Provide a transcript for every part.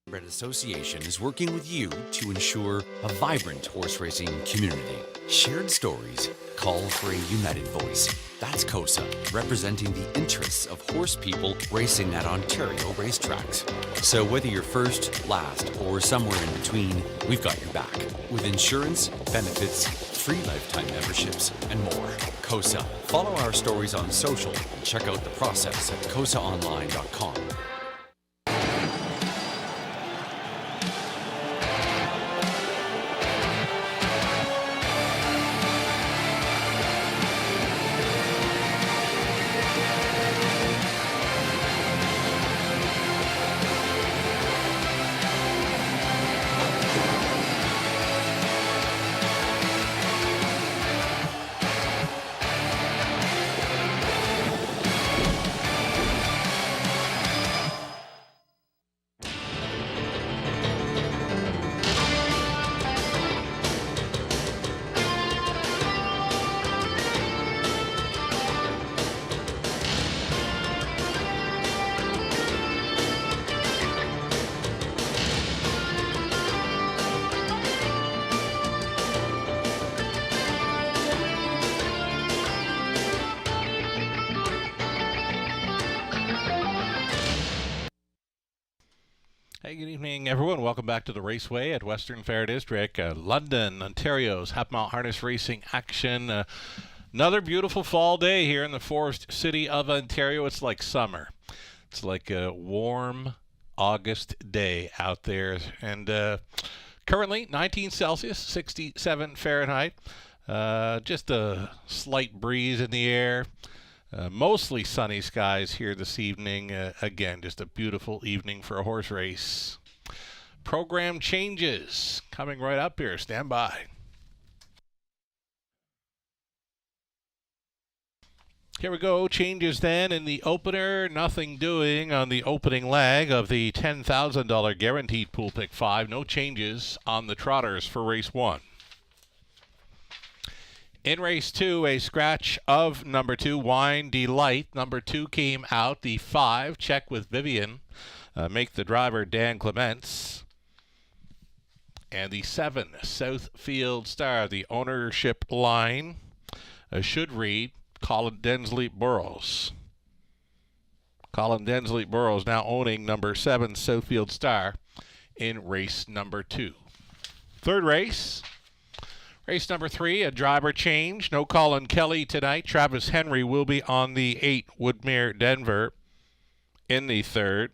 Red Association is working with you to ensure a vibrant horse racing community. Shared stories call for a united voice. That's COSA, representing the interests of horse people racing at Ontario racetracks. So whether you're first, last, or somewhere in between, we've got your back. With insurance, benefits, free lifetime memberships, and more. COSA. Follow our stories on social and check out the process at cosaonline.com. Hey, good evening, everyone. Welcome back to the Raceway at Western Fair District, London, Ontario's Half Mile Harness Racing action. Another beautiful fall day here in the Forest City of Ontario. It's like summer. It's like a warm August day out there. And currently 19 Celsius, 67 Fahrenheit. Just a slight breeze in the air. Mostly sunny skies here this evening. Again, just a beautiful evening for a horse race. Program changes coming right up here. Stand by. Here we go. Changes then in the opener. Nothing doing on the opening leg of the $10,000 guaranteed pool pick 5. No changes on the trotters for race 1. In race 2, a scratch of number 2, Wine Delight. Number 2 came out. The 5, Check with Vivian. Make the driver Dan Clements. And the 7, Southfield Star. The ownership line should read Colin Densley Burrows. Colin Densley Burrows now owning number 7, Southfield Star in race number 2. Third race. Race number 3, a driver change. No Colin Kelly tonight. Travis Henry will be on the 8, Woodmere Denver, in the 3rd.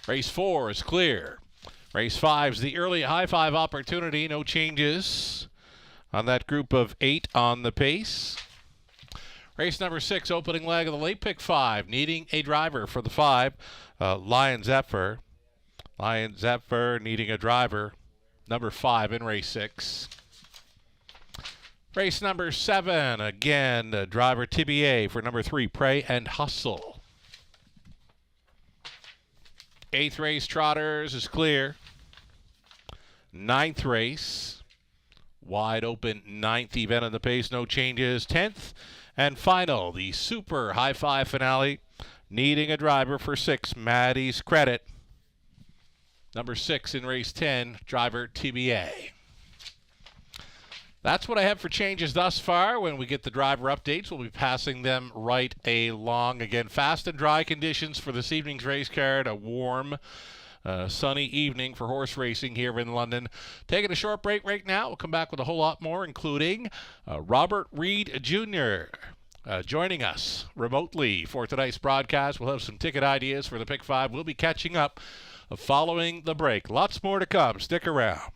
Race 4 is clear. Race 5 is the early high 5 opportunity. No changes on that group of 8 on the pace. Race number 6, opening leg of the late pick 5. Needing a driver for the 5, Lion Zephyr. Lion Zephyr needing a driver. Number 5 in race 6. Race number 7, again, driver TBA for number 3, Pray and Hustle. 8th race, Trotters is clear. 9th race, wide open 9th event of the pace, no changes. 10th and final, the super high 5 finale, needing a driver for 6, Maddie's Credit. Number 6 in race 10, driver TBA. That's what I have for changes thus far. When we get the driver updates, we'll be passing them right along. Again, fast and dry conditions for this evening's race card. A warm, sunny evening for horse racing here in London. Taking a short break right now. We'll come back with a whole lot more, including Robert Reed Jr. Joining us remotely for tonight's broadcast. We'll have some ticket ideas for the Pick 5. We'll be catching up following the break. Lots more to come. Stick around.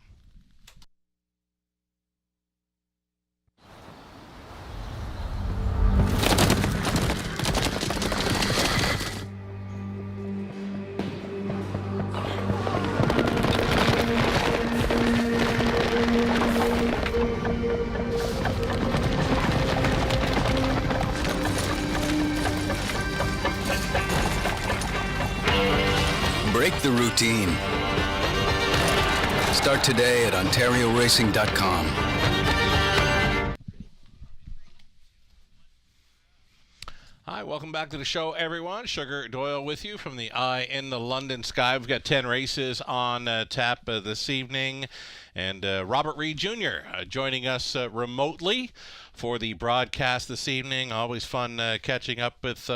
Break the routine. Start today at OntarioRacing.com. Hi, welcome Welcome back to the show, everyone. Sugar Doyle with you from the Eye in the London Sky. We've got 10 races on tap this evening. And Robert Reid Jr. Joining us remotely for the broadcast this evening. Always fun catching up with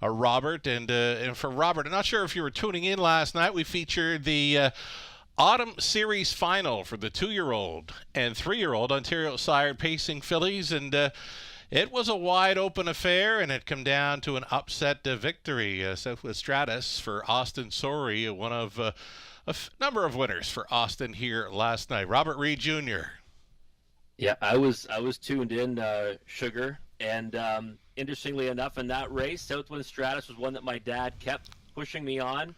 Robert. And for Robert, I'm not sure if you were tuning in last night. We featured the Autumn Series Final for the 2-year-old and 3-year-old Ontario Sire Pacing fillies. And it was a wide-open affair, and it come down to an upset victory. Southwest Stratus for Austin Sorey, one of a number of winners for Austin here last night. Robert Reid Jr. Yeah, I was tuned in, Sugar, and interestingly enough, in that race, Southwest Stratus was one that my dad kept pushing me on.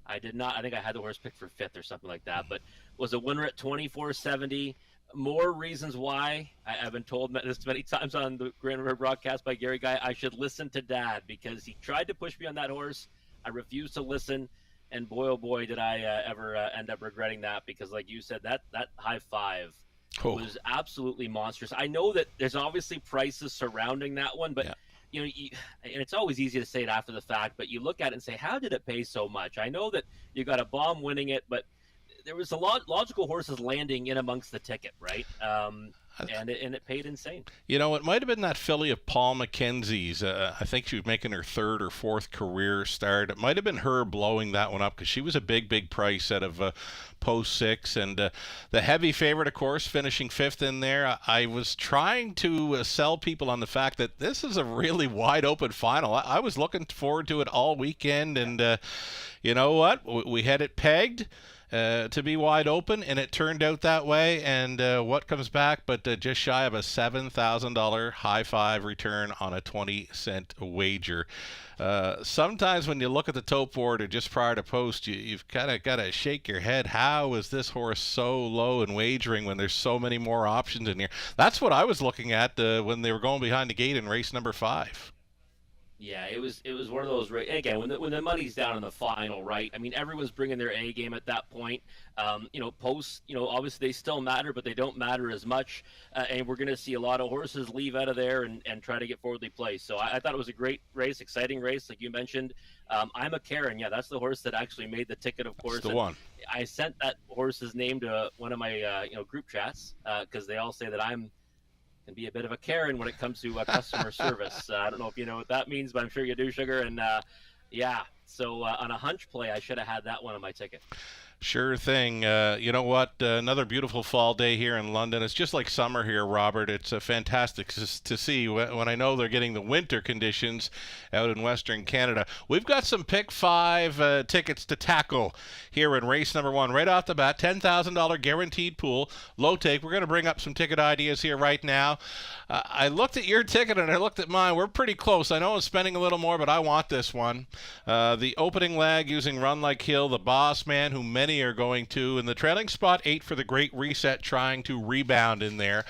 I did not. I think I had the horse picked for 5th or something like that, but was a winner at 24.70. More reasons why I've been told this many times on the Grand River broadcast by Gary Guy. I should listen to Dad because he tried to push me on that horse. I refused to listen, and boy, oh boy, did I ever end up regretting that because, like you said, that high five was absolutely monstrous. I know that there's obviously prices surrounding that one, but and it's always easy to say it after the fact. But you look at it and say, how did it pay so much? I know that you got a bomb winning it, but there was a lot logical horses landing in amongst the ticket, right? And it paid insane. You know, it might have been that filly of Paul McKenzie's. I think she was making her 3rd or 4th career start. It might have been her blowing that one up because she was a big price out of post 6. And the heavy favorite, of course, finishing 5th in there. I was trying to sell people on the fact that this is a really wide open final. I was looking forward to it all weekend. And you know what? We had it pegged to be wide open, and it turned out that way. And what comes back but just shy of a $7,000 high five return on a 20-cent wager. Sometimes when you look at the tote board or just prior to post, you've kind of got to shake your head. How is this horse so low in wagering when there's so many more options in here? That's what I was looking at when they were going behind the gate in race number 5. Yeah, it was one of those. Again, when the money's down in the final, right? I mean, everyone's bringing their A game at that point. Posts, obviously they still matter, but they don't matter as much. And we're going to see a lot of horses leave out of there and try to get forwardly placed. So I thought it was a great race, exciting race, like you mentioned. I'm a Karen. Yeah, that's the horse that actually made the ticket, of course. That's the one. I sent that horse's name to one of my group chats because they all say that I'm can be a bit of a Karen when it comes to customer service. I don't know if you know what that means, but I'm sure you do, Sugar. And so on a hunch play, I should have had that one on my ticket. Sure thing. You know what? Another beautiful fall day here in London. It's just like summer here, Robert. It's fantastic to see when I know they're getting the winter conditions out in Western Canada. We've got some Pick 5 tickets to tackle here in race number 1. Right off the bat, $10,000 guaranteed pool. Low take. We're going to bring up some ticket ideas here right now. I looked at your ticket and I looked at mine. We're pretty close. I know I'm spending a little more, but I want this one. The opening leg using Run Like Hill, the Boss Man, who many are going to, and the trailing spot 8 for the Great Reset, trying to rebound in there.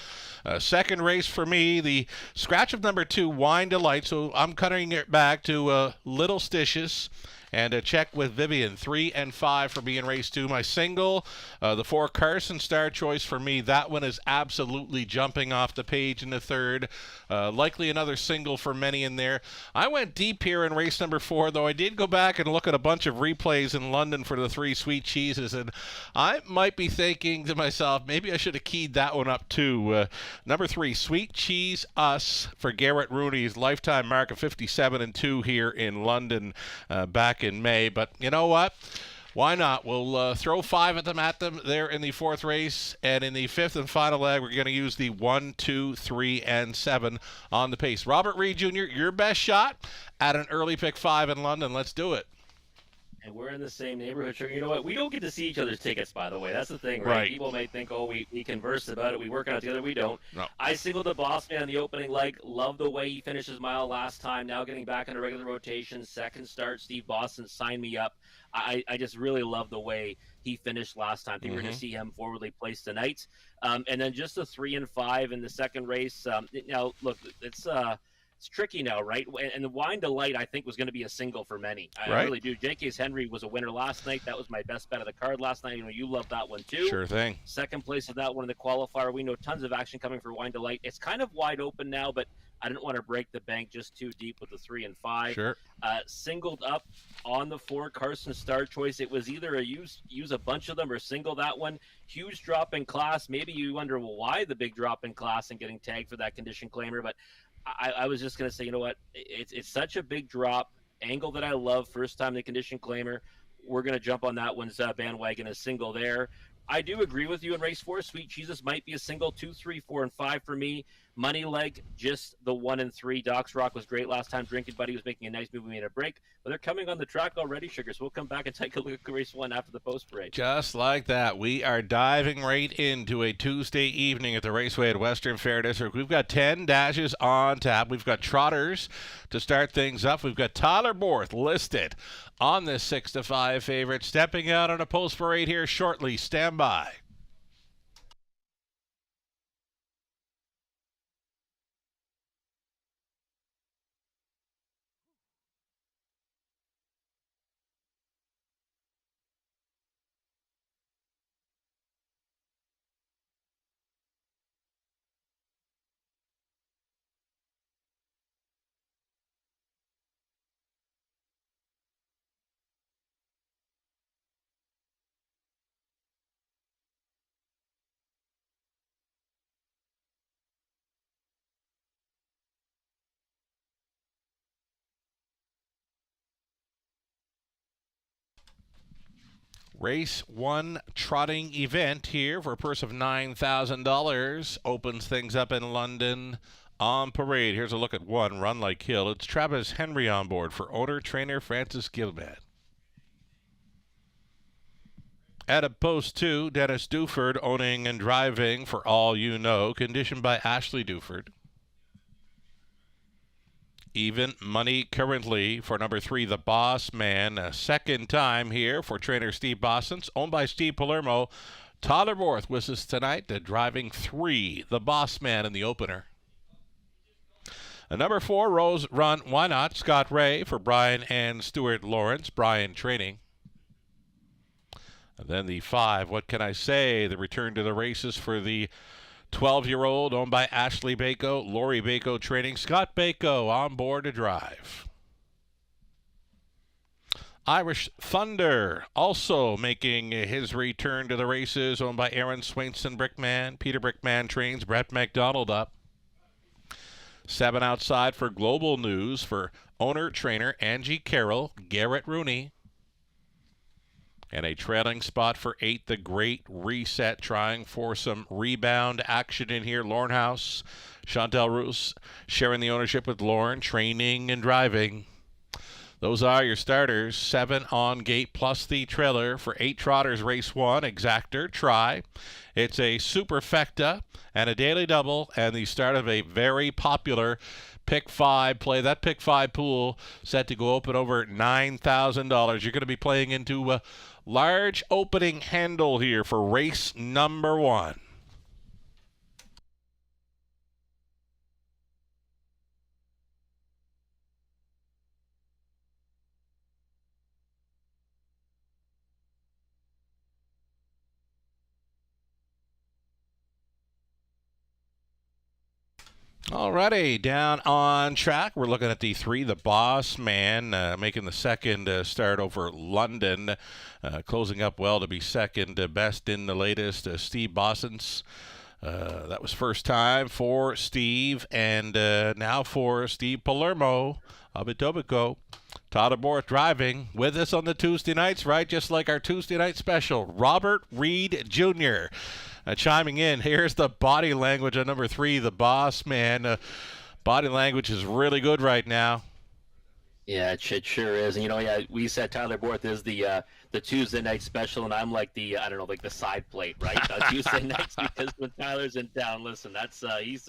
Second race for me, the scratch of number 2, Wine Delight. So I'm cutting it back to Little Stitches. And a check with Vivian, 3 and 5 for me in race 2. My single, the 4 Carson Star Choice for me. That one is absolutely jumping off the page in the 3rd. Likely another single for many in there. I went deep here in race number 4, though I did go back and look at a bunch of replays in London for the 3 Sweet Cheeses, and I might be thinking to myself, maybe I should have keyed that one up too. Number 3, Sweet Cheese Us for Garrett Rooney's lifetime mark of 57 and 2 here in London back in May. But you know what? Why not? We'll throw 5 at them there in the 4th race, and in the 5th and final leg, we're going to use the 1, 2, 3, and 7 on the pace. Robert Reid Jr., your best shot at an early Pick 5 in London. Let's do it. And we're in the same neighborhood. Sure, you know what? We don't get to see each other's tickets, by the way. That's the thing, right? People may think, we converse about it. We work on it together. We don't. No. I singled the Boss Man in the opening leg. Love the way he finished his mile last time. Now getting back into regular rotation. Second start, Steve Boston signed me up. I just really love the way he finished last time. I think we're going to see him forwardly placed tonight. And then just a 3 and 5 in the second race. Now, look, it's tricky now, right? And the Wine Delight, I think, was going to be a single for many. I really do. J.K.'s Henry was a winner last night. That was my best bet of the card last night. You love that one, too. Sure thing. Second place of that one in the qualifier. We know tons of action coming for Wine Delight. It's kind of wide open now, but I didn't want to break the bank just too deep with the 3 and 5. Sure. Singled up on the 4, Carson Star Choice. It was either a use a bunch of them or single that one. Huge drop in class. Maybe you wonder, well, why the big drop in class and getting tagged for that condition claimer. But I was just going to say, you know what? It's such a big drop. Angle that I love. First time the condition claimer. We're going to jump on that one's bandwagon, a single there. I do agree with you in race 4. Sweet Jesus might be a single. 2, 3, 4, and 5 for me. Money leg, just the 1 and 3. Doc's Rock was great last time. Drinking Buddy was making a nice move. We made a break, but they're coming on the track already, Sugar. So we'll come back and take a look at race 1 after the post parade. Just like that, we are diving right into a Tuesday evening at the Raceway at Western Fair District. We've got 10 dashes on tap. We've got trotters to start things up. We've got Tyler Borth listed on this 6-5 favorite, stepping out on a post parade here shortly. Stand by. Race 1 trotting event here for a purse of $9,000 opens things up in London on parade. Here's a look at 1, Run Like Hill. It's Travis Henry on board for owner-trainer Francis Gilbert. At a post 2, Dennis Duford owning and driving for All You Know, conditioned by Ashley Duford. Even money currently for number 3, The Boss Man. A second time here for trainer Steve Bossens, owned by Steve Palermo. Tyler Borth with us tonight, driving 3, The Boss Man in the opener. Number 4, Rose Run Why Not, Scott Ray for Brian and Stuart Lawrence. Brian training. And then the 5, What Can I Say? The return to the races for the 12-year-old, owned by Ashley Bako, Lori Bako training, Scott Bako on board to drive. Irish Thunder also making his return to the races, owned by Aaron Swainson Brickman. Peter Brickman trains, Brett McDonald up. 7 outside for Global News for owner-trainer Angie Carroll, Garrett Rooney. And a trailing spot for 8, The Great Reset, trying for some rebound action in here. Lorne House, Chantal Roos sharing the ownership with Lorne, training and driving. Those are your starters. 7 on gate plus the trailer for 8 trotters. Race 1, Exactor, try. It's a superfecta and a daily double and the start of a very popular Pick 5 play. That Pick 5 pool set to go open over $9,000. You're going to be playing into a large opening handle here for race number 1. Alrighty, down on track. We're looking at the 3, The Boss Man, making the second start over London, closing up well to be second best in the latest. Steve Bossens, that was first time for Steve, and now for Steve Palermo of Etobicoke. Tyler Borth driving with us on the Tuesday nights, right? Just like our Tuesday night special. Robert Reed Jr. Chiming in. Here's the body language on number 3, The Boss Man. Body language is really good right now. Yeah, it sure is. And, you know, yeah, we said Tyler Borth is the Tuesday night special, and I'm like the, I don't know, like the side plate, right? Tuesday nights, because when Tyler's in town, listen, that's he's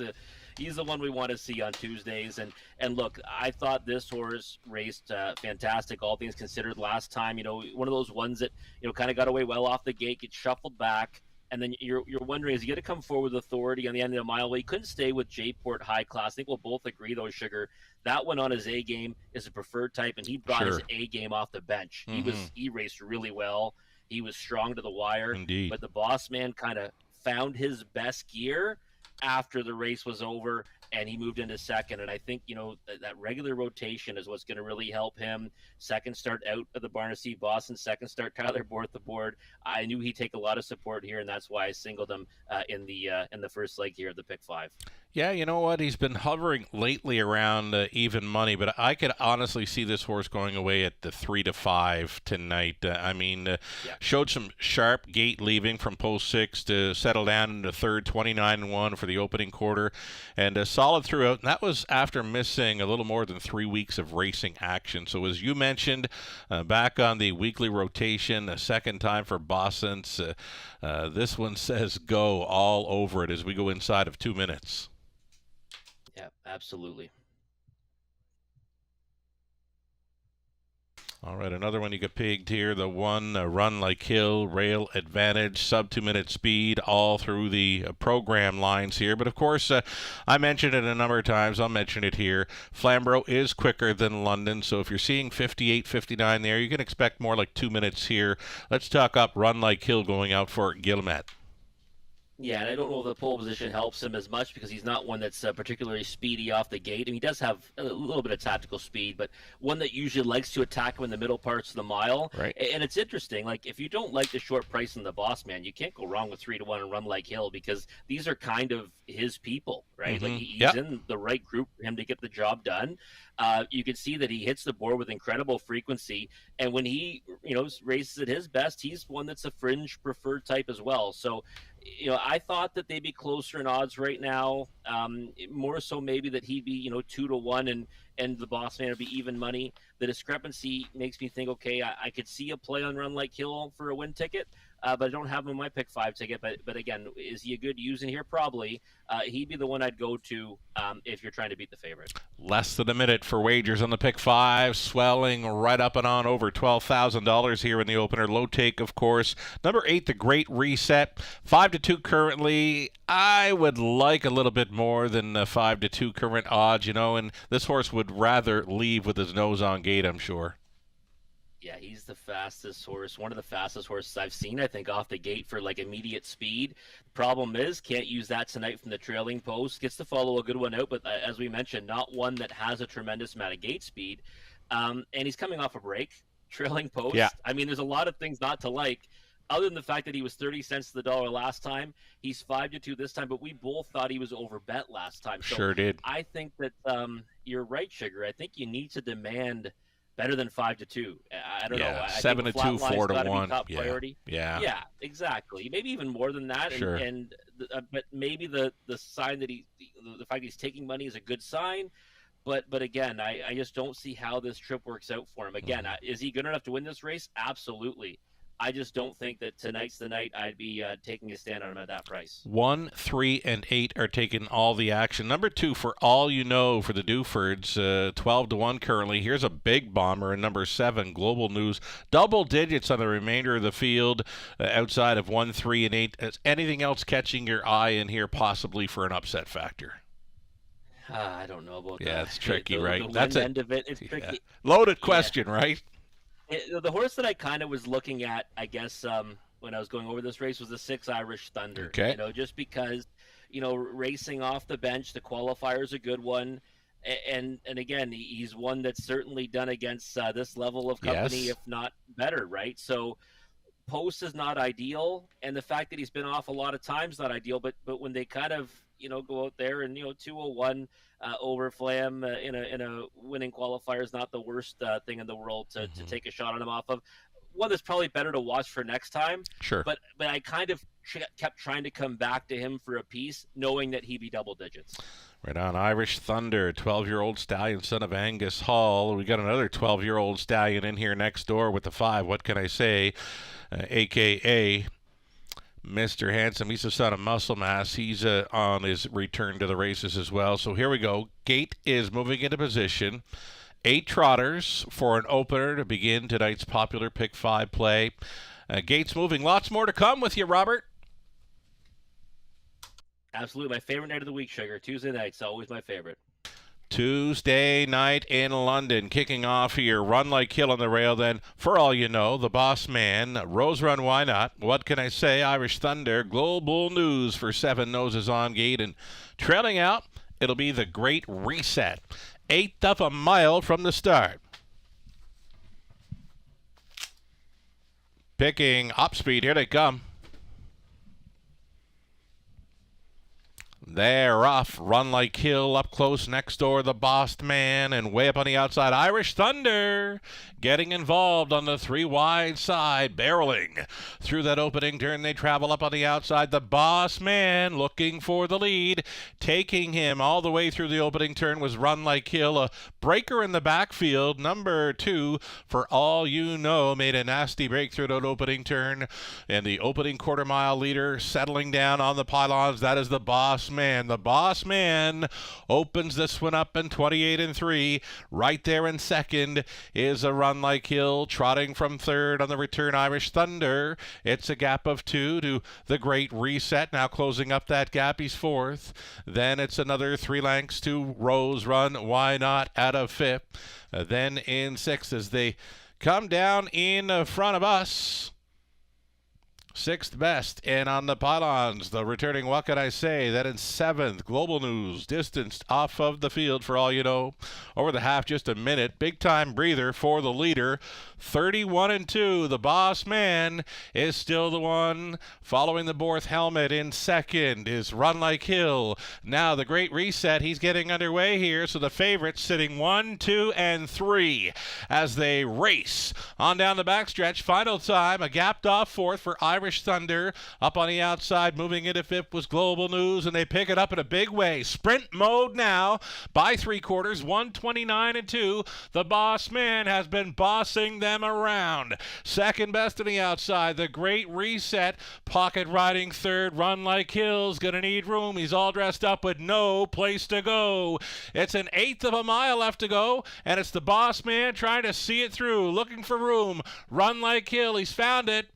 the one we want to see on Tuesdays. And look, I thought this horse raced fantastic, all things considered, last time. You know, one of those ones that, you know, kind of got away well off the gate, get shuffled back. And then you're wondering, is he going to come forward with authority on the end of the mile? Well, he couldn't stay with J-Port High Class. I think we'll both agree, though, Sugar. That one on his A game is a preferred type, and he brought his A game off the bench. He raced really well. He was strong to the wire. Indeed. But the Boss Man kind of found his best gear after the race was over. and he moved into second. And I think, that regular rotation is what's going to really help him. Second start out of the Barney Boston, second start Tyler Borthe. I knew he'd take a lot of support here, and that's why I singled him in the first leg here of the pick 5. Yeah, you know what? He's been hovering lately around even money, but I could honestly see this horse going away at the 3 to 5 tonight. Showed some sharp gate leaving from post 6 to settle down into third, 29-1 for the opening quarter, and solid throughout. And that was after missing a little more than 3 weeks of racing action. So as you mentioned, back on the weekly rotation, a second time for Boston's. This one says go all over it as we go inside of 2 minutes. Yeah, absolutely. All right, another one you got pegged here. The one, Run Like Hill, Rail Advantage, sub 2 minute speed, all through the program lines here. But of course, I mentioned it a number of times. I'll mention it here. Flamborough is quicker than London, so if you're seeing 58, 59 there, you can expect more like 2 minutes here. Let's talk up Run Like Hill going out for Guillemette. Yeah, and I don't know if the pole position helps him as much because he's not one that's particularly speedy off the gate. And he does have a little bit of tactical speed, but one that usually likes to attack him in the middle parts of the mile. Right. And it's interesting. Like, if you don't like the short price in the Boss Man, you can't go wrong with 3 to 1 and Run Like Hill because these are kind of his people, right? Mm-hmm. Like, he's in the right group for him to get the job done. You can see that he hits the board with incredible frequency. And when he, races at his best, he's one that's a fringe preferred type as well. So, I thought that they'd be closer in odds right now. More so maybe that he'd be, 2 to 1 and the Boss Man would be even money. The discrepancy makes me think, okay, I could see a play on Run Like Hill for a win ticket, but I don't have him in my pick 5 ticket. But again, is he a good use in here? Probably. He'd be the one I'd go to if you're trying to beat the favorite. Less than a minute for wagers on the pick 5, swelling right up and on over $12,000 here in the opener. Low take, of course. Number 8, the Great Reset, 5 to 2 currently. I would like a little bit more than 5 to 2 current odds, and this horse would rather leave with his nose on gate, I'm sure. Yeah, he's the fastest horse, one of the fastest horses I've seen, I think, off the gate for like immediate speed. Problem is, can't use that tonight from the trailing post. Gets to follow a good one out, but as we mentioned, not one that has a tremendous amount of gate speed. And he's coming off a break, trailing post. Yeah. I mean, there's a lot of things not to like, other than the fact that he was 30 cents to the dollar last time. He's 5 to 2 this time, but we both thought he was overbet last time. So sure did. I think that you're right, Sugar. I think you need to demand better than 5 to 2. I don't know. 7 to 2, 4 to 1. Top priority. Yeah, exactly. Maybe even more than that. Sure. But maybe the sign that the fact he's taking money is a good sign. But again, I just don't see how this trip works out for him. Again, is he good enough to win this race? Absolutely. I just don't think that tonight's the night I'd be taking a stand on him at that price. 1, 3, and 8 are taking all the action. Number 2, For All You Know, for the Dufords, 12 to 1 currently. Here's a big bomber in number 7, Global News. Double digits on the remainder of the field outside of 1, 3, and 8. Is anything else catching your eye in here possibly for an upset factor? I don't know about that. Yeah, it's tricky, right? That's the end of it. It's tricky. Loaded question, right? The horse that I kind of was looking at, I guess, when I was going over this race was the 6 Irish Thunder. Okay. Just because, racing off the bench, the qualifier is a good one. And again, he's one that's certainly done against this level of company, yes, if not better, right? So post is not ideal. And the fact that he's been off a lot of times, not ideal. But when they kind of, go out there and, 201 over Flam in a winning qualifier is not the worst thing in the world to take a shot on him off of. One that's probably better to watch for next time. Sure. But I kind of kept trying to come back to him for a piece, knowing that he'd be double digits. Right on. Irish Thunder, 12-year-old stallion, son of Angus Hall. We got another 12-year-old stallion in here next door with the 5. What can I say? A.K.A. Mr. Handsome. He's the son of Muscle Mass. He's on his return to the races as well. So here we go. Gate is moving into position. 8 trotters for an opener to begin tonight's popular pick 5 play. Gate's moving. Lots more to come with you, Robert. Absolutely. My favorite night of the week, Sugar. Tuesday night's always my favorite. Tuesday night in London, kicking off here. Run Like Hill on the rail, then For All You Know, the Boss Man, Rose Run, Why Not? What Can I Say? Irish Thunder, Global News for 7 Noses on Gate, and trailing out It'll be the Great Reset. 1/8 of a mile from the start. Picking up speed. Here they come. They're off. Run Like Hill up close next door. The Bossed Man. And way up on the outside, Irish Thunder getting involved on the 3 wide side. Barreling through that opening turn. They travel up on the outside. The Bossed Man looking for the lead. Taking him all the way through the opening turn was Run Like Hill. A breaker in the backfield. Number 2, For All You Know, made a nasty break through that opening turn. And the opening quarter mile leader settling down on the pylons. That is the Bossed Man. The Bossed Man opens this one up in 28-3. Right there in second is a Run Like Hill, trotting from third on the return, Irish Thunder. It's a gap of 2 to the Great Reset. Now closing up that gap, he's fourth. Then it's another 3 lengths to Rose Run, Why Not, out of fifth. Then in sixth as they come down in front of us. 6th best, and on the pylons, the returning What Can I Say? That in 7th, Global News, distanced off of the field, For All You Know. Over the half, just a minute. Big time breather for the leader. 31-2, the Bossed Man is still the one. Following the Borth Helmet in second is Run Like Hill. Now the Great Reset, he's getting underway here, so the favorites sitting 1, 2, and 3 as they race on down the backstretch. Final time, a gapped off fourth for Irish Thunder. Up on the outside, moving into fifth was Global News, and they pick it up in a big way. Sprint mode now by 3/4, 129-2. The Bossed Man has been bossing them around. Second best on the outside, the Great Reset. Pocket riding third. Run Like Hill's gonna need room. He's all dressed up with no place to go. It's an 1/8 of a mile left to go, and it's the Bossed Man trying to see it through, looking for room. Run Like Hill, he's found it.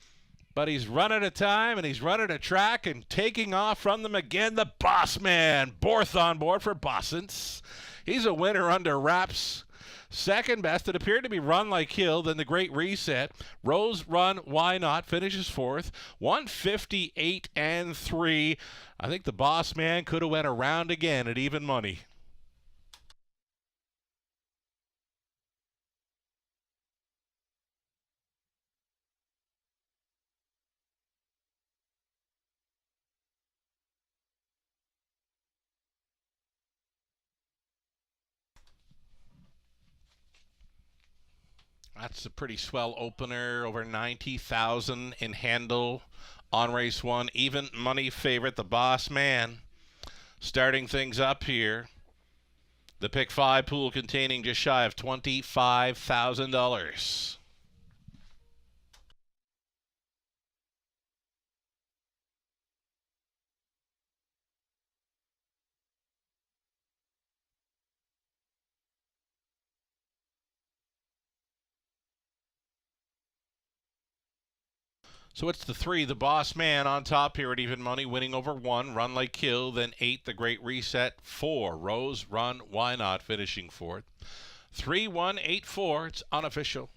But he's running a time, and he's running a track, and taking off from them again. The Bossed Man, Borth on board for Bossens. He's a winner under wraps. Second best, it appeared to be Run Like Hill, then the Great Reset. Rose Run, Why Not, finishes fourth. 158-3. I think the Bossed Man could have went around again at even money. That's a pretty swell opener, over 90,000 in handle on race 1. Even money favorite, the Bossed Man, starting things up here. The pick 5 pool containing just shy of $25,000. So it's the 3, the Bossed Man, on top here at even money, winning over 1, Run Like Hill, then 8, the Great Reset, 4, Rose Run, Why Not, finishing fourth. 3-1-8-4, it's unofficial.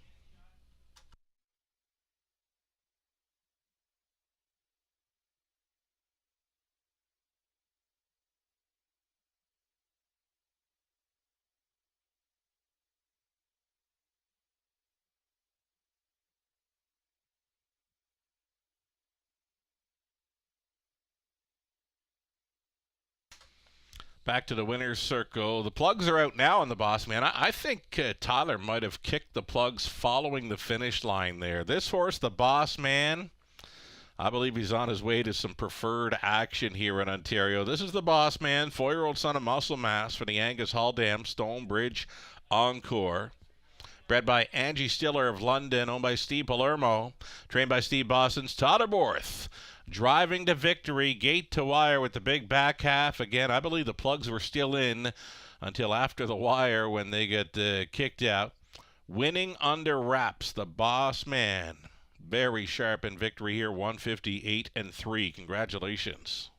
Back to the winner's circle. The plugs are out now on the Bossed Man. I think Tyler might have kicked the plugs following the finish line there. This horse, the Bossed Man, I believe he's on his way to some preferred action here in Ontario. This is the Bossed Man, 4-year-old son of Muscle Mass for the Angus Hall Dam Stonebridge Encore. Bred by Angie Stiller of London, owned by Steve Palermo, trained by Steve Bossens. Todderborth driving to victory, gate to wire with the big back half. Again, I believe the plugs were still in until after the wire when they get kicked out. Winning under wraps, the Bossed Man. Very sharp in victory here, 158-3. Congratulations.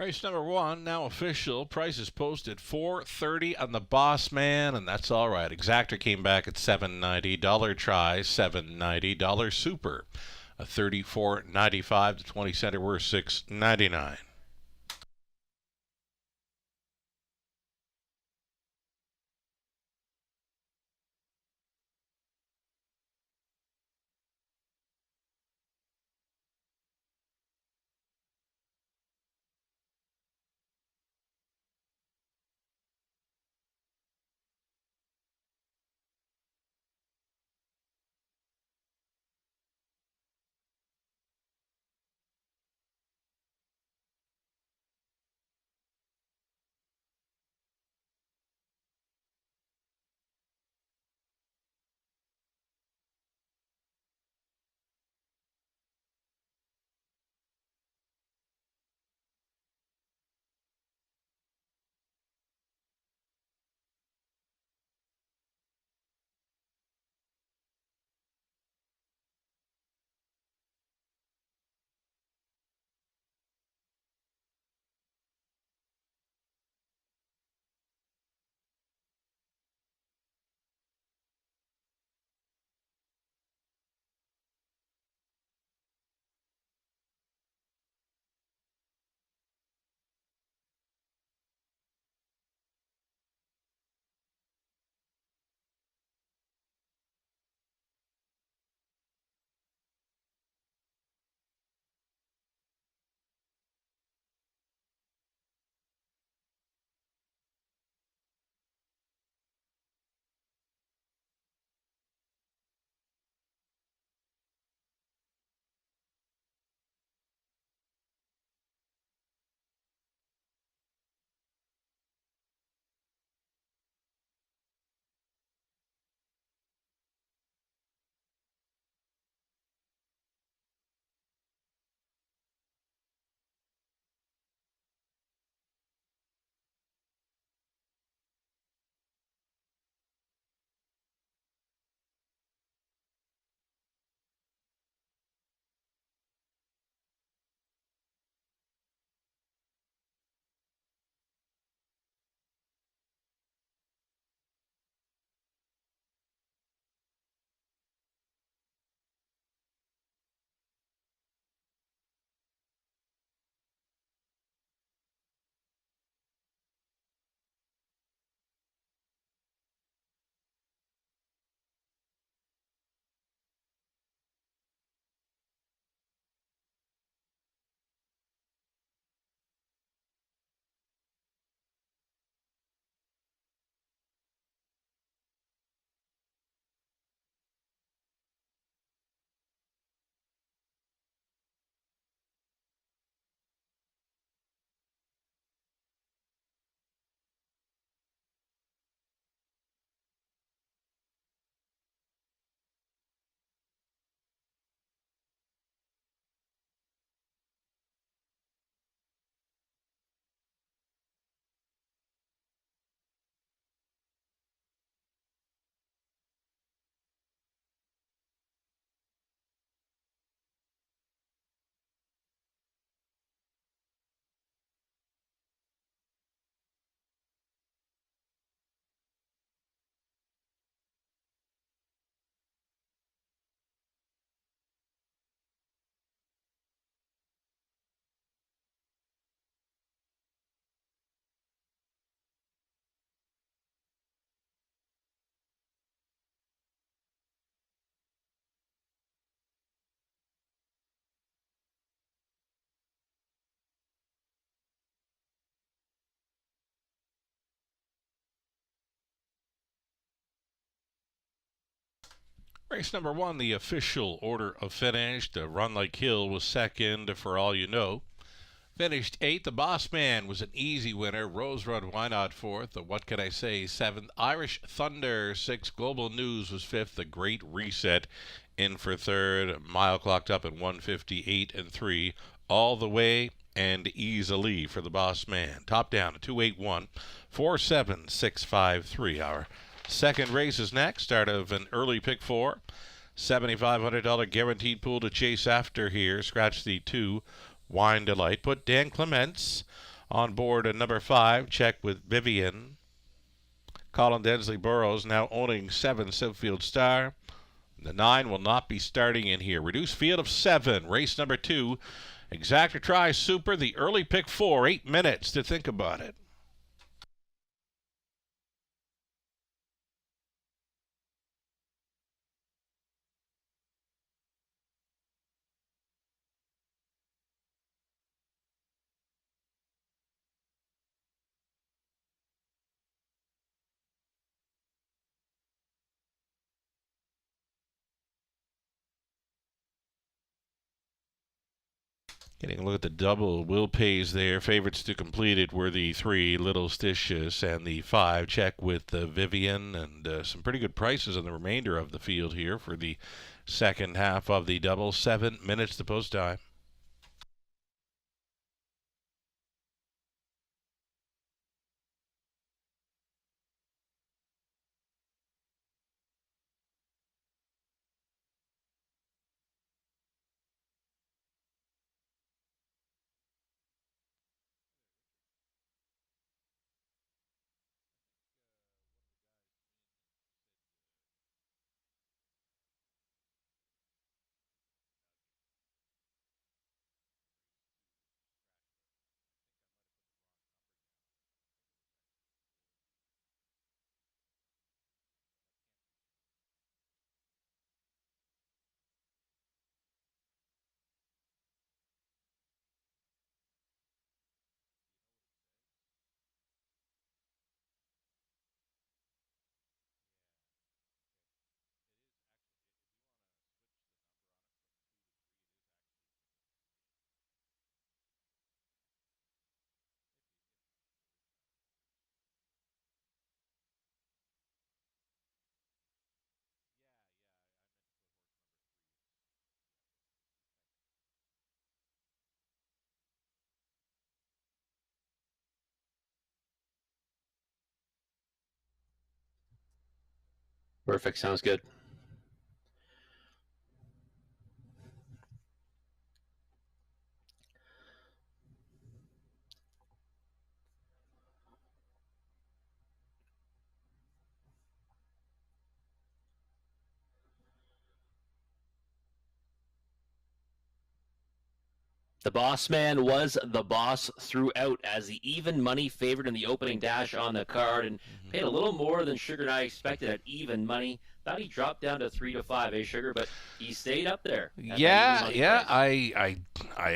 Race number 1, now official. Price is posted $4.30 on the Boss Man, and that's all right. Exactor came back at $7.90. Dollar Try, $7.90. Dollar Super, $34.95. The 20 center worth $6.99. Race number 1, the official order of finish. The Run Like Hill was second, For All You Know. Finished 8th. The Boss Man was an easy winner. Rose Run Why Not 4th. The What Can I Say 7th. Irish Thunder 6th. Global News was 5th. The Great Reset in for 3rd. Mile clocked up at 1:58 and 3. All the Way and Easily for the Boss Man. Top down at 2:81, 4:7,653. Our second race is next. Start of an early pick 4. $7,500 guaranteed pool to chase after here. Scratch the 2, Wine Delight. Put Dan Clements On board number 5, Check with Vivian. Colin Densley Burrows now owning 7, Southfield Star. The 9 will not be starting in here. Reduced field of 7. Race number 2. Exacta Tri Super, the early pick 4. 8 minutes to think about it. Getting a look at the double will pays there. Favorites to complete it were the 3, Little Stitious, and the 5, Check with Vivian, and some pretty good prices on the remainder of the field here for the second half of the double. 7 minutes to post time. Perfect. Sounds good. The Boss Man was the boss throughout as the even money favorite in the opening dash on the card, and paid a little more than Sugar and I expected at even money. Thought he dropped down to 3 to 5, Sugar? But he stayed up there. Yeah. I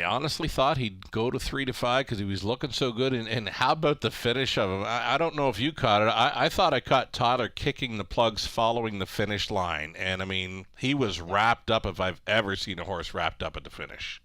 honestly thought he'd go to 3 to 5 because he was looking so good. And how about the finish of him? I don't know if you caught it. I thought I caught Tyler kicking the plugs following the finish line, and I mean he was wrapped up if I've ever seen a horse wrapped up at the finish.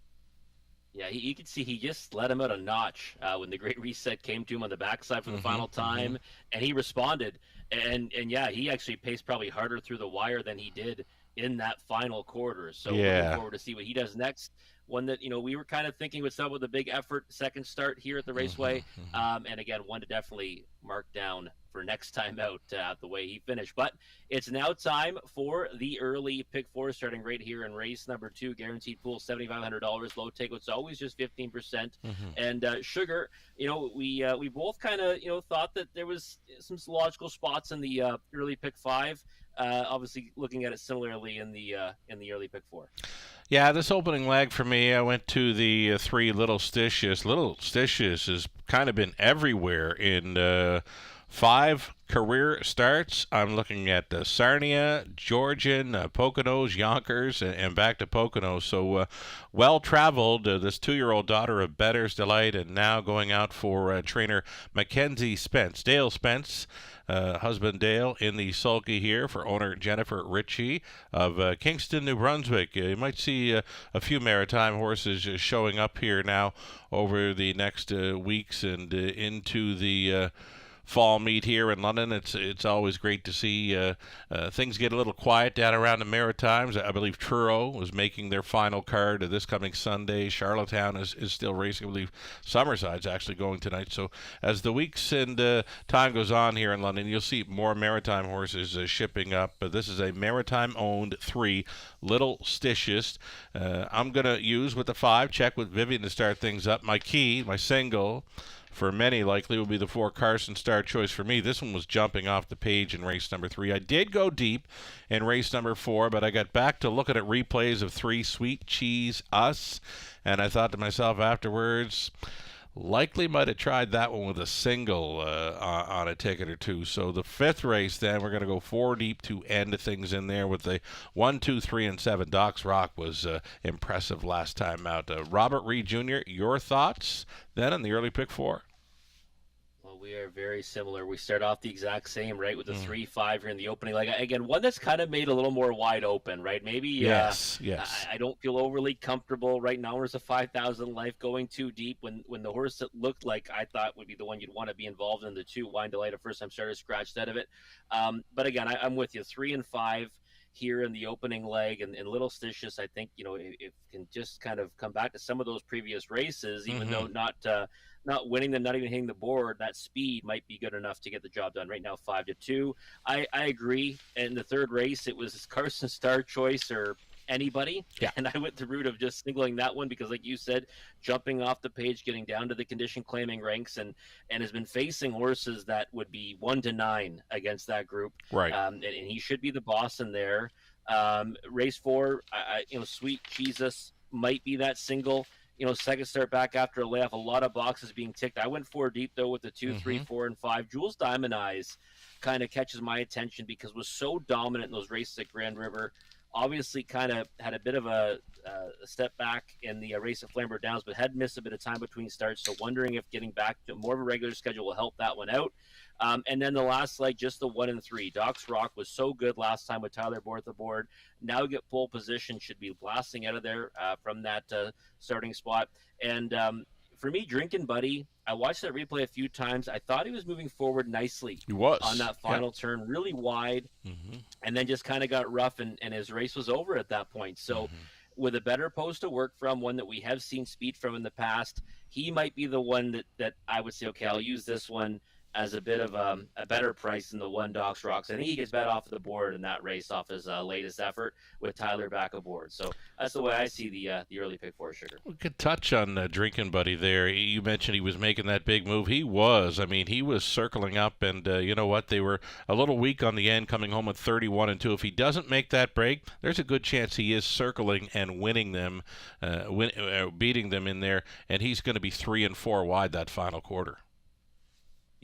Yeah, you could see he just let him out a notch when the Great Reset came to him on the backside for the final time, and he responded. And yeah, he actually paced probably harder through the wire than he did in that final quarter. So looking forward to see what he does next. One that, we were kind of thinking would start with a big effort, second start here at the Raceway. And again, one to definitely mark down for next time out the way he finished. But it's now time for the early pick 4, starting right here in race number 2. Guaranteed pool $7,500. Low take, it's always just 15%. And Sugar, we both kind of thought that there was some logical spots in the early pick 5. Obviously, looking at it similarly in the early pick 4. Yeah, this opening leg for me, I went to the 3, Little Stitious. Little Stitious has kind of been everywhere in 5 career starts. I'm looking at Sarnia, Georgian, Poconos, Yonkers, and back to Poconos. So well-traveled, this 2-year-old daughter of Bettor's Delight, and now going out for trainer Mackenzie Spence. Dale Spence, husband Dale, in the sulky here for owner Jennifer Ritchie of Kingston, New Brunswick. You might see a few Maritime horses showing up here now over the next weeks and into the fall meet here in London. It's always great to see things get a little quiet down around the Maritimes. I believe Truro is making their final card this coming Sunday. Charlottetown is still racing. I believe Summerside's actually going tonight. So as the weeks and time goes on here in London, you'll see more Maritime horses shipping up. This is a Maritime-owned 3, Little Stitious. I'm going to use with the 5, Check with Vivian to start things up. My key, my single, for many likely will be the 4 Carson Star Choice for me. This one was jumping off the page in race number 3. I did go deep in race number 4, but I got back to looking at replays of 3 Sweet Cheese Us, and I thought to myself afterwards, likely might have tried that one with a single on a ticket or two. So the 5th race, then we're going to go 4 deep to end things in there with the 1, 2, 3, and 7. Doc's Rock was impressive last time out. Robert Reed Jr., your thoughts then on the early pick 4? Well, we are very similar. We start off the exact same, right, with the 3-5 here in the opening. Like, again, one that's kind of made a little more wide open, right? Maybe yes. I don't feel overly comfortable right now. There's a 5,000 life going too deep when the horse that looked like I thought would be the one you'd want to be involved in, the 2 Wine Delight, a first-time starter, scratched out of it. But again, I'm with you. 3 and 5 here in the opening leg, and Little Stitious, I think, it can just kind of come back to some of those previous races, even though not winning them, not even hitting the board, that speed might be good enough to get the job done. Right now, 5-2. I agree. In the 3rd race, it was Carson Star Choice or anybody. Yeah. And I went the route of just singling that one because, like you said, jumping off the page, getting down to the condition claiming ranks, and has been facing horses that would be 1-9 against that group. Right. And he should be the boss in there. Race 4, Sweet Jesus might be that single. Second start back after a layoff, a lot of boxes being ticked. I went 4 deep, though, with the 2, 3, 4, and 5. Jules Diamond Eyes kind of catches my attention because was so dominant in those races at Grand River. Obviously kind of had a bit of a step back in the race at Flamborough Downs, but had missed a bit of time between starts. So wondering if getting back to more of a regular schedule will help that one out. And then the last leg, just the 1 and 3. Doc's Rock was so good last time with Tyler Borth aboard. Now get pole position, should be blasting out of there from that starting spot. And for me, Drinkin' Buddy, I watched that replay a few times. I thought he was moving forward nicely. He was on that final turn, really wide, and then just kind of got rough, and his race was over at that point. So with a better post to work from, one that we have seen speed from in the past, he might be the one that I would say, okay, I'll use this one as a bit of a better price than the 1 Doc's Rocks. I think he gets bet off the board in that race off his latest effort with Tyler back aboard. So that's the way I see the early pick 4, Sugar. We could touch on Drinkin' Buddy there. You mentioned he was making that big move. He was. I mean, he was circling up, and you know what? They were a little weak on the end, coming home with 31-2. If he doesn't make that break, there's a good chance he is circling and winning them, beating them in there, and he's going to be 3 and 4 wide that final quarter.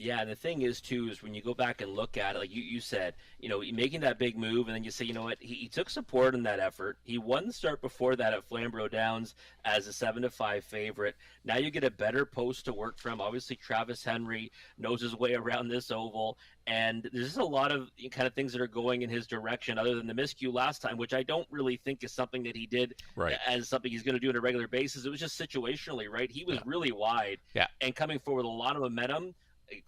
Yeah, and the thing is, too, is when you go back and look at it, like you said, making that big move, and then you say, you know what, he took support in that effort. He won the start before that at Flamborough Downs as a 7-5 favorite. Now you get a better post to work from. Obviously, Travis Henry knows his way around this oval, and there's just a lot of kind of things that are going in his direction other than the miscue last time, which I don't really think is something that he did as something he's going to do on a regular basis. It was just situationally, right? He was really wide and coming forward with a lot of momentum.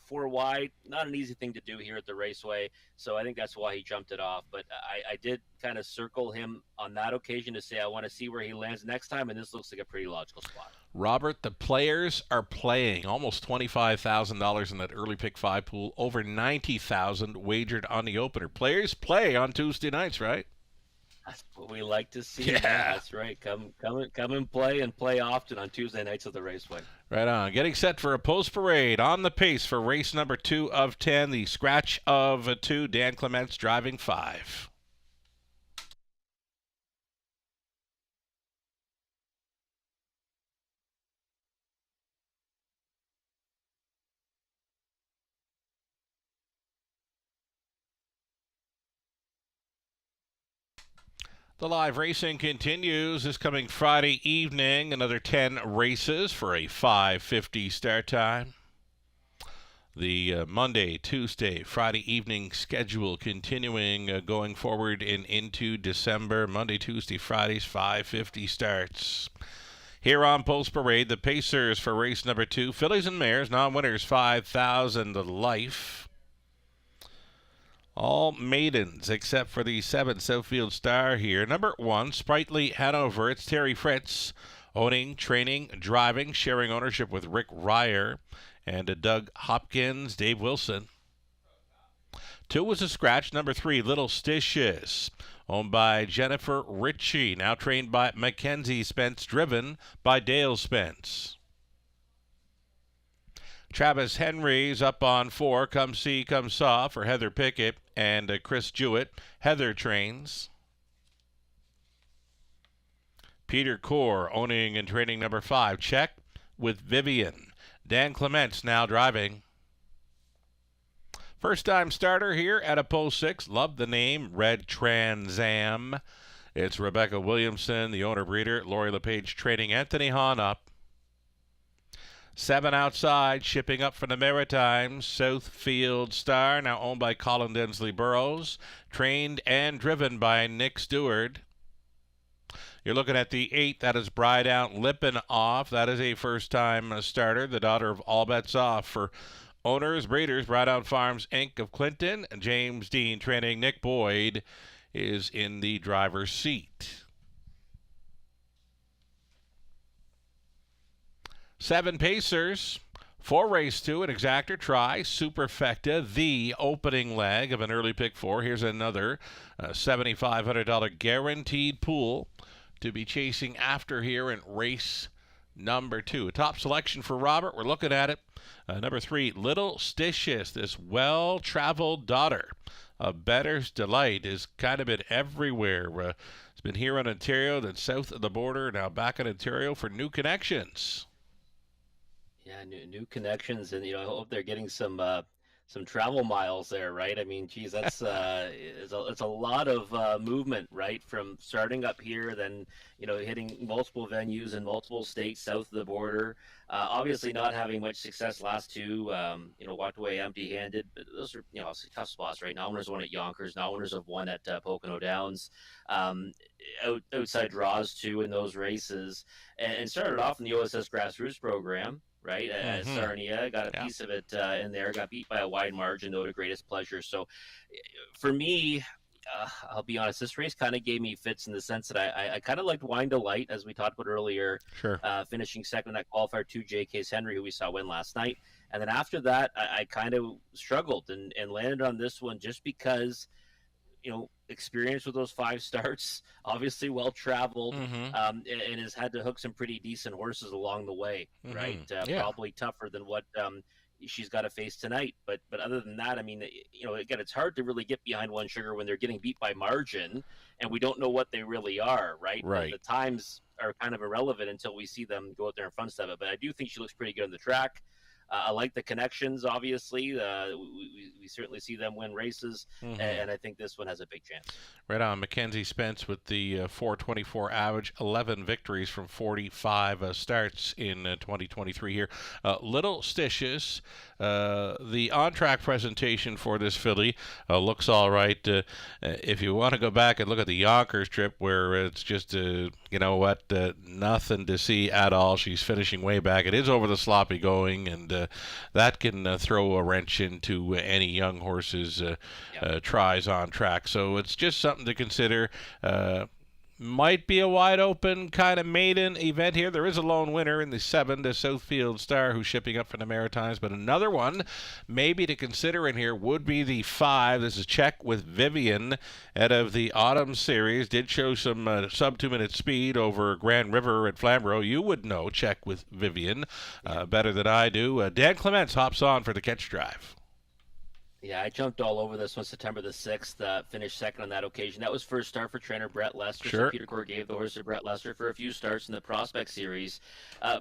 4 wide, not an easy thing to do here at the Raceway, so I think that's why he jumped it off. But I did kind of circle him on that occasion to say I want to see where he lands next time, and this looks like a pretty logical spot. Robert, the players are playing almost $25,000 in that early pick 5 pool, over $90,000 wagered on the opener. Players play on Tuesday nights, right? That's what we like to see. Yeah, that's right. Come and play often on Tuesday nights at the Raceway. Right on. Getting set for a post parade on the pace for race number 2 of 10, the scratch of 2. Dan Clements driving 5. The live racing continues this coming Friday evening. Another 10 races for a 5:50 start time. The Monday, Tuesday, Friday evening schedule continuing going forward into December. Monday, Tuesday, Fridays, 5:50 starts. Here on Post Parade, the Pacers for race number 2. Fillies and Mares, non-winners, 5,000 life. All maidens except for the 7 Southfield Star here. Number 1, Sprightly Hanover. It's Terry Fritz, owning, training, driving, sharing ownership with Rick Ryer and Doug Hopkins, Dave Wilson. 2 was a scratch. Number 3, Little Stitious, owned by Jennifer Ritchie, now trained by Mackenzie Spence, driven by Dale Spence. Travis Henry's up on 4. Come See, Come Saw for Heather Pickett and Chris Jewett. Heather trains. Peter Core owning and training number 5. Check with Vivian. Dan Clements now driving. First-time starter here at a post 6. Love the name, Red Trans Am. It's Rebecca Williamson, the owner-breeder. Lori LePage training. Anthony Hahn up. 7 outside, shipping up from the Maritimes. Southfield Star, now owned by Colin Densley Burrows. Trained and driven by Nick Stewart. You're looking at the 8. That is Bridount Lippenoff. That is a first-time starter, the daughter of All Bets Off. For owners, breeders, Bridount Farms, Inc. of Clinton. James Dean training. Nick Boyd is in the driver's seat. 7 Pacers. 4 race 2, an exactor try, Superfecta, the opening leg of an early pick 4. Here's another $7,500 guaranteed pool to be chasing after here in race number 2. A top selection for Robert. We're looking at it. Number 3, Little Stitious, this well-traveled daughter of Bettor's Delight, has kind of been everywhere. It's been here in Ontario, then south of the border, now back in Ontario for New Connections. Yeah, new connections, and I hope they're getting some travel miles there, right? I mean, geez, that's it's a lot of movement, right? From starting up here, then hitting multiple venues in multiple states south of the border. Obviously, not having much success last 2. Walked away empty-handed. But those are obviously tough spots, right? Now winners won at Yonkers. Now winners have won at Pocono Downs. Outside draws too in those races, and started off in the OSS Grassroots program. Right, Sarnia got a piece of it in there. Got beat by a wide margin, though, to greatest pleasure. So, for me, I'll be honest, this race kind of gave me fits in the sense that I kind of liked Wine Delight, as we talked about earlier. Sure. Finishing second in that qualifier to J. Case Henry, who we saw win last night, and then after that, I kind of struggled and landed on this one just because. Experience with those 5 starts, obviously well traveled, and has had to hook some pretty decent horses along the way, right? Probably tougher than what she's got to face tonight. But other than that, I mean, again, it's hard to really get behind One Sugar when they're getting beat by margin, and we don't know what they really are, right? Right. The times are kind of irrelevant until we see them go out there in front of it. But I do think she looks pretty good on the track. I like the connections, obviously. We certainly see them win races, and I think this one has a big chance. Right on. Mackenzie Spence with the 424 average, 11 victories from 45 starts in 2023 here. Little Stitious, the on-track presentation for this filly looks all right. If you want to go back and look at the Yonkers trip where it's just, nothing to see at all. She's finishing way back. It is over the sloppy going, and that can throw a wrench into any young horse's tries on track. So it's just something to consider. Might be a wide open kind of maiden event here. There is a lone winner in the 7, the Southfield Star, who's shipping up from the Maritimes. But another one maybe to consider in here would be the 5. This is Check with Vivian out of the Autumn Series. Did show some sub 2-minute speed over Grand River at Flamborough. You would know Check with Vivian better than I do. Dan Clements hops on for the catch drive. Yeah, I jumped all over this one September the 6th, finished second on that occasion. That was first start for trainer Brett Lester. Sure. So Peter Core gave the horse to Brett Lester for a few starts in the Prospect Series.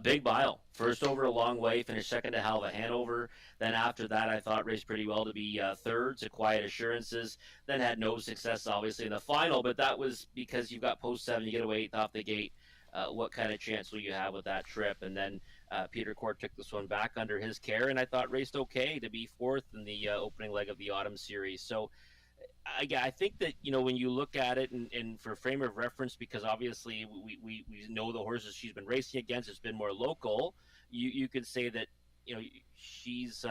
Big mile. First over a long way, finished second to Halva Hanover. Then after that, I thought raced pretty well to be third to Quiet Assurances. Then had no success, obviously, in the final, but that was because you've got post 7, you get away 8th off the gate. What kind of chance will you have with that trip? And then Peter Core took this one back under his care, and I thought raced okay to be 4th in the opening leg of the Autumn Series. So I think that, when you look at it and for frame of reference, because obviously we know the horses she's been racing against, it's been more local, you could say that, she's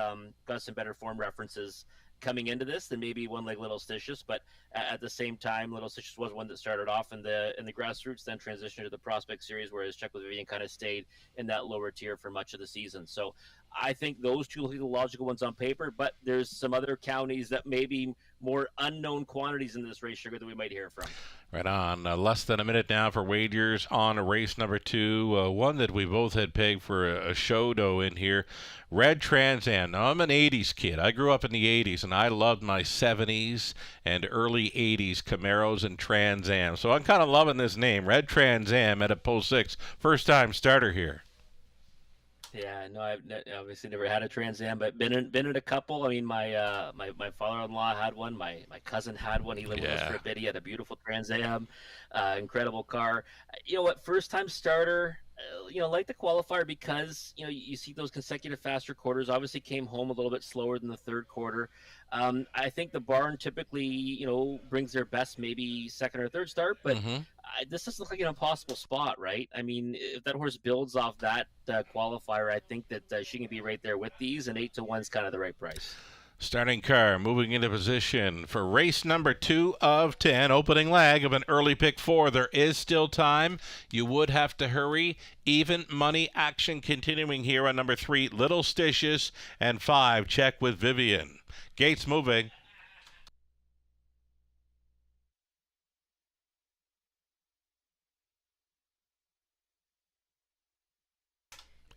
got some better form references coming into this than maybe one like Little Stitious, but at the same time, Little Stitious was one that started off in the grassroots, then transitioned to the Prospect Series, whereas Check with Vivian kind of stayed in that lower tier for much of the season. So I think those two look like the logical ones on paper, but there's some other counties that may be more unknown quantities in this race, Sugar, that we might hear from. Right on. Less than a minute now for wagers on race number 2. One that we both had pegged for a show dough in here. Red Trans Am. Now, I'm an 80s kid. I grew up in the 80s, and I loved my 70s and early 80s Camaros and Trans Am. So I'm kind of loving this name, Red Trans Am at a pull 6. First time starter here. Yeah, no, I've obviously never had a Trans Am, but been in a couple. I mean, my father-in-law had one. My cousin had one. He lived with us for a bit. He had a beautiful Trans Am, incredible car. You know what? First time starter. Like the qualifier because you see those consecutive faster quarters. Obviously, came home a little bit slower than the third quarter. I think the barn typically brings their best maybe second or third start, but this doesn't look like an impossible spot, right? I mean, if that horse builds off that qualifier, I think that she can be right there with these, and 8-1 is kind of the right price. Starting car moving into position for race number 2 of 10, opening leg of an early pick 4. There is still time. You would have to hurry. Even money action continuing here on number 3, Little Stitches, and 5, Check with Vivian. Gates moving.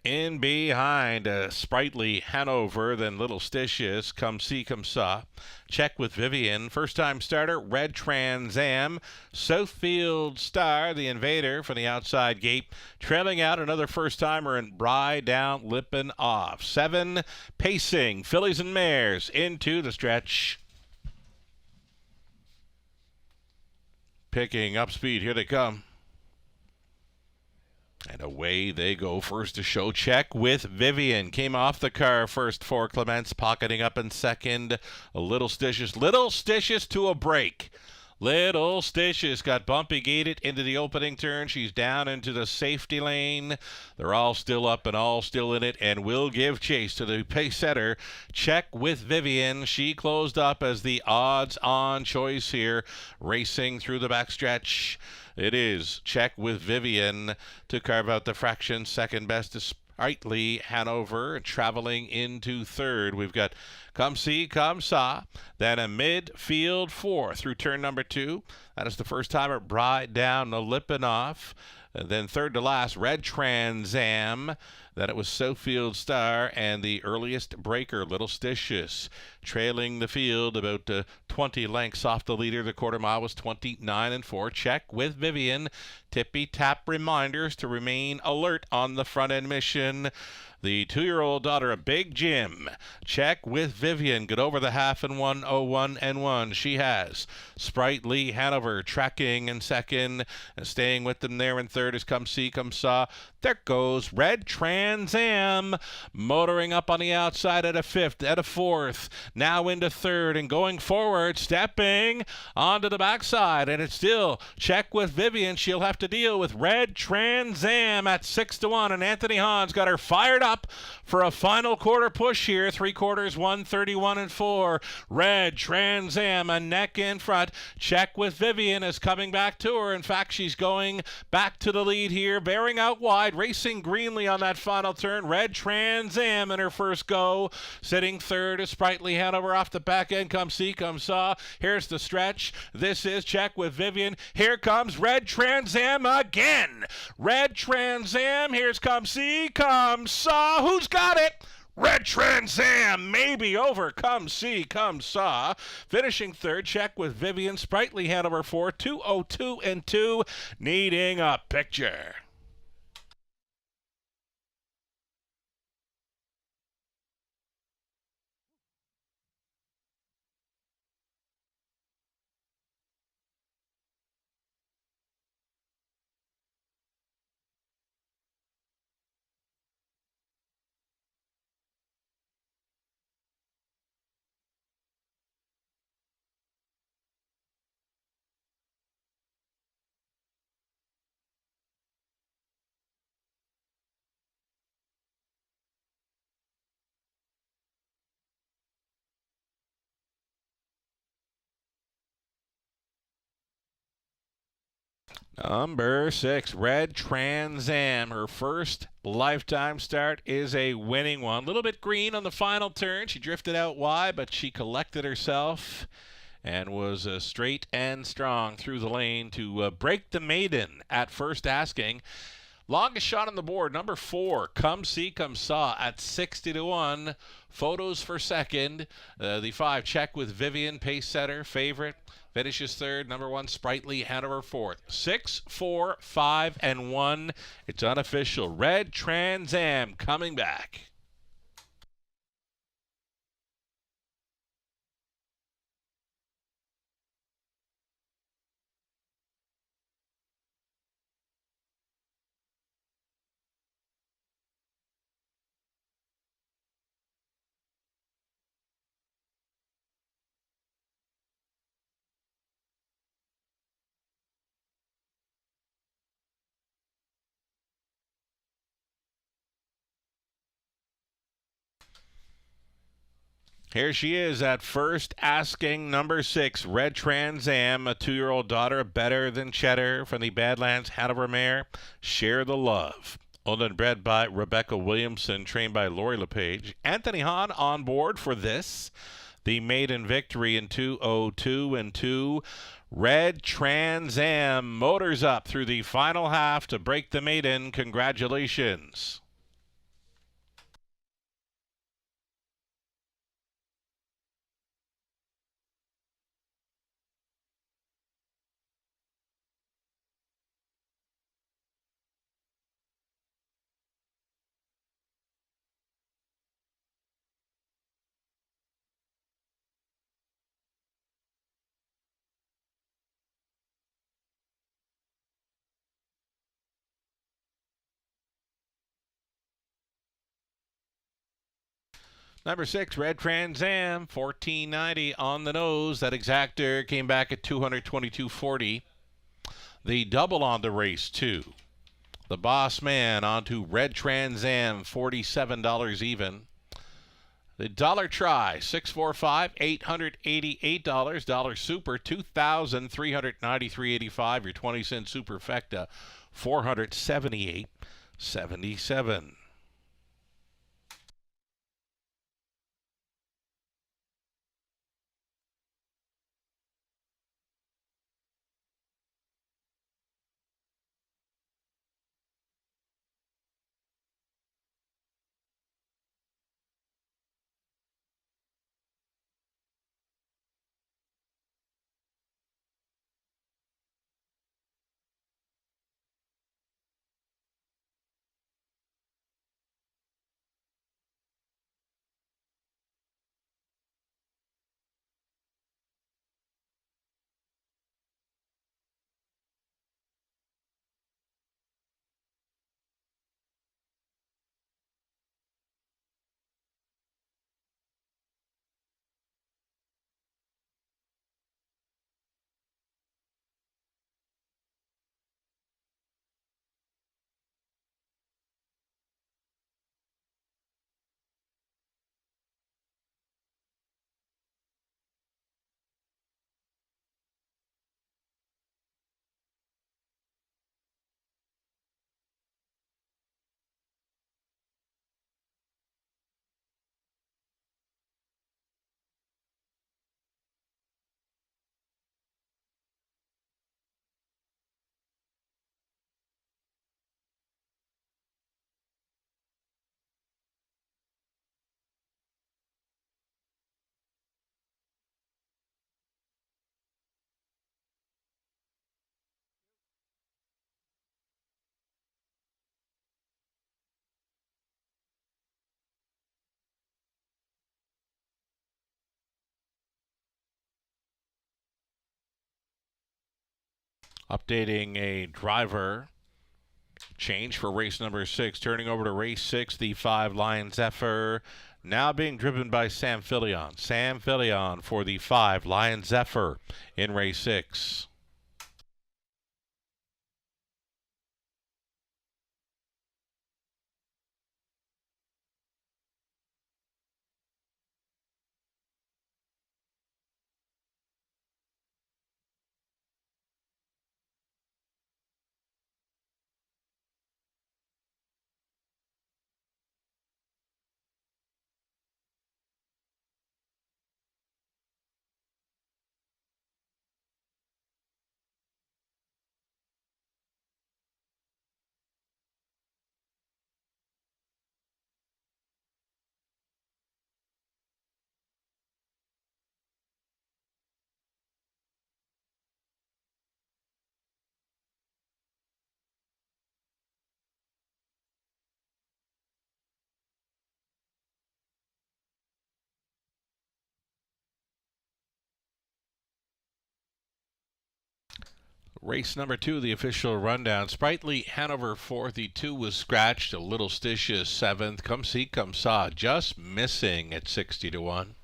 In behind, Sprightly Hanover, then Little Stitches, Come See, Come Saw. Check with Vivian. First time starter, Red Trans Am. Southfield Star, the invader from the outside gate. Trailing out another first timer and Bry down, Lippin off. 7, Pacing, Fillies and Mares into the stretch. Picking up speed, here they come. And away they go. First to show, Check with Vivian. Came off the car first for Clements, pocketing up in second. Little Stitches to a break. Little Stitches got bumpy gated into the opening turn. She's down into the safety lane. They're all still up and all still in it and will give chase to the pace setter. Check with Vivian. She closed up as the odds-on choice here, racing through the backstretch. It is Check with Vivian to carve out the fraction. Second best is Sprightly Hanover, traveling into third. We've got Come See, Come Saw, then a midfield 4 through turn number 2. That is the first timer, Bride down the Lipinoff. And then third to last, Red Trans Am. Then it was Southfield Star and the earliest breaker, Little Stitches. Trailing the field about 20 lengths off the leader. The quarter mile was 29-4. Check with Vivian. Tippy-tap reminders to remain alert on the front-end mission. The 2-year-old daughter of Big Jim. Check with Vivian. Get over the half and 1:01 She has. Sprightly Hanover tracking in second. And staying with them there in third is Come See, Come Saw. There goes Red Trans Am. Motoring up on the outside at a fifth, at a fourth. Now into third and going forward. Stepping onto the backside. And it's still Check with Vivian. She'll have to deal with Red Trans Am at 6-1. And Anthony Hahn's got her fired up for a final quarter push here. 3/4, 1:31-4. Red Trans Am a neck in front. Check with Vivian is coming back to her. In fact, she's going back to the lead here, bearing out wide, racing greenly on that final turn. Red Trans Am in her first go. Sitting third is Sprightly Hanover off the back end. Come See, Come Saw. Here's the stretch. This is Check with Vivian. Here comes Red Trans Am again. Red Trans Am. Here's Come See, Come Saw. Who's got it? Red Trans Am maybe over Come See, Come Saw. Finishing third, Check with Vivian. Sprightly Hanover 4, 2:02-2, needing a picture. Number 6, Red Trans Am. Her first lifetime start is a winning one. A little bit green on the final turn. She drifted out wide, but she collected herself and was straight and strong through the lane to break the maiden at first asking. Longest shot on the board, number 4, Come See, Come Saw at 60-1. Photos for second. The 5, Check with Vivian, pace setter, favorite. Finishes third, number 1, Sprightly, Hanover fourth. 6, 4, 5, and 1. It's unofficial. Red Trans Am coming back. Here she is at first asking, number 6, Red Trans Am, a 2-year-old daughter, Better Than Cheddar from the Badlands Hanover mare. Share the Love. Owned and bred by Rebecca Williamson, trained by Lori LePage. Anthony Hahn on board for this. The maiden victory in 2:02 and 2. Red Trans Am motors up through the final half to break the maiden. Congratulations. Number 6, Red Trans Am, $14.90 on the nose. That exactor came back at $222.40. The double on the race, 2. The Boss Man onto Red Trans Am, $47 even. The dollar try, 645, $888. Dollar super, $2,393.85. Your 20-cent superfecta, $478.77. Updating a driver change for race number 6. Turning over to race 6, the 5, Lion Zephyr, now being driven by Sam Filion. Sam Filion for the 5, Lion Zephyr in race 6. Race number 2, the official rundown. Sprightly Hanover 4th. The 2 was scratched. A Little Stitious 7th. Come See, Come Saw just missing at 60-1.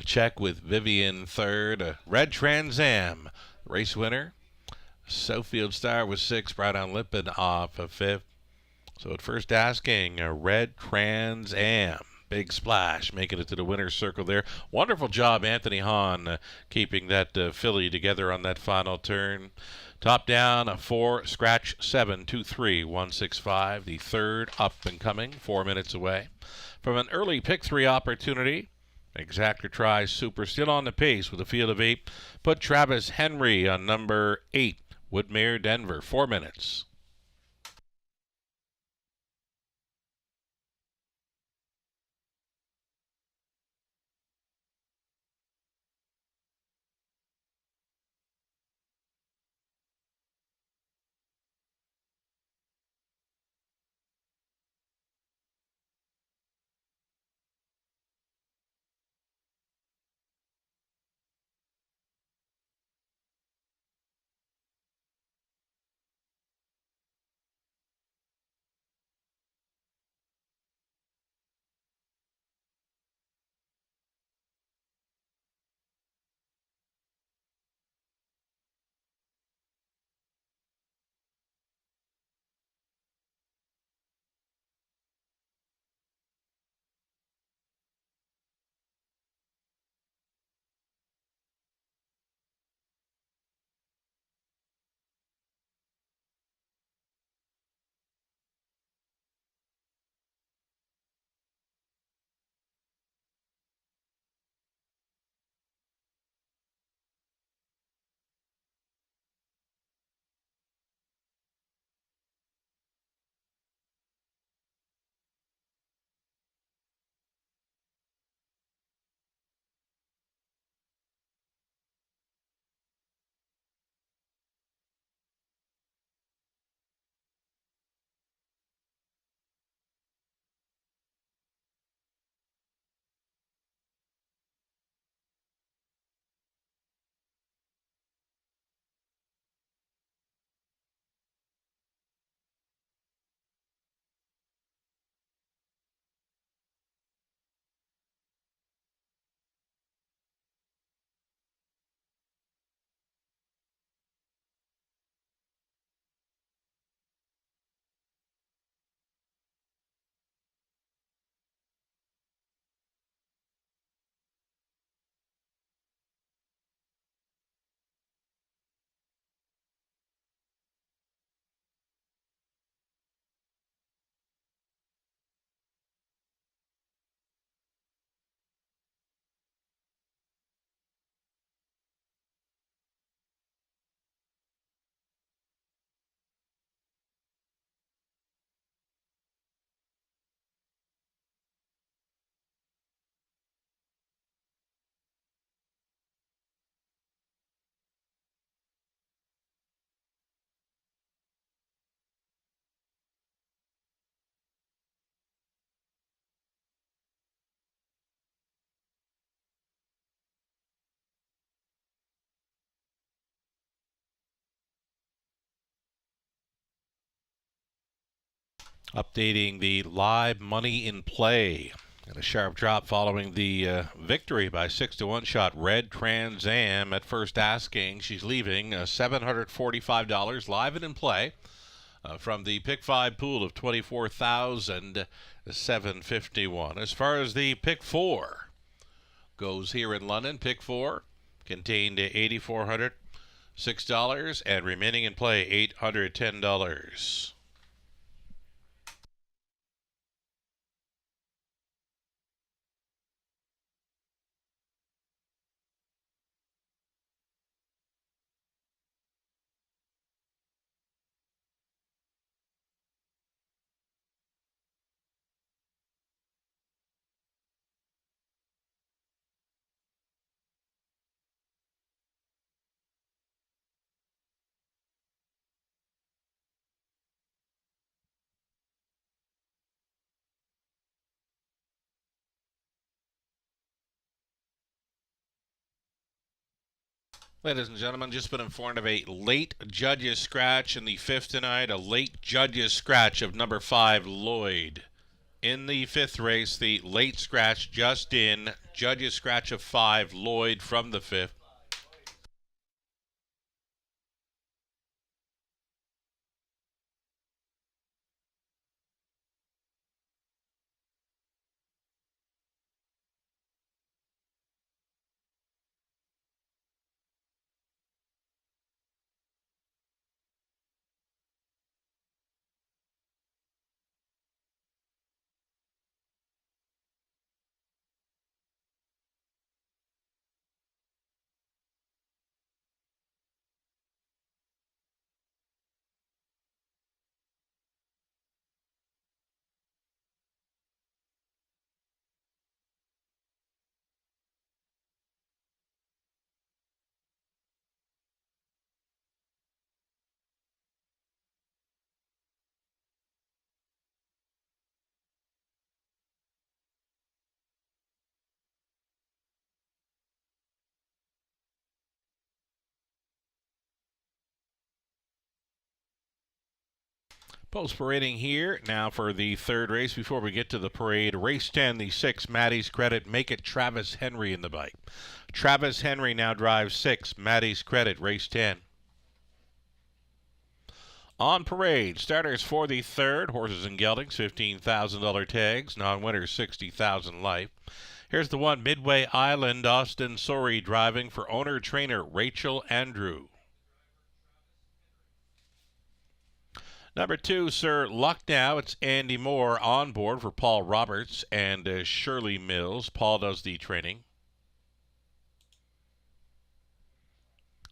Check with Vivian 3rd. Red Trans Am, race winner. Southfield Star was 6th. Bright on Lippin off of 5th. So at first asking, Red Trans Am. Big splash, making it to the winner's circle there. Wonderful job, Anthony Hahn, keeping that filly together on that final turn. Top down, 4, scratch 7, 2, 3, 1, 6, 5. The third up and coming, 4 minutes away. From an early pick 3 opportunity, Exactor Try Super still on the pace with a field of 8. Put Travis Henry on number 8, Woodmere Denver, 4 minutes. Updating the live money in play. And a sharp drop following the victory by 6-1 shot. Red Trans Am at first asking. She's leaving $745 live and in play from the pick 5 pool of $24,751. As far as the pick 4 goes here in London, pick 4 contained $8,406 and remaining in play $810. Ladies and gentlemen, just been informed of a late judges scratch in the fifth tonight. A late judges scratch of number 5, Lloyd. In the fifth race, the late scratch just in. Judges scratch of 5, Lloyd from the fifth. Post parading here now for the third race. Before we get to the parade, race 10, the 6, Maddie's Credit. Make it Travis Henry in the bike. Travis Henry now drives 6, Maddie's Credit, race 10. On parade, starters for the third, horses and geldings, $15,000 tags, non-winners, $60,000 life. Here's the one, Midway Island, Austin Sorey driving for owner-trainer Rachel Andrew. Number 2, Sir Lucknow. It's Andy Moore on board for Paul Roberts and Shirley Mills. Paul does the training.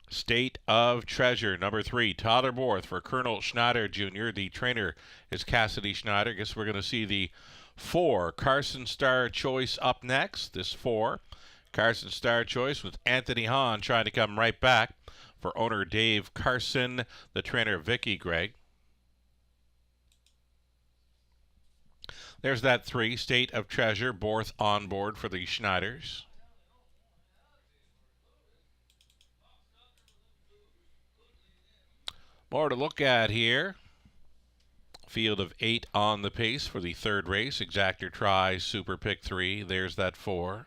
State of Treasure. Number 3, Tyler Borth for Colonel Schneider Jr. The trainer is Cassidy Schneider. Guess we're going to see the 4, Carson Star Choice up next. This 4, Carson Star Choice with Anthony Hahn trying to come right back for owner Dave Carson, the trainer Vicky Gregg. There's that 3, State of Treasure, Borth on board for the Schneiders. More to look at here. Field of 8 on the pace for the third race. Exactor Try, Super Pick 3. There's that 4,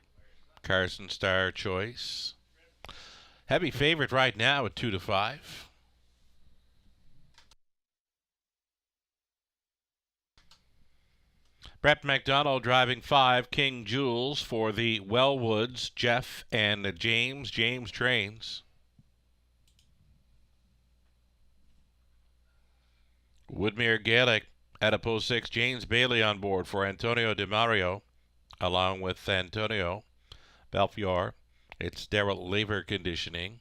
Carson Star Choice. Heavy favorite right now at 2-5. Brett McDonald driving 5, King Jules for the Wellwoods, Jeff and James. James trains. Woodmere Gaelic at a post 6, James Bailey on board for Antonio DeMario, along with Antonio Belfiore. It's Daryl Laver conditioning.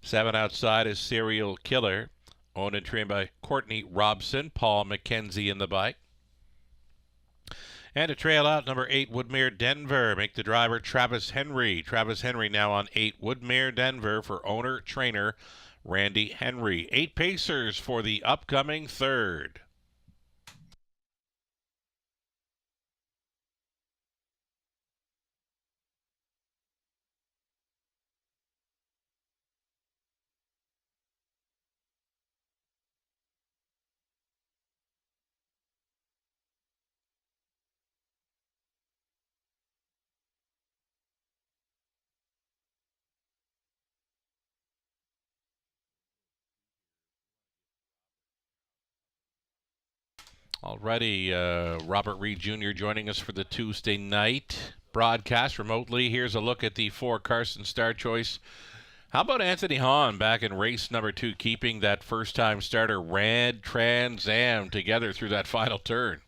7 outside is Serial Killer, owned and trained by Courtney Robson. Paul McKenzie in the bike. And to trail out, number 8, Woodmere Denver. Make the driver Travis Henry. Travis Henry now on 8, Woodmere Denver for owner-trainer Randy Henry. 8 pacers for the upcoming third. Alrighty, Robert Reed Jr. joining us for the Tuesday night broadcast remotely. Here's a look at the 4, Carson Star Choice. How about Anthony Hahn back in race number 2, keeping that first-time starter Rad Trans Am together through that final turn?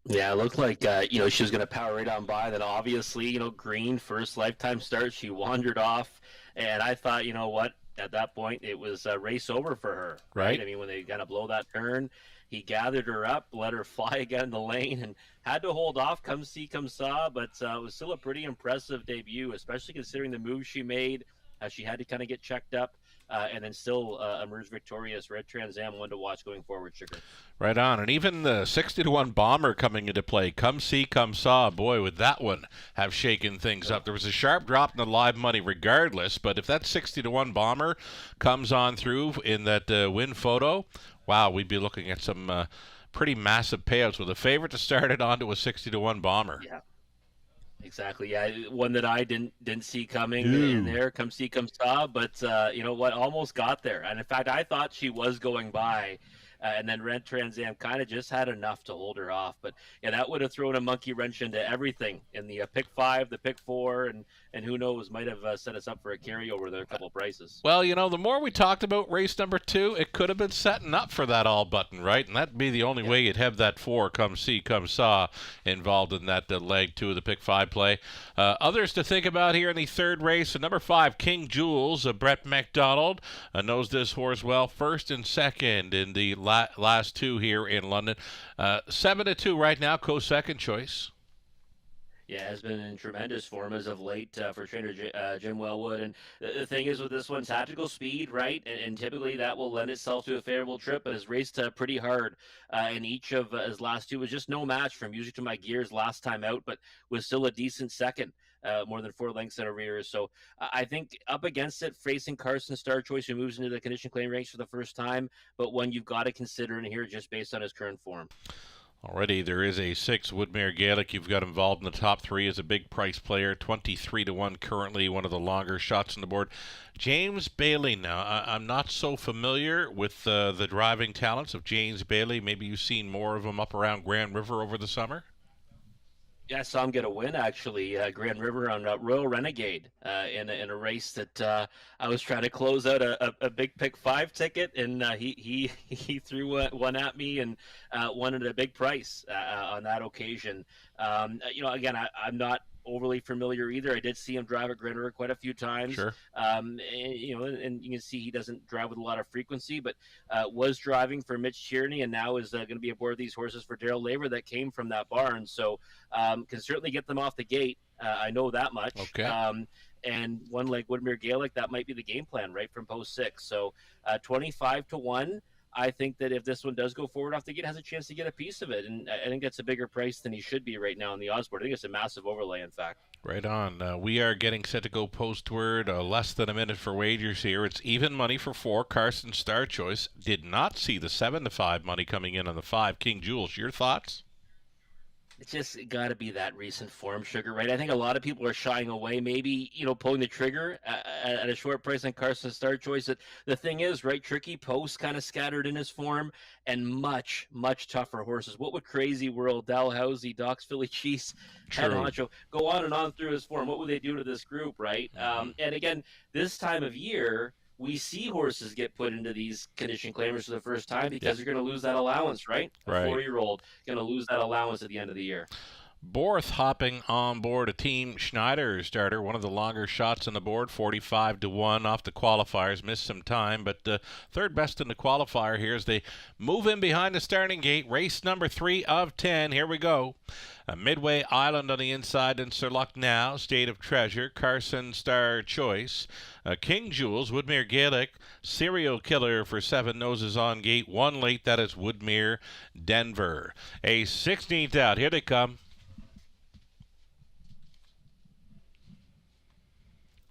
Yeah, it looked like, she was going to power right on by. Then obviously, Green, first lifetime start, she wandered off. And I thought, you know what, at that point, it was a race over for her. Right. I mean, when they kind of blow that turn, he gathered her up, let her fly again in the lane, and had to hold off, come see, come saw. But it was still a pretty impressive debut, especially considering the moves she made. She had to kind of get checked up and then still emerge victorious. Red Trans Am, one to watch going forward, Sugar. Right on. And even the 60-1 Bomber coming into play. Come see, come saw. Boy, would that one have shaken things up. There was a sharp drop in the live money regardless, but if that 60-1 Bomber comes on through in that win photo, wow, we'd be looking at some pretty massive payouts with a favorite to start it onto a 60-1 Bomber. Yeah. Exactly. Yeah, one that I didn't see coming in there. Come see, come saw. But you know what? Almost got there. And in fact, I thought she was going by. And then Red Trans Am kind of just had enough to hold her off. But yeah, that would have thrown a monkey wrench into everything in the pick 5, the pick 4, and who knows, might have set us up for a carryover there, a couple of prices. Well, you know, the more we talked about race number 2, it could have been setting up for that all button, right? And that'd be the only way you'd have that 4, come see, come saw, involved in that leg 2 of the pick 5 play. Others to think about here in the third race. Number 5, King Jules, Brett McDonald, knows this horse well. First and second in the last 2 here in London. 7-2 right now, co-second choice. Yeah, has been in tremendous form as of late for trainer Jim Wellwood. And the thing is with this one, tactical speed, right? And typically that will lend itself to a favorable trip, but has raced pretty hard in each of his last 2. Was just no match from Music to My Gears last time out, but was still a decent second. More than 4 lengths in arrears. So I think up against it, facing Carson Star Choice, who moves into the condition claim ranks for the first time, but one you've got to consider in here just based on his current form. Already there is a 6, Woodmere Gaelic. You've got involved in the top 3 as a big price player, 23-1 currently, one of the longer shots on the board. James Bailey now. I'm not so familiar with the driving talents of James Bailey. Maybe you've seen more of him up around Grand River over the summer? Yeah, I saw him get a win, actually, Grand River on Royal Renegade in a race that I was trying to close out a big pick 5 ticket, and he threw one at me and won at a big price on that occasion. You know, again, I'm not overly familiar either. I did see him drive at Grand River quite a few times. Sure. And, you know, and you can see he doesn't drive with a lot of frequency, but was driving for Mitch Tierney and now is going to be aboard these horses for Daryl Laver that came from that barn. So can certainly get them off the gate. I know that much. Okay. And one like Woodmere Gaelic, that might be the game plan right from post 6. So 25-1. I think that if this one does go forward off the gate, has a chance to get a piece of it. And I think that's a bigger price than he should be right now on the odds board. I think it's a massive overlay, in fact. Right on. We are getting set to go postward. Less than a minute for wagers here. It's even money for 4, Carson Star Choice. Did not see the 7-5 money coming in on the 5, King Jules. Your thoughts? It's just got to be that recent form, Sugar, right? I think a lot of people are shying away, maybe, you know, pulling the trigger at a short price on Carson Star Choice. The thing is, right, Tricky Post kind of scattered in his form and much, much tougher horses. What would Crazy World, Dalhousie, Doc's Philly Cheese, Head Honcho, go on and on through his form? What would they do to this group, right? And again, this time of year, we see horses get put into these condition claimers for the first time because you're going to lose that allowance, right? Right. A 4-year-old going to lose that allowance at the end of the year. Borth hopping on board a Team Schneider starter, one of the longer shots on the board, 45-1 off the qualifiers, missed some time, but third best in the qualifier here as they move in behind the starting gate. Race number 3 of 10. Here we go. Midway Island on the inside, and Sir Luck Now, State of Treasure, Carson Star Choice, King Jules, Woodmere Gaelic, Serial Killer for 7 noses on gate, 1 late, that is Woodmere Denver. A 16th out, here they come.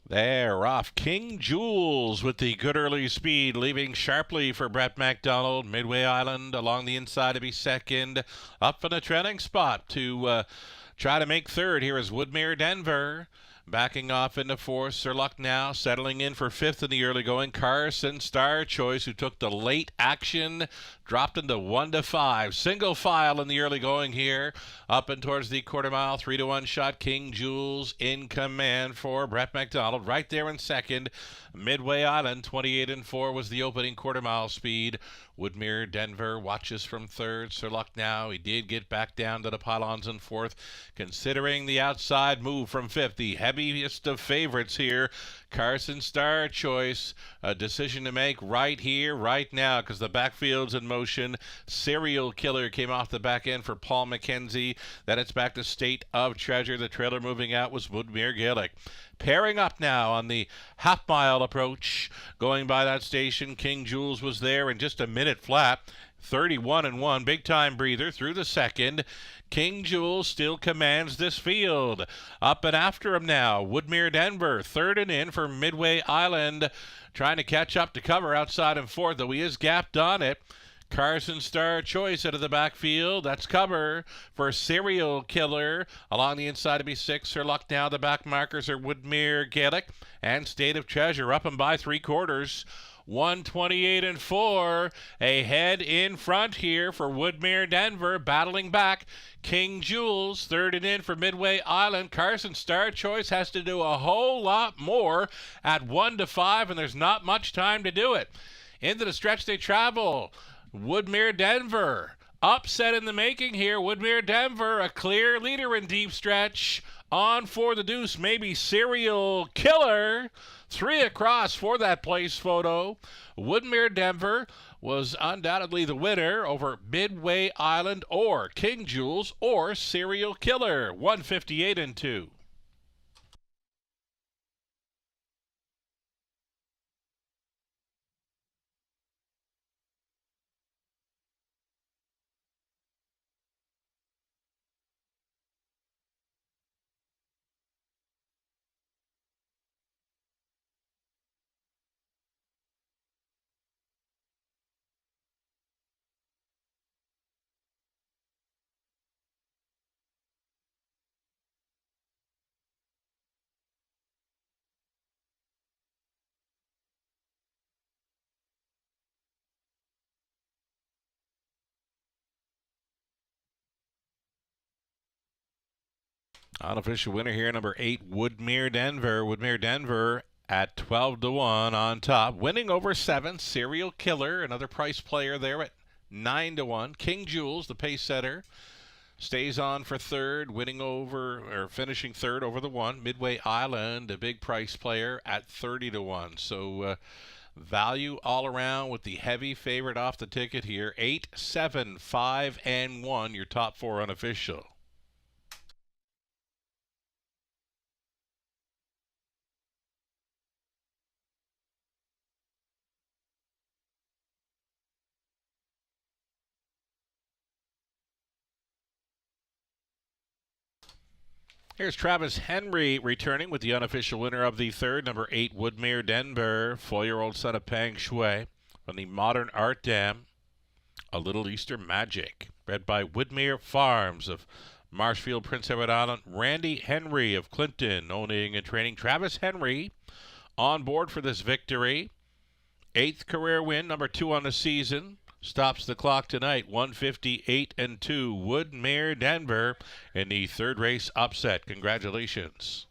They're off. King Jules with the good early speed, leaving sharply for Brett McDonald. Midway Island along the inside to be second. Up in a trending spot to try to make third. Here is Woodmere Denver. Backing off into 4th, Sir Luck Now. Settling in for 5th in the early going, Carson Star Choice, who took the late action, dropped into 1-5. Single file in the early going here. Up and towards the quarter mile, 3-1 shot. King Jules in command for Brett McDonald. Right there in second. Midway Island, 28-4 was the opening quarter mile speed. Woodmere Denver watches from 3rd. Sir Luck Now, he did get back down to the pylons in 4th. Considering the outside move from 5th, the heaviest of favorites here. Carson Star Choice, a decision to make right here, right now, because the backfield's in motion. Serial Killer came off the back end for Paul McKenzie. Then it's back to State of Treasure. The trailer moving out was Woodmere Gaelic. Pairing up now on the half-mile approach, going by that station. King Jules was there in just a minute flat. 31-1, big time breather through the second. King Jules still commands this field. Up and after him now, Woodmere Denver, third and in for Midway Island, trying to catch up to cover outside and fourth, though he is gapped on it. Carson Star Choice out of the backfield. That's cover for Serial Killer. Along the inside to be six. Her luck now. The back markers are Woodmere Gaelic and State of Treasure up and by 3/4. 128-4. Ahead in front here for Woodmere Denver. Battling back. King Jules, third and in for Midway Island. Carson Star Choice has to do a whole lot more at 1-5, and there's not much time to do it. Into the stretch they travel. Woodmere Denver. Upset in the making here. Woodmere Denver, a clear leader in deep stretch. On for the deuce, maybe Serial Killer. 3 across for that place photo. Woodmere Denver was undoubtedly the winner over Midway Island or King Jules or Serial Killer. 158-2. Unofficial winner here, number 8, Woodmere Denver. Woodmere Denver at 12-1 on top. Winning over 7, Serial Killer, another price player there at 9-1. King Jules, the pace setter, stays on for third, finishing third over the 1. Midway Island, a big price player at 30-1. So value all around with the heavy favorite off the ticket here. 8, 7, 5, and 1, your top 4 unofficial. Here's Travis Henry returning with the unofficial winner of the third, number 8, Woodmere Denver, 4-year-old son of Peng Shui from the Modern Art Dam, A Little Easter Magic, bred by Woodmere Farms of Marshfield, Prince Edward Island. Randy Henry of Clinton, owning and training. Travis Henry on board for this victory. 8th career win, number 2 on the season. Stops the clock tonight, 158-2. Woodmere Denver in the third race upset. Congratulations.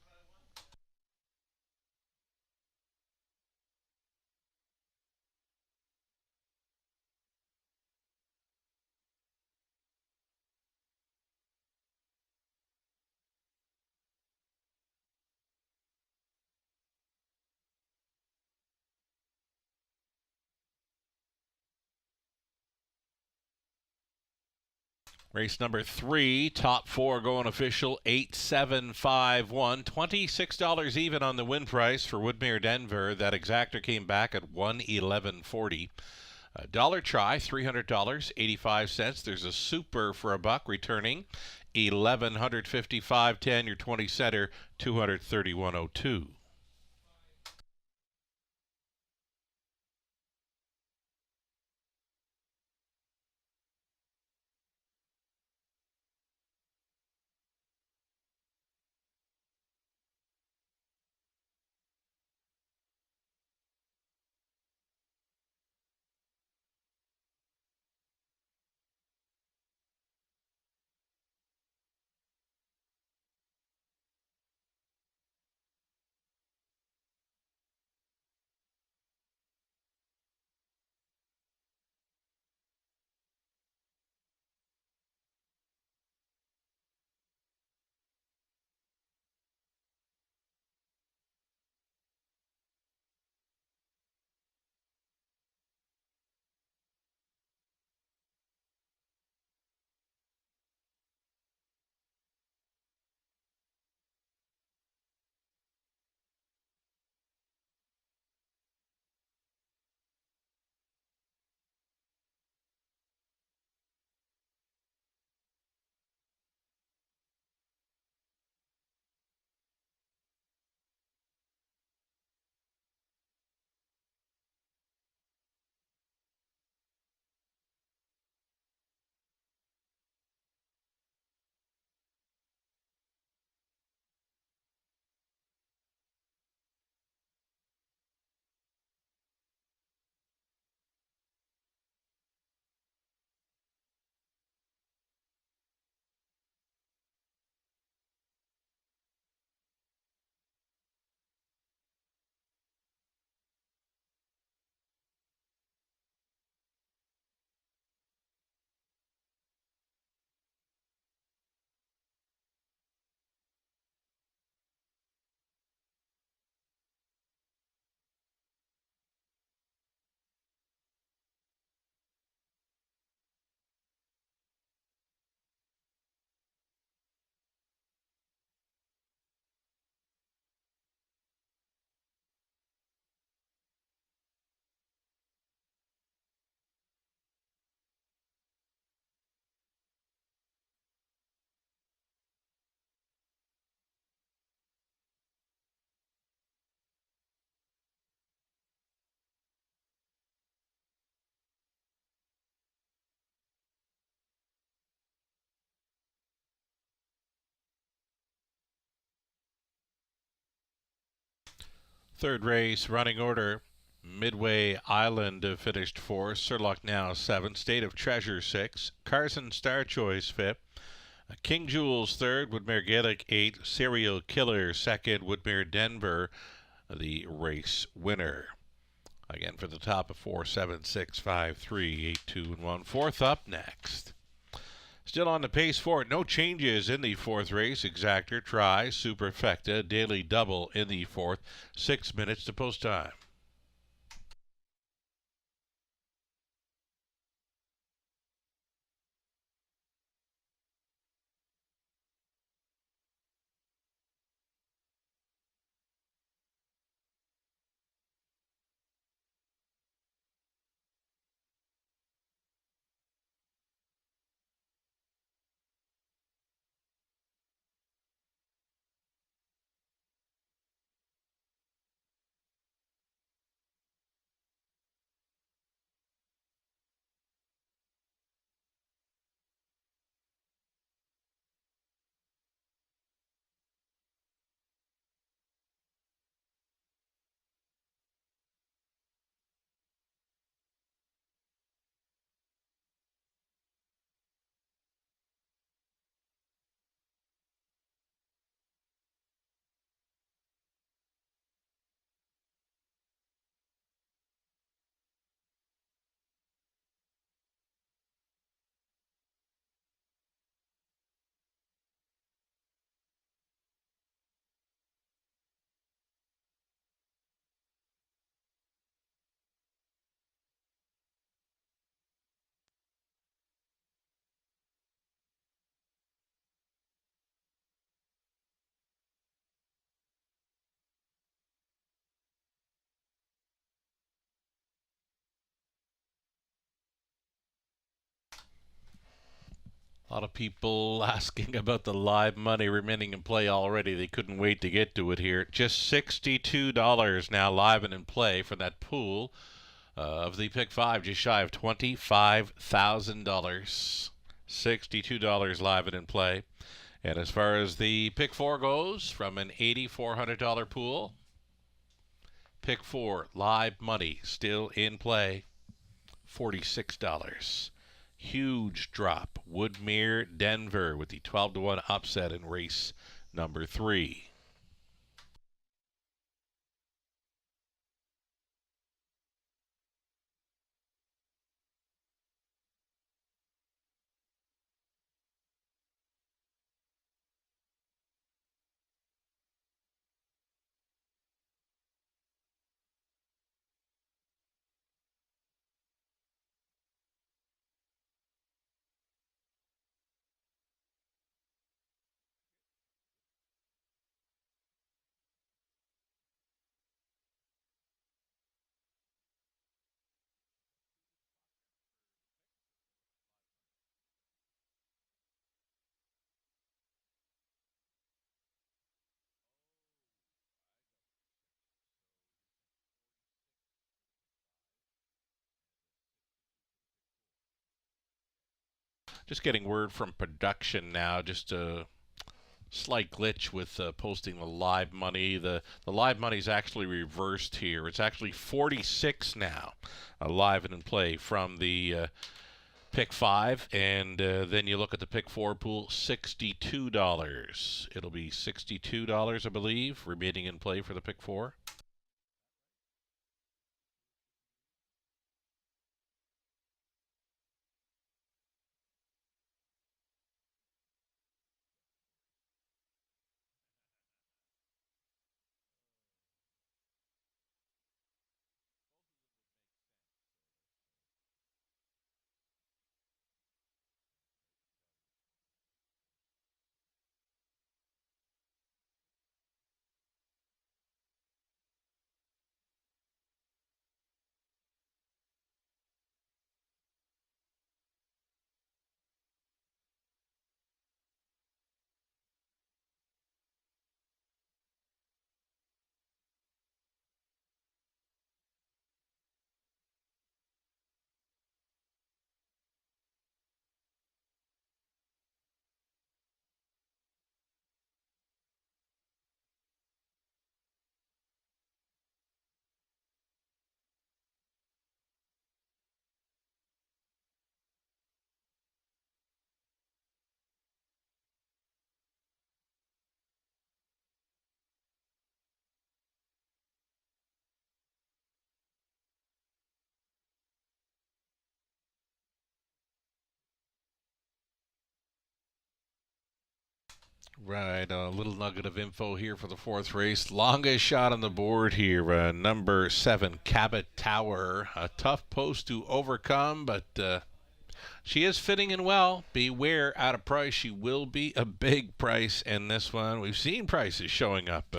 Race number 3, top 4 going official, 8, 7, 5, 1. $26 even on the win price for Woodmere Denver. That exactor came back at $111.40. A dollar try, $300, 85 cents. There's a super for $1 returning, $1,155.10. Your 20 center, $231.02. Third race, running order. Midway Island finished 4th. Surlock Now 7th. State of Treasure 6th. Carson Star Choice 5th. King Jules 3rd. Woodmere Gaelic 8th. Serial Killer 2nd. Woodmere Denver, the race winner. Again, for the top of 4, 7, 6, 5, 3, 8, 2, and 1. Fourth up next. Still on the pace for it. No changes in the fourth race. Exactor, Try, Superfecta, Daily Double in the fourth. 6 minutes to post time. A lot of people asking about the live money remaining in play already. They couldn't wait to get to it here. Just $62 now live and in play for that pool of the Pick 5, just shy of $25,000. $62 live and in play. And as far as the Pick 4 goes, from an $8,400 pool, Pick 4 live money still in play, $46. Huge drop. Woodmere Denver with the 12-1 upset in race number 3. Just getting word from production now, just a slight glitch with posting the live money. The live money is actually reversed here. It's actually 46 now, live and in play from the Pick 5, and then you look at the Pick 4 pool, $62. It'll be $62, I believe, remaining in play for the Pick 4. Right, a little nugget of info here for the fourth race. Longest shot on the board here, number 7, Cabot Tower. A tough post to overcome, but she is fitting in well. Beware, out of price. She will be a big price in this one. We've seen prices showing up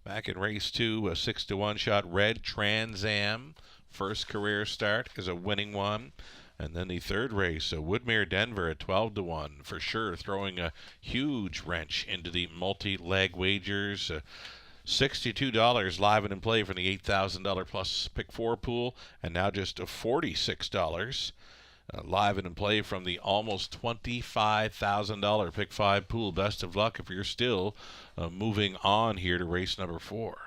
back in race 2, a 6-1 shot. Red Trans Am, first career start, is a winning one. And then the third race, Woodmere Denver at 12-1, for sure throwing a huge wrench into the multi-leg wagers. $62 live and in play from the $8,000 plus pick 4 pool, and now just $46 live and in play from the almost $25,000 pick 5 pool. Best of luck if you're still moving on here to race number 4.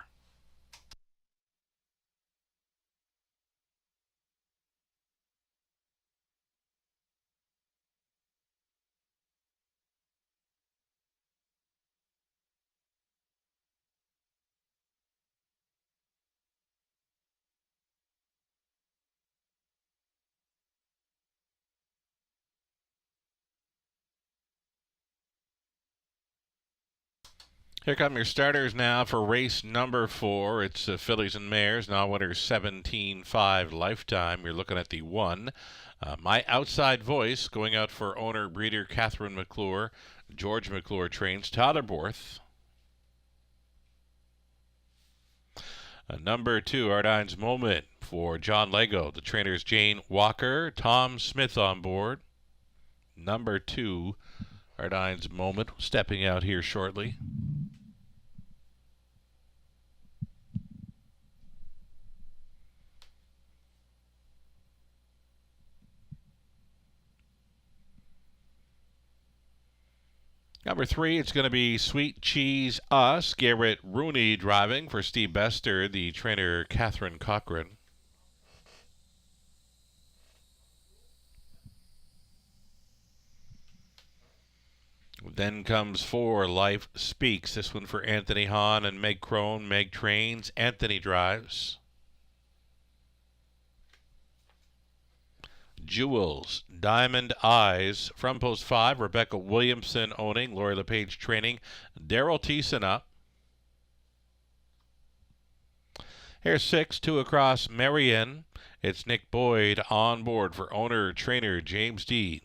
Here come your starters now for race number 4. It's Fillies and Mares, now winners 17.5 lifetime. You're looking at the 1. My Outside Voice going out for owner breeder Catherine McClure. George McClure trains Tyler Borth. Number 2, Ardine's Moment for John Lego. The trainers Jane Walker, Tom Smith on board. Number 2, Ardine's Moment, stepping out here shortly. Number 3, it's going to be Sweet Cheese Us. Garrett Rooney driving for Steve Bester, the trainer Catherine Cochran. Then comes 4, Life Speaks. This one for Anthony Hahn and Meg Crone. Meg trains. Anthony drives. Jewels, Diamond Eyes, from post 5, Rebecca Williamson owning, Lori LePage training, Daryl Thiessen up. Here's 6, 2 across Marion. It's Nick Boyd on board for owner, trainer James Dean.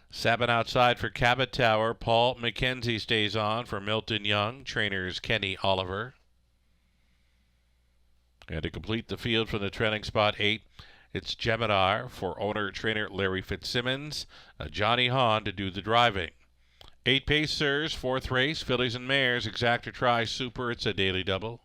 7 outside for Cabot Tower. Paul McKenzie stays on for Milton Young, trainers Kenny Oliver. And to complete the field from the trailing spot 8, it's Geminar for owner-trainer Larry Fitzsimmons, Johnny Hahn to do the driving. 8 Pacers, 4th race, Fillies and Mares, Exacta Tri Super, it's a daily double.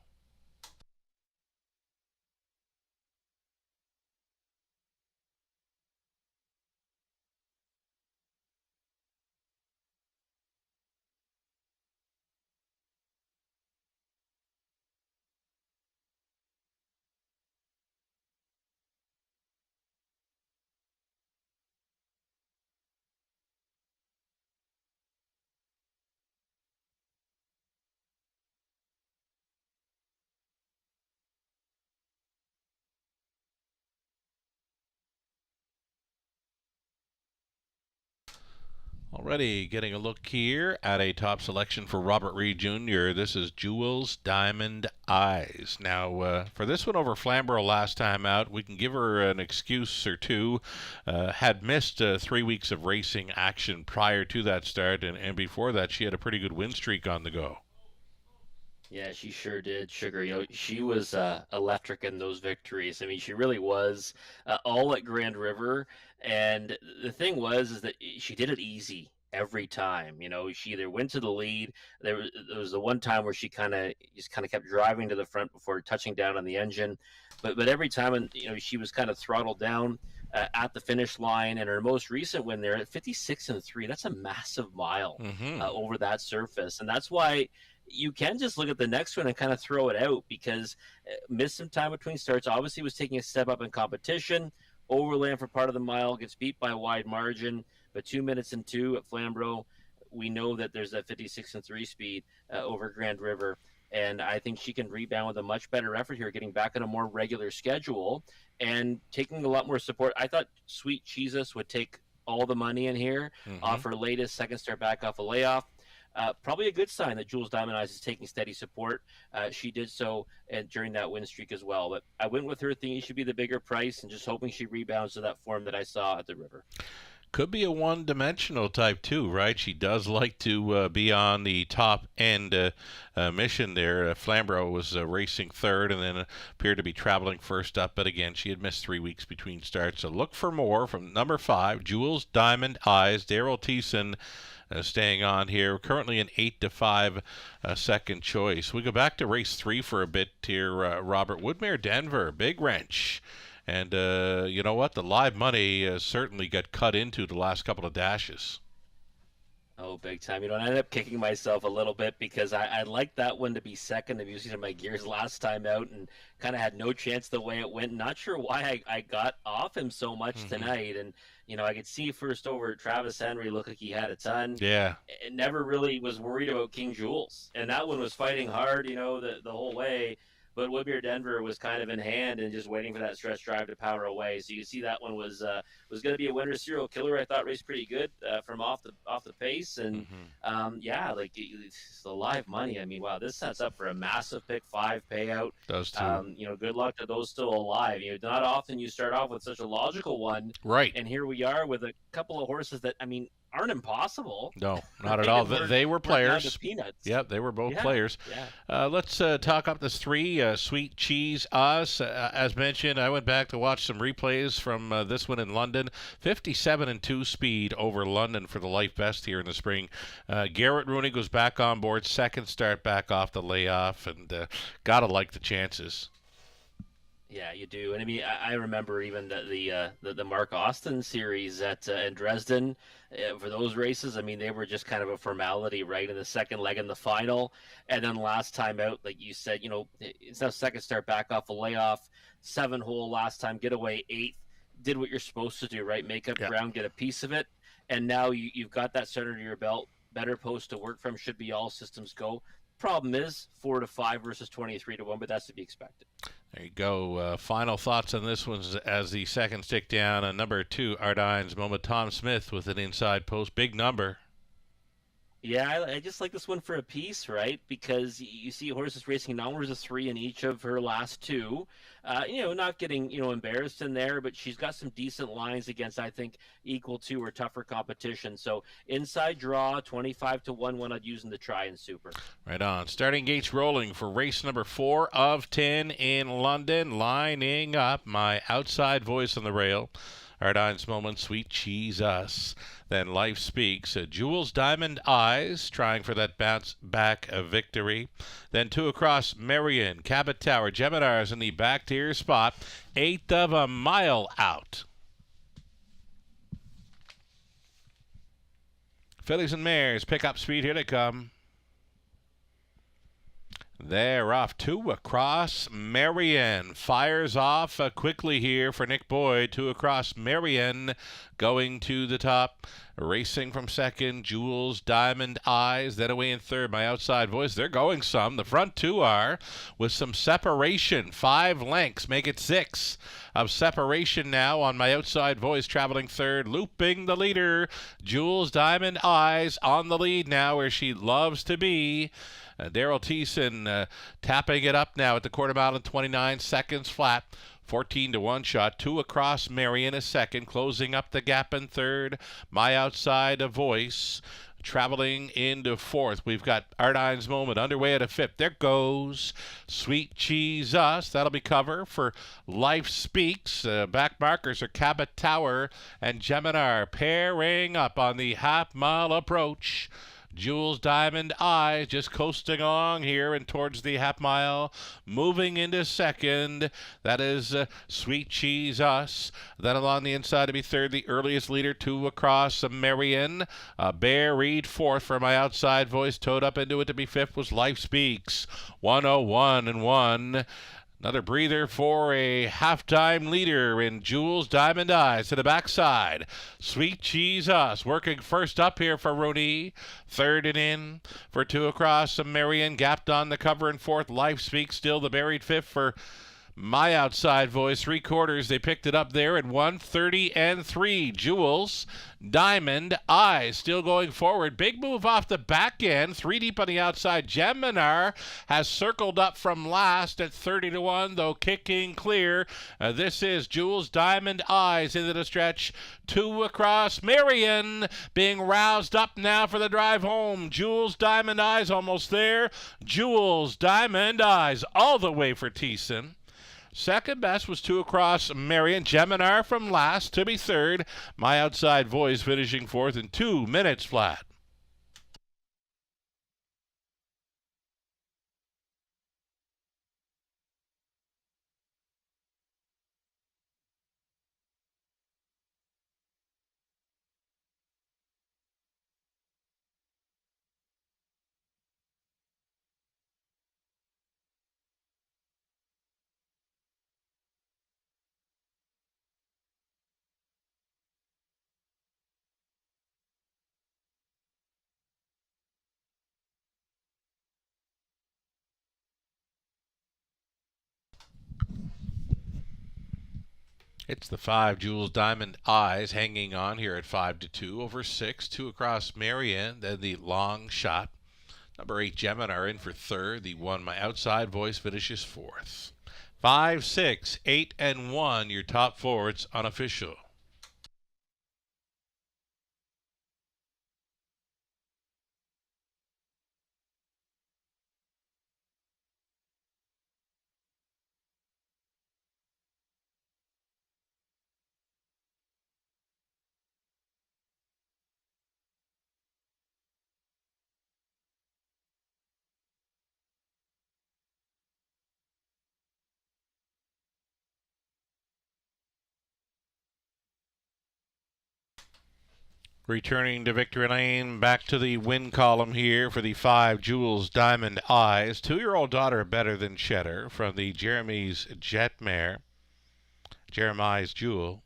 Already getting a look here at a top selection for Robert Reed Jr. This is Jewels Diamond Eyes. Now, for this one over Flamborough last time out, we can give her an excuse or two. Had missed 3 weeks of racing action prior to that start, and before that, she had a pretty good win streak on the go. Yeah, she sure did, Sugar. She was electric in those victories. I mean, she really was all at Grand River. And the thing is that she did it easy every time. She either went to the lead. There was the one time where she kind of kept driving to the front before touching down on the engine. But every time, and she was kind of throttled down at the finish line. And her most recent win there at 56-3. That's a massive mile over that surface, and that's why you can just look at the next one and kind of throw it out, because missed some time between starts. Obviously was taking a step up in competition. Overland for part of the mile, gets beat by a wide margin, but 2 minutes and 2 at Flamborough. We know that there's that 56-3 speed over Grand River, and I think she can rebound with a much better effort here, getting back on a more regular schedule and taking a lot more support. I thought Sweet Jesus would take all the money in here off her latest second start back off a layoff. Probably a good sign that Jules Diamond Eyes is taking steady support. She did so during that win streak as well. But I went with her thinking she should be the bigger price and just hoping she rebounds to that form that I saw at the River. Could be a one-dimensional type too, right? She does like to be on the top end mission there. Flamborough was racing third and then appeared to be traveling first up, but again, she had missed 3 weeks between starts. So look for more from number 5, Jules Diamond Eyes. Daryl Thiessen staying on here, currently an 8-5 second choice. We go back to race 3 for a bit here, Robert. Woodmere Denver, big wrench. And you know what? The live money certainly got cut into the last couple of dashes. Oh, big time. I ended up kicking myself a little bit because I liked that one to be second. I'm using my gears last time out and kind of had no chance the way it went. Not sure why I got off him so much tonight. And, I could see first over Travis Henry looked like he had a ton. Yeah. It never really was worried about King Jules. And that one was fighting hard, the whole way. But Woodmere Denver was kind of in hand and just waiting for that stretch drive to power away. So you see that one was going to be a winner. Serial Killer, I thought, raced pretty good from off the pace. And it's the live money. I mean, wow, this sets up for a massive pick 5 payout. Does too. Good luck to those still alive. Not often you start off with such a logical one. Right. And here we are with a couple of horses that, aren't impossible. No, not at all. They were players. Peanuts. Yep, they were both players. Yeah. Let's talk up this 3, Sweet Cheese Us. As mentioned, I went back to watch some replays from this one in London. 57-2 speed over London for the life best here in the spring. Garrett Rooney goes back on board, second start back off the layoff, and gotta like the chances. Yeah, you do. And I remember even the Mark Austin series in Dresden for those races. They were just kind of a formality, right, in the second leg in the final. And then last time out, like you said, it's now second start back off a layoff, 7-hole last time, get away 8th, did what you're supposed to do, right? Make up ground, get a piece of it. And now you've got that center to your belt, better post to work from, should be all systems go. Problem is 4-5 versus 23-1, but that's to be expected. There you go. Final thoughts on this one as the second stick down. Number 2, Ardine's Moment. Tom Smith with an inside post. Big number. Yeah, I just like this one for a piece, right? Because you see horses racing numbers of 3 in each of her last 2. Not getting, embarrassed in there, but she's got some decent lines against, I think, equal to or tougher competition. So inside draw, 25-1, one I'd use in the try and super. Right on. Starting gates rolling for race number 4 of 10 in London. Lining up, my outside voice on the rail. Ardine's Moment, Sweet Cheese Us. Then Life Speaks. Jules Diamond Eyes, trying for that bounce back victory. Then 2 across Marion, Cabot Tower, Gemidar's in the back tier spot. 1/8 of a mile out. Fillies and Mares pick up speed. Here they come. They're off 2 across Marion. Fires off quickly here for Nick Boyd. 2 across Marion going to the top. Racing from second, Jules Diamond Eyes. Then away in third, my outside voice. They're going some. The front 2 are with some separation. 5 lengths make it 6 of separation now on my outside voice. Traveling third, looping the leader. Jules Diamond Eyes on the lead now where she loves to be. Daryl Thiessen tapping it up now at the quarter mile in 29 seconds flat. 14-1 shot. 2 across Marion is second. Closing up the gap in third. My outside a voice. Traveling into fourth. We've got Ardine's Moment underway at a fifth. There goes Sweet Cheese Us. That'll be cover for Life Speaks. Back markers are Cabot Tower and Geminar pairing up on the half-mile approach. Jules Diamond Eyes just coasting along here and towards the half mile, moving into second. That is Sweet Cheese Us. Then along the inside to be third, the earliest leader, 2 across Marion. Bear Reed fourth for my outside voice. Towed up into it to be fifth was Life Speaks. 101-1. Another breather for a halftime leader in Jules Diamond Eyes to the backside. Sweet Cheese Us working first up here for Rooney. Third and in for 2 across Marion. Gapped on the cover in fourth. Life Speaks still the buried fifth for My Outside Voice, 3/4. They picked it up there at 1:30-3. Jules Diamond Eyes still going forward. Big move off the back end. 3 deep on the outside. Geminar has circled up from last at 30-1, though kicking clear. This is Jules Diamond Eyes into the stretch. 2 across. Marion being roused up now for the drive home. Jules Diamond Eyes almost there. Jules Diamond Eyes all the way for Thiessen. Second best was 2 across Marion. Geminar from last to be third. My Outside Voice finishing fourth in 2 minutes flat. It's the 5, Jules Diamond Eyes, hanging on here at 5-2 over 6. 2 across Marion, then the long shot. Number 8, Geminar in for third. The 1, My Outside Voice, finishes fourth. 5, 6, 8, and 1, your top forwards unofficial. Returning to victory lane, back to the win column here for the 5, Jules Diamond Eyes. 2-year-old daughter better than Cheddar from the Jeremy's Jetmare. Jeremiah's Jewel.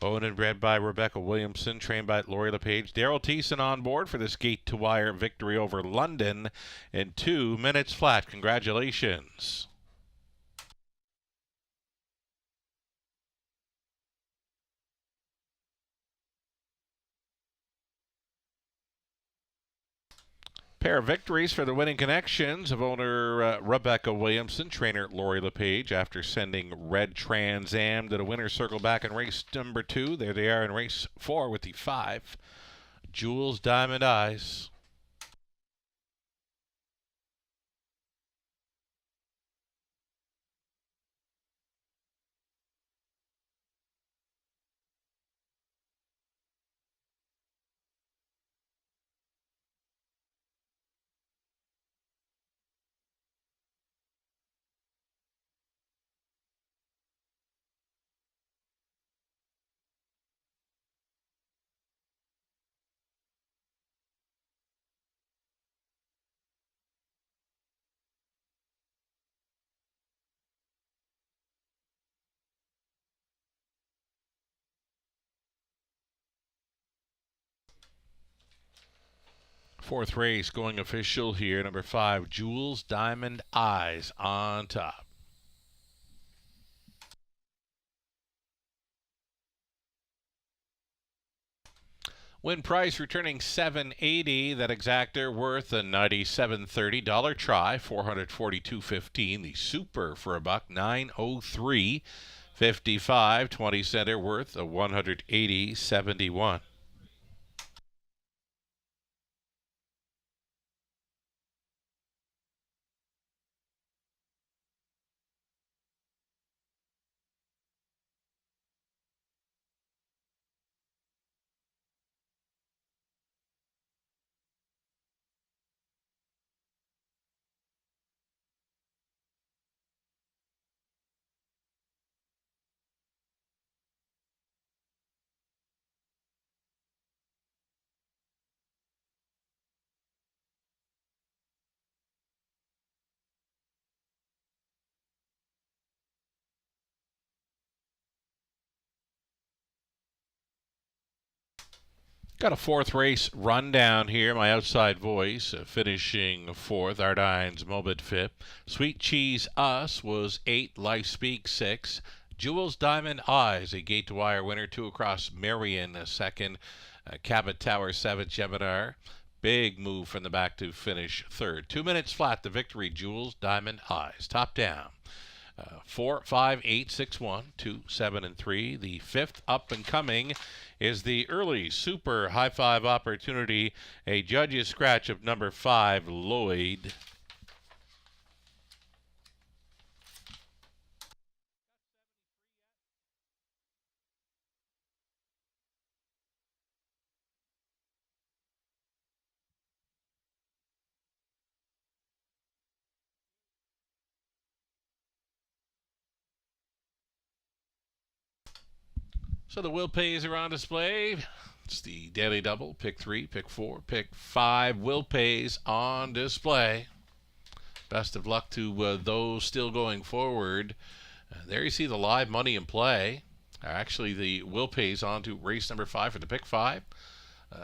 Owned and bred by Rebecca Williamson, trained by Lori LePage. Daryl Thiessen on board for this gate-to-wire victory over London in 2 minutes flat. Congratulations. Pair of victories for the winning connections of owner Rebecca Williamson, trainer Lori LePage, after sending Red Trans Am to the winner's circle back in race number 2. There they are in race 4 with the 5, Jules Diamond Eyes. Fourth race going official here. Number 5, Jules Diamond Eyes on top. Win price returning $780. That exactor worth a $97.30. Dollar try $442.15. The super for a buck $903.55. 20 center worth a $180.71. Got a fourth race rundown here. My outside voice finishing fourth. Ardine's Mobit Fifth. Sweet Cheese Us was 8. Life Speak 6. Jules Diamond Eyes, a gate to wire winner. 2 across Marion, second. Cabot Tower 7. Geminar. Big move from the back to finish third. 2 minutes flat. The victory. Jules Diamond Eyes. Top down. 4, 5, 8, 6, 1, 2, 7, and 3. The fifth up and coming is the early super high five opportunity. A judge's scratch of number 5, Lloyd. So the will pays are on display. It's the daily double. Pick 3, pick 4, pick 5. Will pays on display. Best of luck to those still going forward. There you see the live money in play. Actually, the will pays on to race number 5 for the pick 5.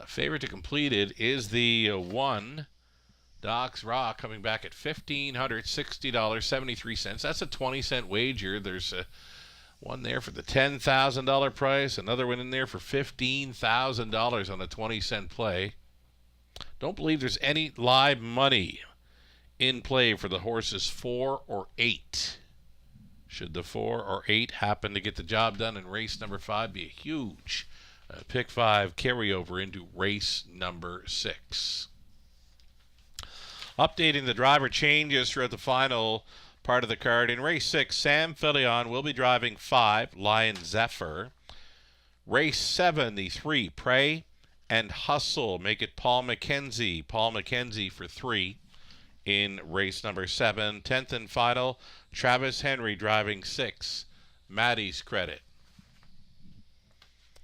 Favorite to complete it is the 1. Doc's Rock coming back at $1,560.73. That's a 20-cent wager. There's one there for the $10,000 price, another one in there for $15,000 on a 20-cent play. Don't believe there's any live money in play for the horses 4 or 8. Should the 4 or 8 happen to get the job done in race number 5, be a huge pick 5 carryover into race number 6. Updating the driver changes throughout the final part of the card. In race 6, Sam Filion will be driving 5, Lion Zephyr. Race 7, the 3, Pray and Hustle. Make it Paul McKenzie. Paul McKenzie for 3 in race number 7. 10th and final, Travis Henry driving 6, Maddie's Credit.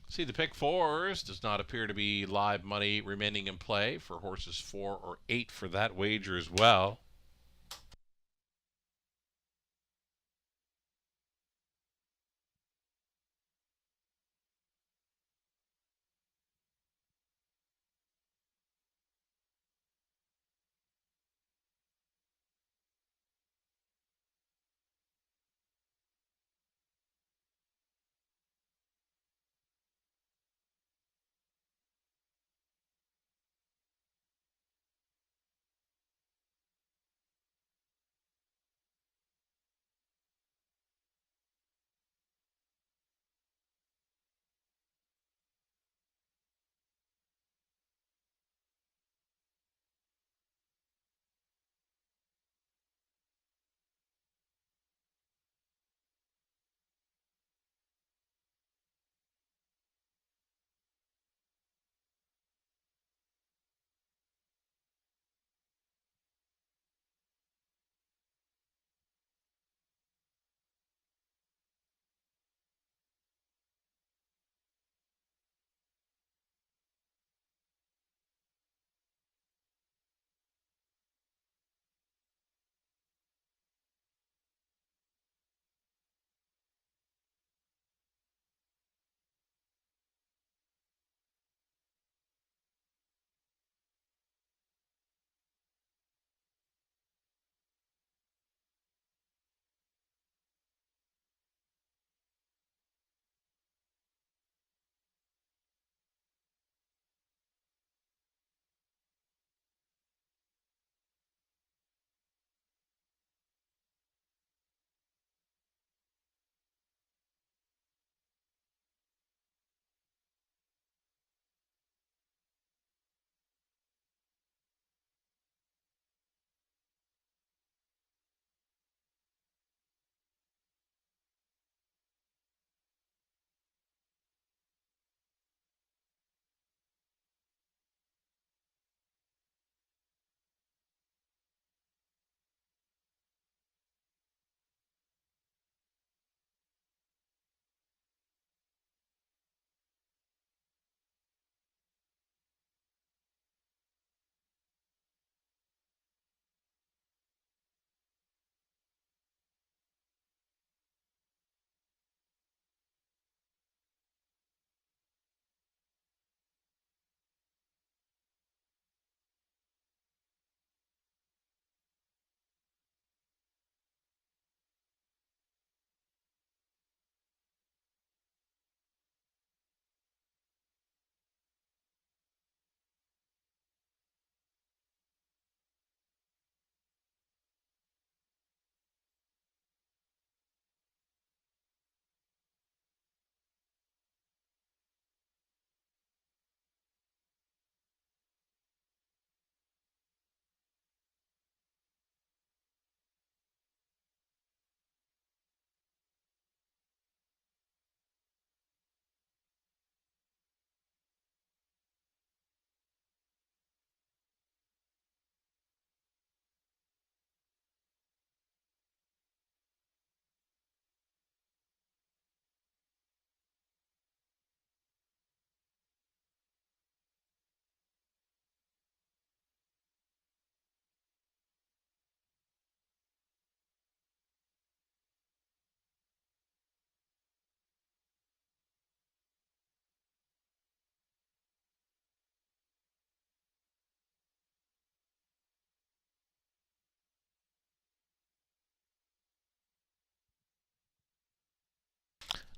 See, the pick 4s does not appear to be live money remaining in play for horses 4 or 8 for that wager as well.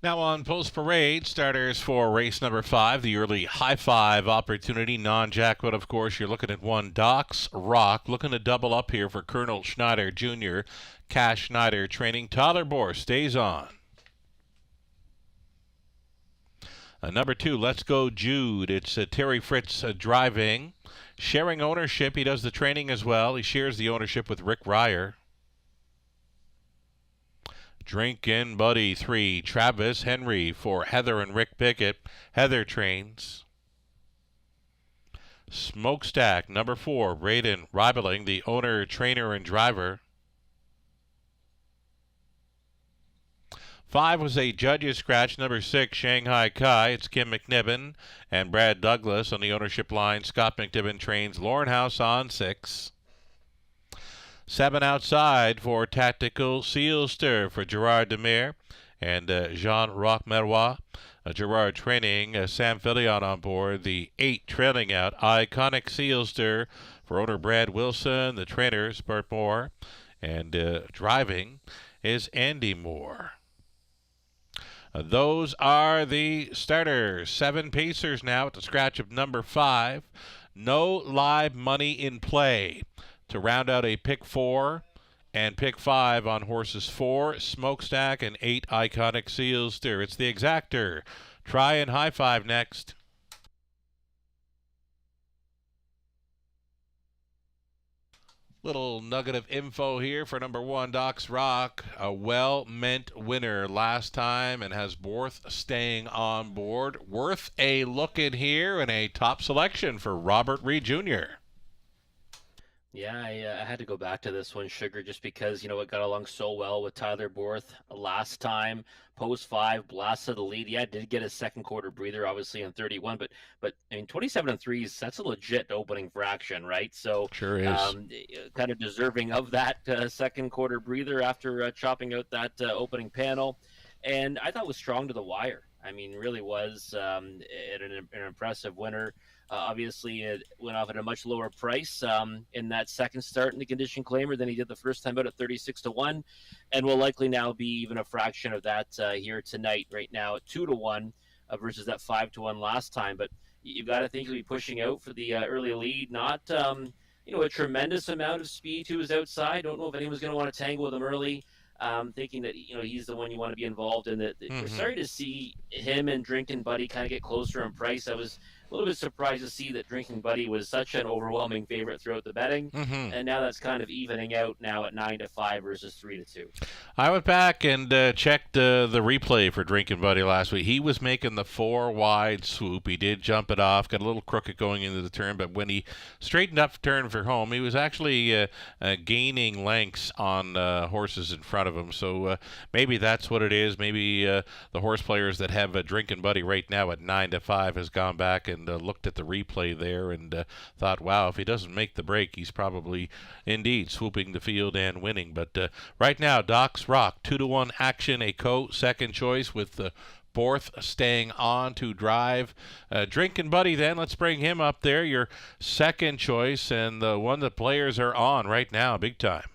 Now on Post Parade, starters for race number 5, the early high five opportunity, non-jackpot, of course. You're looking at one, Doc's Rock, looking to double up here for Colonel Schneider Jr. Cash Schneider training. Tyler Bohr stays on. Number 2, Let's Go Jude. It's Terry Fritz driving. Sharing ownership. He does the training as well. He shares the ownership with Rick Ryer. Drinkin' Buddy 3, Travis Henry for Heather and Rick Pickett. Heather trains. Smokestack, number 4, Braden Ribeling, the owner, trainer, and driver. 5 was a judge's scratch, number 6, Shanghai Kai. It's Kim McNibbin and Brad Douglas on the ownership line. Scott McNibbin trains. Lauren House on 6. 7 outside for Tactical Sealster for Gerard Demare and Jean Rochmerois. Gerard training. Sam Fillion on board. The 8 trailing out. Iconic Sealster for owner Brad Wilson. The trainer, Bert Moore. And driving is Andy Moore. Those are the starters. 7 pacers now at the scratch of number 5. No live money in play. To round out a pick 4 and pick 5 on horses 4, Smokestack, and 8, Iconic Sealster. It's the exactor. Try and high five next. Little nugget of info here for number 1, Doc's Rock. A well-meant winner last time and has worth staying on board. Worth a look in here and a top selection for Robert Reed Jr. Yeah, I had to go back to this one, Sugar, just because, it got along so well with Tyler Borth last time. Post 5, blasted the lead. Yeah, did get a second quarter breather, obviously, in 31, but I mean, 27 and 3s, that's a legit opening fraction, right? So, sure is. Kind of deserving of that second quarter breather after chopping out that opening panel. And I thought was strong to the wire. I mean, really was an impressive winner. Obviously, it went off at a much lower price in that second start in the condition claimer than he did the first time out at 36-1, and will likely now be even a fraction of that here tonight. Right now at 2-1 versus that 5-1 last time. But you've got to think he'll be pushing out for the early lead. Not a tremendous amount of speed to his outside. Don't know if anyone's going to want to tangle with him early. Thinking that he's the one you want to be involved in. That we're starting to see him and Drinkin' Buddy kind of get closer in price. I was a little bit surprised to see that Drinkin' Buddy was such an overwhelming favorite throughout the betting, and now that's kind of evening out now at 9-5 versus 3-2. I went back and checked the replay for Drinkin' Buddy last week. He was making the 4 wide swoop. He did jump it off, got a little crooked going into the turn, but when he straightened up turn for home, he was actually gaining lengths on horses in front of him. So maybe that's what it is. Maybe the horse players that have a Drinkin' Buddy right now at 9-5 has gone back and looked at the replay there and thought, wow, if he doesn't make the break, he's probably indeed swooping the field and winning. But right now, Doc's Rock, 2-1 action, a second choice with the Borth staying on to drive. Drinkin' Buddy then, let's bring him up there, your second choice and the one the players are on right now, big time.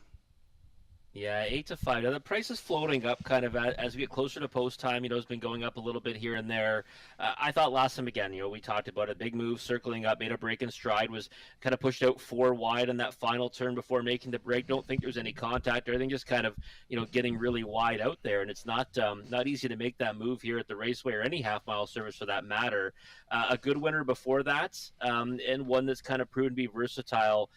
Yeah, 8-5. Now the price is floating up kind of as we get closer to post time. It's been going up a little bit here and there. I thought last time again, we talked about a big move circling up, made a break in stride, was kind of pushed out 4 wide on that final turn before making the break. Don't think there was any contact or anything, just kind of, getting really wide out there. And it's not easy to make that move here at the Raceway or any half-mile service for that matter. A good winner before that, and one that's kind of proven to be versatile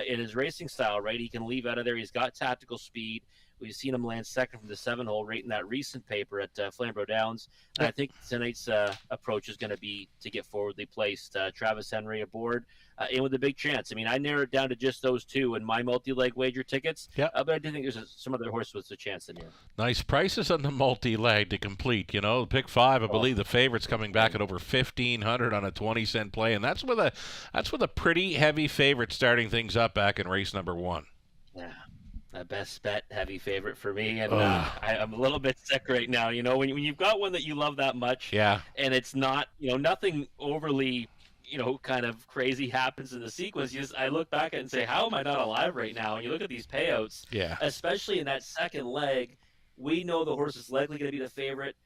in his racing style, right? He can leave out of there. He's got tactical speed. We've seen him land second from the 7-hole right in that recent paper at Flamborough Downs. And I think tonight's approach is going to be to get forwardly placed. Travis Henry aboard in with a big chance. I mean, I narrowed down to just those 2 in my multi-leg wager tickets. Yep. But I do think there's some other horse with a chance in here. Nice prices on the multi-leg to complete. Pick 5, I believe the favorite's coming back at over 1,500 on a 20-cent play, and that's with a pretty heavy favorite starting things up back in race number 1. Yeah. A best bet heavy favorite for me, and I'm a little bit sick right now. When you've got one that you love that much, yeah, and it's not, nothing overly, kind of crazy happens in the sequence. I look back at it and say, how am I not alive right now? And you look at these payouts, yeah, especially in that second leg, we know the horse is likely going to be the favorite.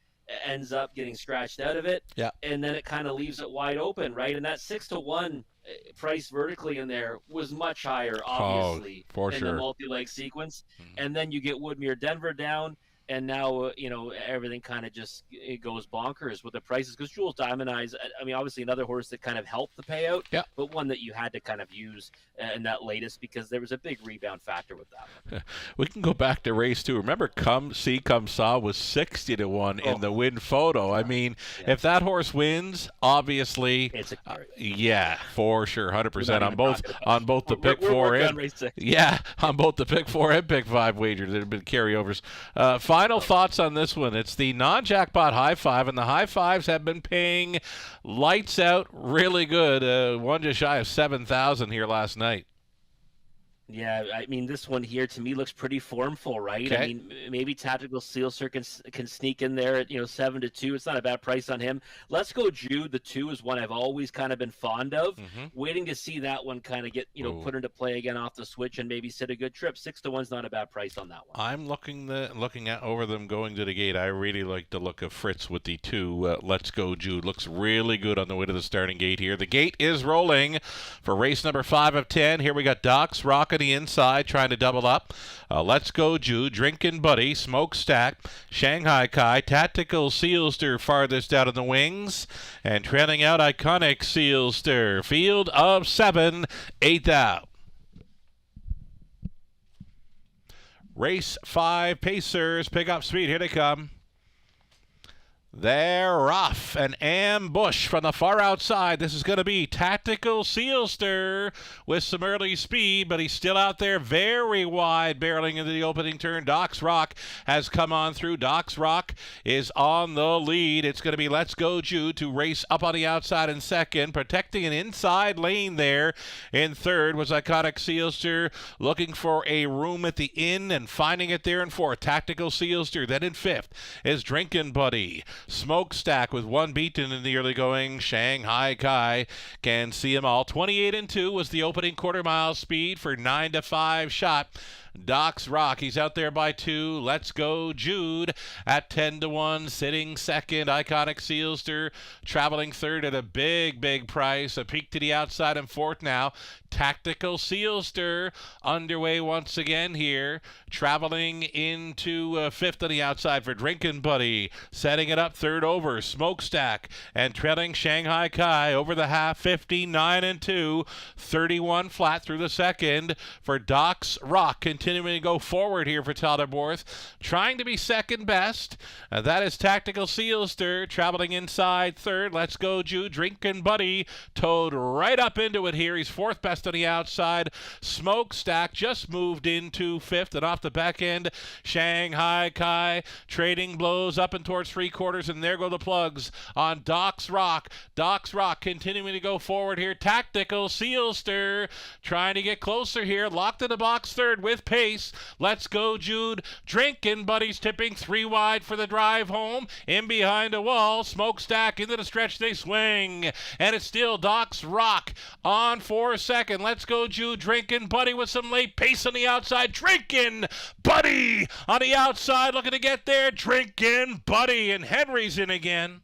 ends up getting scratched out of it. Yeah. And then it kind of leaves it wide open, right? And that 6-1 price vertically in there was much higher, obviously, for in sure. the multi-leg sequence. And then you get Woodmere Denver down, and now everything kind of just it goes bonkers with the prices, because Jules Diamond Eyes, I mean, obviously another horse that kind of helped the payout, yeah, but one that you had to kind of use in that latest, because there was a big rebound factor with that one. We can go back to race 2. Remember, Come Saw was 60-1 in the win photo. I mean, if that horse wins, obviously, it's yeah, for sure, 100% on both the pick 4 and on both the pick 4 and pick 5 wagers. There have been carryovers. Final thoughts on this one. It's the non-jackpot high five, and the high fives have been paying lights out really good. One just shy of 7,000 here last night. Yeah, I mean, this one here to me looks pretty formful, right? Okay. I mean, maybe Tactical Seal can sneak in there at 7-2. It's not a bad price on him. Let's Go Jude. The 2 is one I've always kind of been fond of. Waiting to see that one kind of get put into play again off the switch and maybe sit a good trip. 6-1's not a bad price on that one. I'm looking at over them going to the gate. I really like the look of Fritz with the 2. Let's Go Jude. Looks really good on the way to the starting gate here. The gate is rolling for race number 5 of 10. Here we got Doc's Rock on the inside trying to double up. Let's Go Jude, Drinkin' Buddy, Smokestack, Shanghai Kai, Tactical Sealster farthest out in the wings, and trailing out Iconic Sealster. Field of 7, 8th out. Race 5, Pacers, pick up speed. Here they come. They're off. An ambush from the far outside. This is going to be Tactical Sealster with some early speed, but he's still out there very wide, barreling into the opening turn. Doc's Rock has come on through. Doc's Rock is on the lead. It's going to be Let's Go Jude to race up on the outside in second. Protecting an inside lane there in third was Iconic Sealster, looking for a room at the inn and finding it there in fourth. Tactical Sealster. Then in fifth is Drinkin' Buddy. Smokestack with 1 beaten in the early going. Shanghai Kai can see them all. 28-2 was the opening quarter mile speed for 9-5 shot. Doc's Rock, he's out there by 2. Let's Go Jude at 10-1, sitting second. Iconic Sealster traveling third at a big price. A peek to the outside in fourth now. Tactical Sealster underway once again here. Traveling into fifth on the outside for Drinkin' Buddy. Setting it up third over Smokestack and trailing Shanghai Kai over the half. 59-2. 31 flat through the second for Doc's Rock. Continuing to go forward here for Tyler Borth. Trying to be second best. That is Tactical Sealster traveling inside third. Let's Go Jude. Drinkin' Buddy towed right up into it here. He's fourth best on the outside. Smokestack just moved into fifth, and off the back end, Shanghai Kai trading blows up and towards 3/4, and there go the plugs on Doc's Rock. Doc's Rock continuing to go forward here. Tactical Sealster trying to get closer here. Locked in the box third with pace. Let's Go Jude. Drinkin' Buddy's tipping 3 wide for the drive home. In behind a wall. Smokestack into the stretch. They swing. And it's still Doc's Rock on for second. Let's Go Jude. Drinkin' Buddy with some late pace on the outside. Drinkin' Buddy on the outside looking to get there. Drinkin' Buddy. And Henry's in again.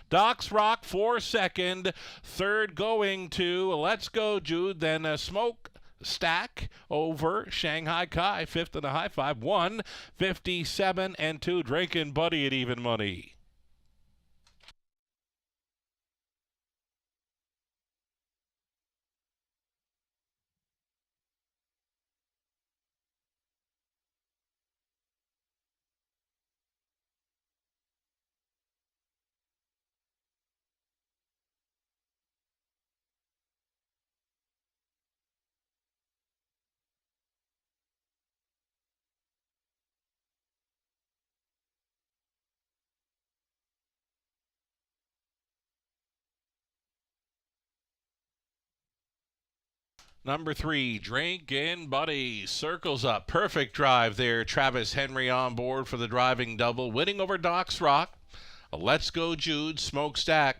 Doc's Rock for second. Third going to Let's Go Jude. Then Smokestack over Shanghai Kai. Fifth in the high five. 157-2. Drinkin' Buddy at even money. Number 3, Drinkin' Buddy circles up. Perfect drive there. Travis Henry on board for the driving double, winning over Doc's Rock. Let's Go Jude, Smokestack,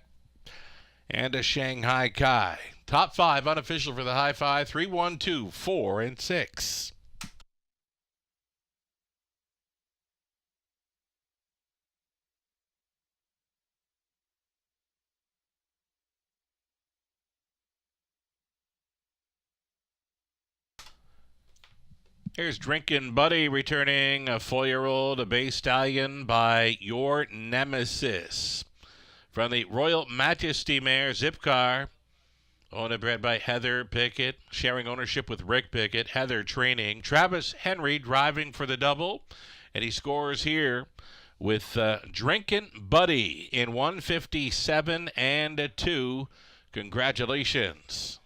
and a Shanghai Kai. Top 5 unofficial for the high five. 3, 1, 2, 4, and 6. Here's Drinkin' Buddy returning a 4-year-old Bay Stallion by Your Nemesis. From the Royal Majesty Mare Zipcar, owned and bred by Heather Pickett, sharing ownership with Rick Pickett. Heather training. Travis Henry driving for the double, and he scores here with Drinkin' Buddy in 157 and 2. Congratulations.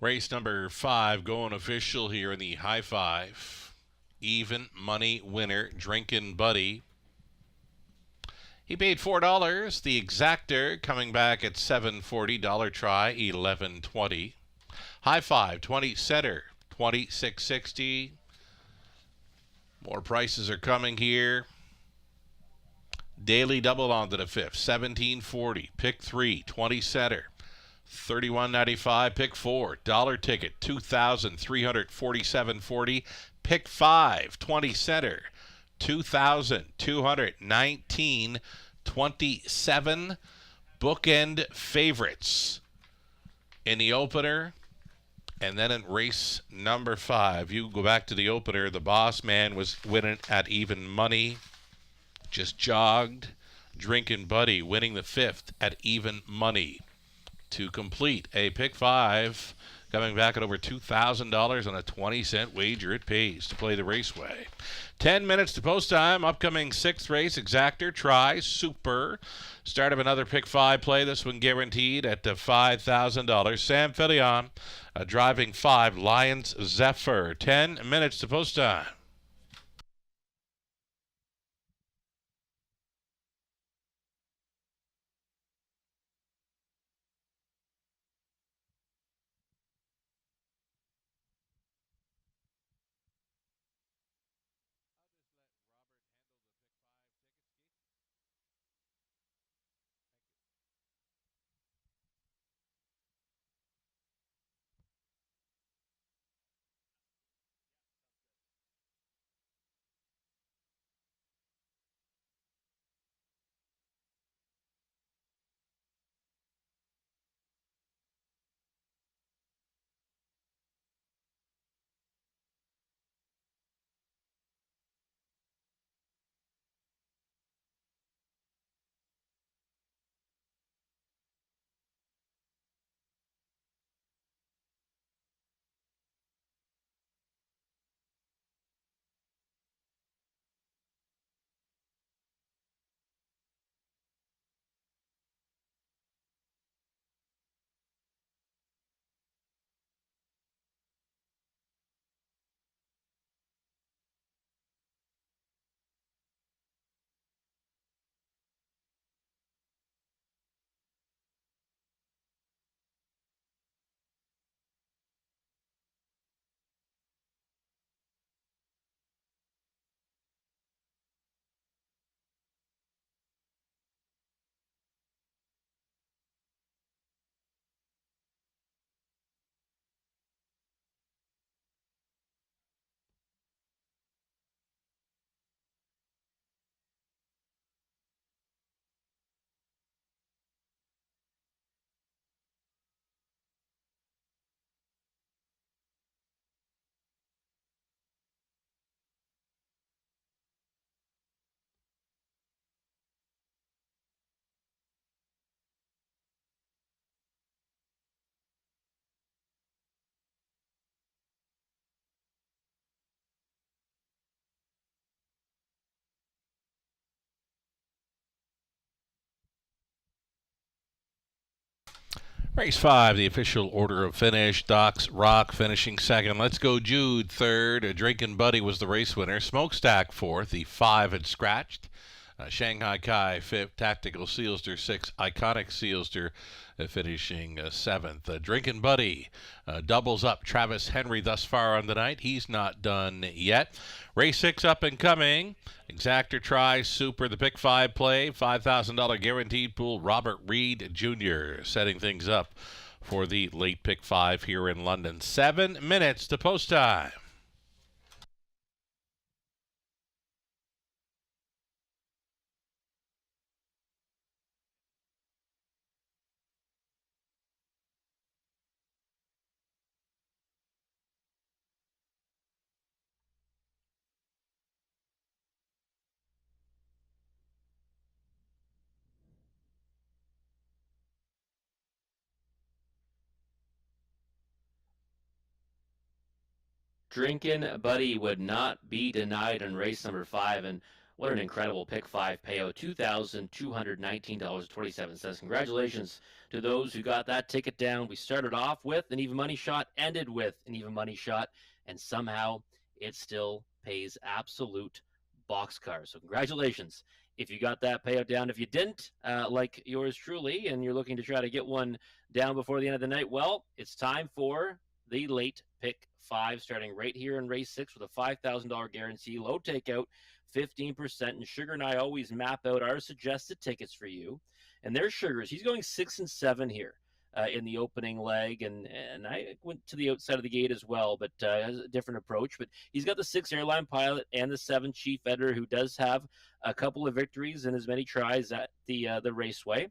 Race number 5 going official here in the high five. Even money winner, Drinkin' Buddy. He paid $4. The exactor coming back at $7.40. Dollar try, $11.20. High five, 20 setter, $26.60. More prices are coming here. Daily double on to the 5th, $17.40. Pick 3, 20 setter, $31.95. Pick 4, dollar ticket, $2,347.40. Pick 5, 20 setter, $2,219.27. Bookend favorites in the opener. And then in race number 5, you go back to the opener. The Boss Man was winning at even money. Just jogged. Drinkin' Buddy winning the 5th at even money. To complete a pick 5, coming back at over $2,000 on a 20-cent wager. It pays to play the raceway. 10 minutes to post time. Upcoming 6th race, exactor, try, super. Start of another pick 5 play. This one guaranteed at $5,000. Sam Fillion driving 5, Lions Zephyr. 10 minutes to post time. Race 5, the official order of finish. Doc's Rock finishing second. Let's Go Jude third. Drinkin' Buddy was the race winner. Smokestack fourth. The 5 had scratched. Shanghai Kai fifth. Tactical Sealster sixth. Iconic Sealster finishing seventh. Drinkin' Buddy doubles up Travis Henry thus far on the night. He's not done yet. Race 6 up and coming. Exactor Try Super, the pick 5 play. $5,000 guaranteed pool. Robert Reed Jr. setting things up for the late pick 5 here in London. 7 minutes to post time. Drinkin' Buddy would not be denied in race number 5, and what an incredible pick 5 payout, $2,219.27. Congratulations to those who got that ticket down. We started off with an even money shot, ended with an even money shot, and somehow it still pays absolute boxcar. So congratulations if you got that payout down. If you didn't, like yours truly, and you're looking to try to get one down before the end of the night, well, it's time for the late pick 5, starting right here in race 6 with a $5,000 guarantee, low takeout, 15%. And Sugar and I always map out our suggested tickets for you. And there's Sugar's. He's going 6 and 7 here in the opening leg. And I went to the outside of the gate as well, but has a different approach. But he's got the 6 Airline Pilot and the 7 Chief Editor, who does have a couple of victories and as many tries at the raceway.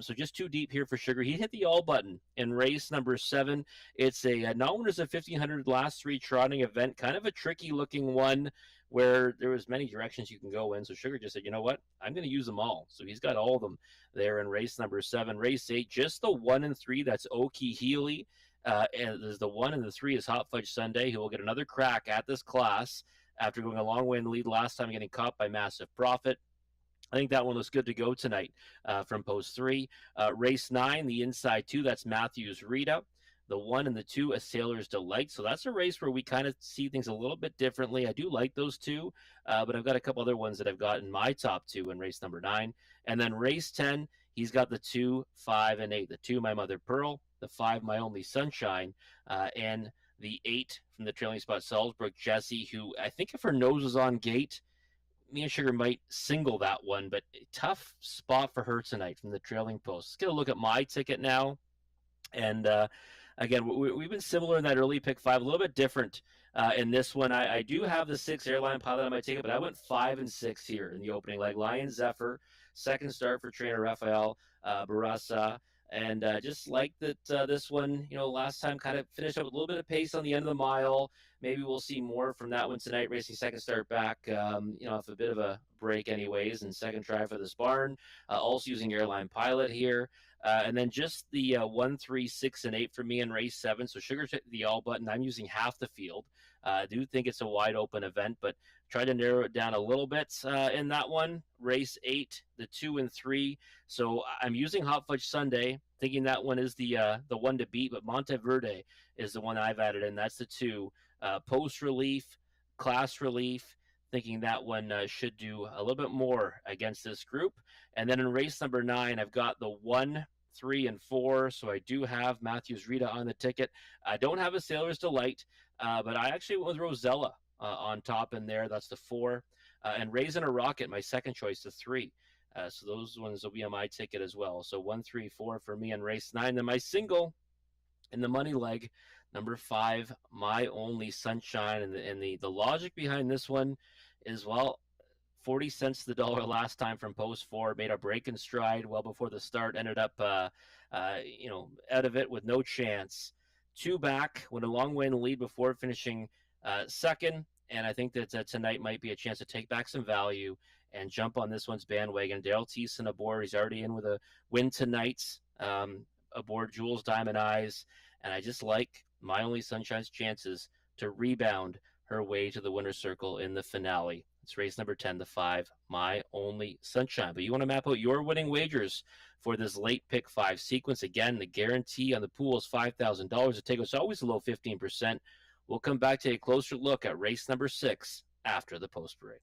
So just too deep here for Sugar. He hit the all button in race number 7. It's a non-winners of 1,500 last 3 trotting event, kind of a tricky looking one where there was many directions you can go in. So Sugar just said, you know what, I'm going to use them all. So he's got all of them there in race number 7. Race 8, just the 1 and 3, that's Okie Healy. And there's the 1 and the 3 is Hot Fudge Sunday, who will get another crack at this class after going a long way in the lead last time, getting caught by Massive Profit. I think that one looks good to go tonight from post 3. Race 9, the inside 2, that's Matthews Rita. The 1 and the 2, A Sailor's Delight. So that's a race where we kind of see things a little bit differently. I do like those 2, but I've got a couple other ones that I've got in my top 2 in race number 9. And then race 10, he's got the 2, 5, and 8. The 2, My Mother Pearl. The 5, My Only Sunshine. And the 8 from the trailing spot, Salzburg Jessie, who I think if her nose was on gate, me and Sugar might single that one, but tough spot for her tonight from the trailing post. Let's get a look at my ticket now. And again, we've been similar in that early pick 5, a little bit different in this one. I do have the 6 Airline Pilot on my ticket, but I went 5 and 6 here in the opening leg. Lion Zephyr, second start for trainer Rafael Barasa. And just like that, this one, last time kind of finished up with a little bit of pace on the end of the mile. Maybe we'll see more from that one tonight, racing second start back, off a bit of a break anyways, and second try for this barn. Also using Airline Pilot here. And then just the 1, 3, 6, and 8 for me in race 7. So Sugar hit the all button. I'm using half the field. I do think it's a wide open event, but try to narrow it down a little bit in that one. Race 8, the 2 and 3. So I'm using Hot Fudge Sunday, thinking that one is the one to beat, but Monteverde is the one I've added in. That's the 2. Post Relief, Class Relief, thinking that one should do a little bit more against this group. And then in race number 9, I've got the 1, 3, and 4. So I do have Matthews Rita on the ticket. I don't have a Sailor's Delight, but I actually went with Rosella on top in there. That's the 4. And Raisin a Rocket, my second choice, the 3. So those ones will be on my ticket as well. So 1, 3, 4 for me in race 9. Then my single in the money leg, number 5, My Only Sunshine. And the logic behind this one is, well, 40 cents to the dollar last time from post 4, made a break in stride well before the start, ended up, out of it with no chance. 2 back, went a long way in the lead before finishing second. And I think that tonight might be a chance to take back some value and jump on this one's bandwagon. Daryl Thiessen aboard. He's already in with a win tonight aboard Jules Diamond Eyes. And I just like My Only Sunshine's chances to rebound her way to the winner's circle in the finale It's race number 10, the 5, My Only Sunshine. But you want to map out your winning wagers for this late pick 5 sequence. Again, the guarantee on the pool is $5,000. The take was always below 15%. We'll come back to a closer look at race number 6 after the post parade.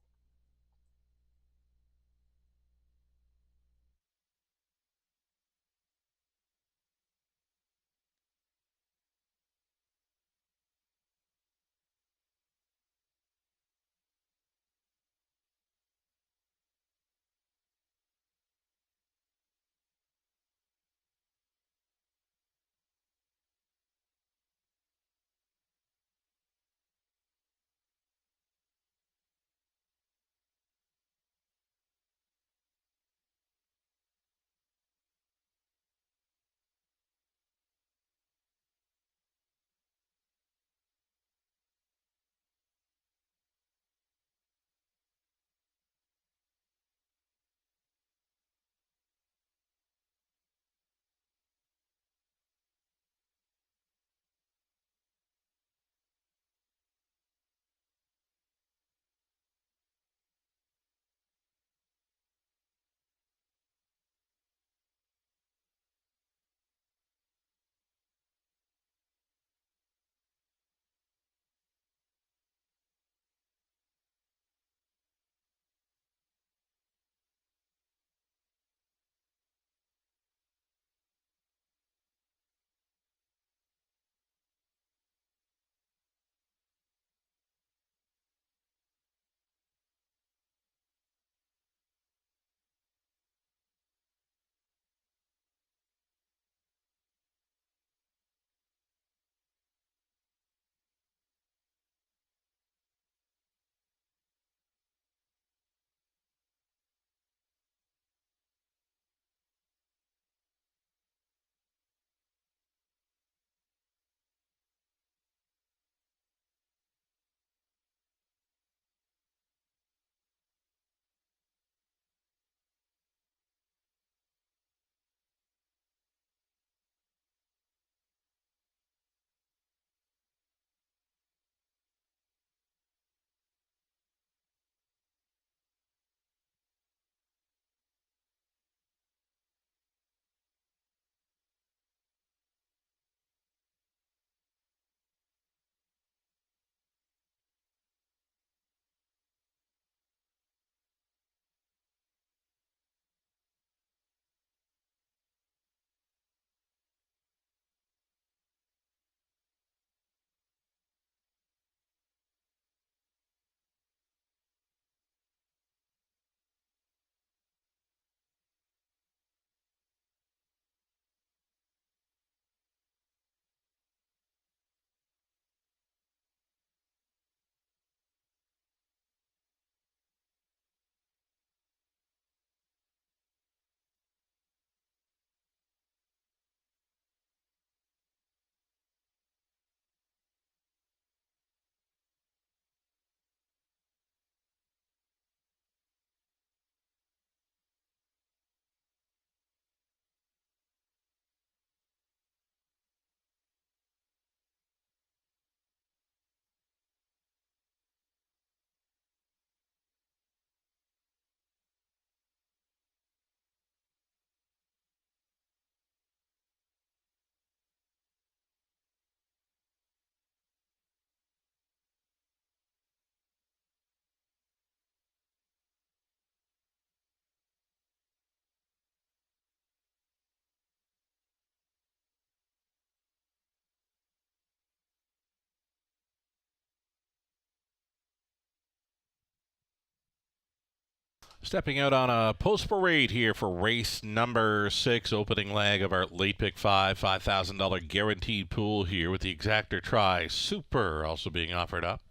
Stepping out on a post parade here for race number 6, opening leg of our late pick 5, $5,000 guaranteed pool here with the Exactor Try Super also being offered up.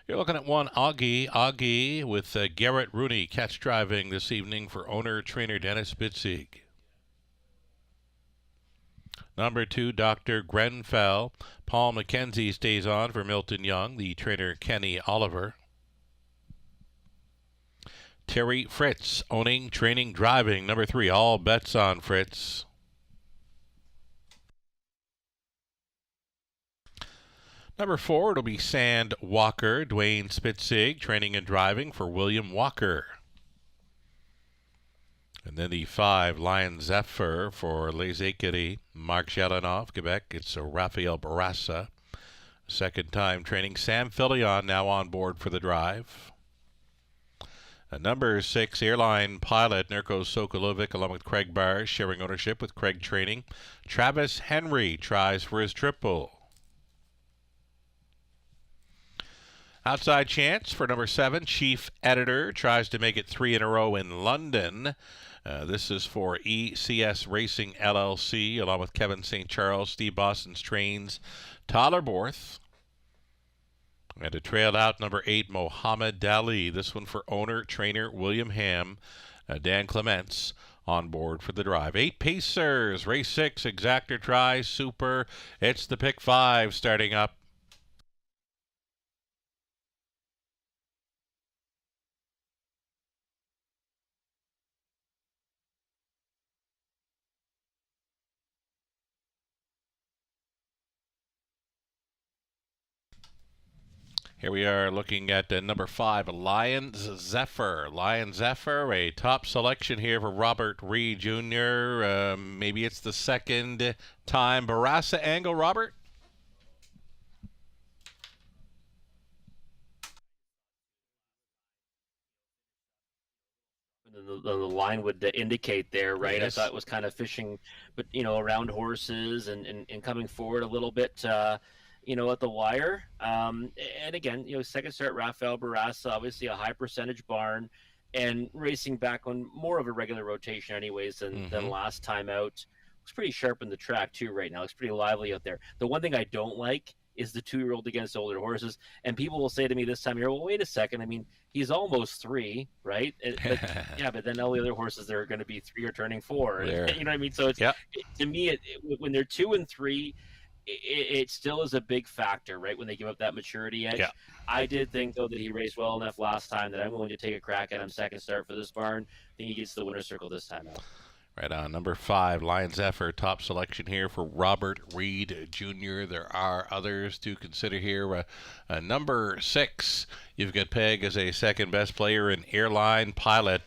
You're looking at one Augie with Garrett Rooney catch driving this evening for owner-trainer Dennis Bitzig. Number 2, Dr. Grenfell. Paul McKenzie stays on for Milton Young, the trainer Kenny Oliver. Terry Fritz, owning, training, driving. Number 3, all bets on Fritz. Number 4, it'll be Sand Walker, Dwayne Spitzig, training and driving for William Walker. And then the 5, Lion Zephyr for Les Écuries, Marc Jelenov, Quebec. It's Raphael Barassa. Second time training. Sam Filion now on board for the drive. Number 6, airline pilot Nurko Sokolovic along with Craig Barr, sharing ownership with Craig Training. Travis Henry tries for his triple. Outside chance for number 7, Chief Editor, tries to make it 3 in a row in London. This is for ECS Racing LLC, along with Kevin St. Charles, Steve Boston's Trains, Tyler Borth. And to trail out number 8, Mohammed Dali. This one for owner, trainer William Ham, Dan Clements on board for the drive. 8 Pacers, race 6, Exactor tries, Super. It's the pick 5 starting up. Here we are looking at number 5, Lion Zephyr. Lion Zephyr, a top selection here for Robert Reed Jr. Maybe it's the second time Barassa angle, Robert? The line would indicate there, right? Yes. I thought it was kind of fishing, but around horses and coming forward a little bit. At the wire. And again, second start, Raphael Barassa, obviously a high percentage barn and racing back on more of a regular rotation anyways than last time out. Looks pretty sharp in the track too right now. Looks pretty lively out there. The one thing I don't like is the 2-year-old against older horses. And people will say to me this time of year, well, wait a second. I mean, he's almost 3, right? But then all the other horses that are going to be 3 are turning 4. You know what I mean? So it's to me, when they're 2 and 3, it still is a big factor, right, when they give up that maturity edge. Yeah. I did think, though, that he raced well enough last time that I'm willing to take a crack at him second start for this barn. I think he gets the winner's circle this time out. Right on. Number 5, Lion Zephyr, top selection here for Robert Reed Jr. There are others to consider here. Number 6, you've got Peg as a second best player in Airline Pilot.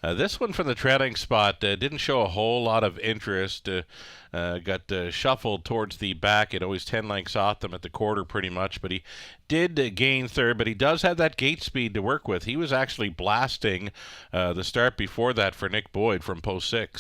This one from the trailing spot didn't show a whole lot of interest. Got shuffled towards the back. It always 10 lengths off them at the quarter pretty much, but he did gain third, but he does have that gate speed to work with. He was actually blasting the start before that for Nick Boyd from post 6.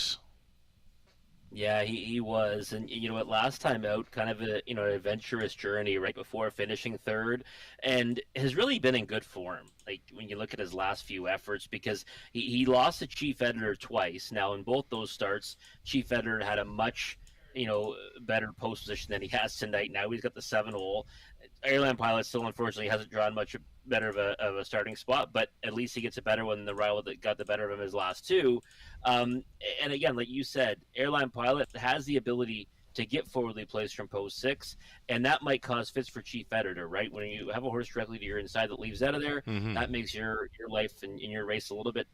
Yeah, he was. And you know what, last time out, kind of a an adventurous journey right before finishing third, and has really been in good form. Like when you look at his last few efforts, because he lost to Chief Editor twice. Now in both those starts, Chief Editor had a much better post position than he has tonight. Now he's got the 7 hole. Airline Pilot still unfortunately hasn't drawn much better of a starting spot, but at least he gets a better one than the rival that got the better of him his last 2. And again, like you said, Airline Pilot has the ability to get forwardly placed from post 6, and that might cause fits for Chief Editor, right? When you have a horse directly to your inside that leaves out of there, that makes your life and your race a little bit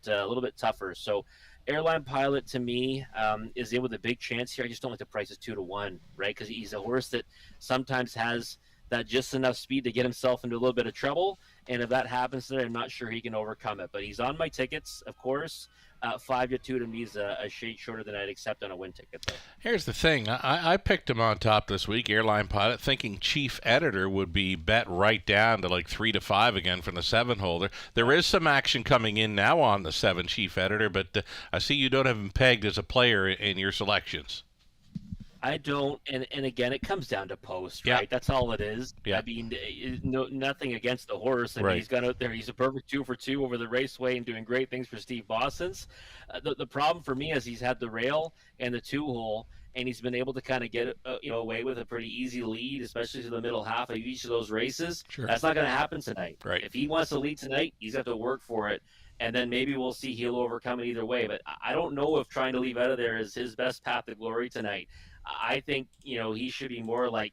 tougher. So Airline Pilot to me is in with a big chance here. I just don't like the price is 2-1, right? Because he's a horse that sometimes has that just enough speed to get himself into a little bit of trouble, and if that happens today, I'm not sure he can overcome it. But he's on my tickets, of course. 5-2 to me is a shade shorter than I'd accept on a win ticket, though. Here's the thing. I picked him on top this week, Airline Pilot, thinking Chief Editor would be bet right down to like 3-5 again from the 7 holder. There is some action coming in now on the 7 Chief Editor, but I see you don't have him pegged as a player in your selections. I don't, and again, it comes down to post, right? That's all it is. Yeah. I mean, nothing against the horse. I mean, he's gone out there. He's a perfect 2 for 2 over the raceway and doing great things for Steve Boston's. The problem for me is he's had the rail and the 2 hole, and he's been able to kind of get away with a pretty easy lead, especially to the middle half of each of those races. Sure. That's not going to happen tonight. Right. If he wants to lead tonight, he's got to work for it. And then maybe we'll see he'll overcome it either way. But I don't know if trying to leave out of there is his best path to glory tonight. I think, he should be more like,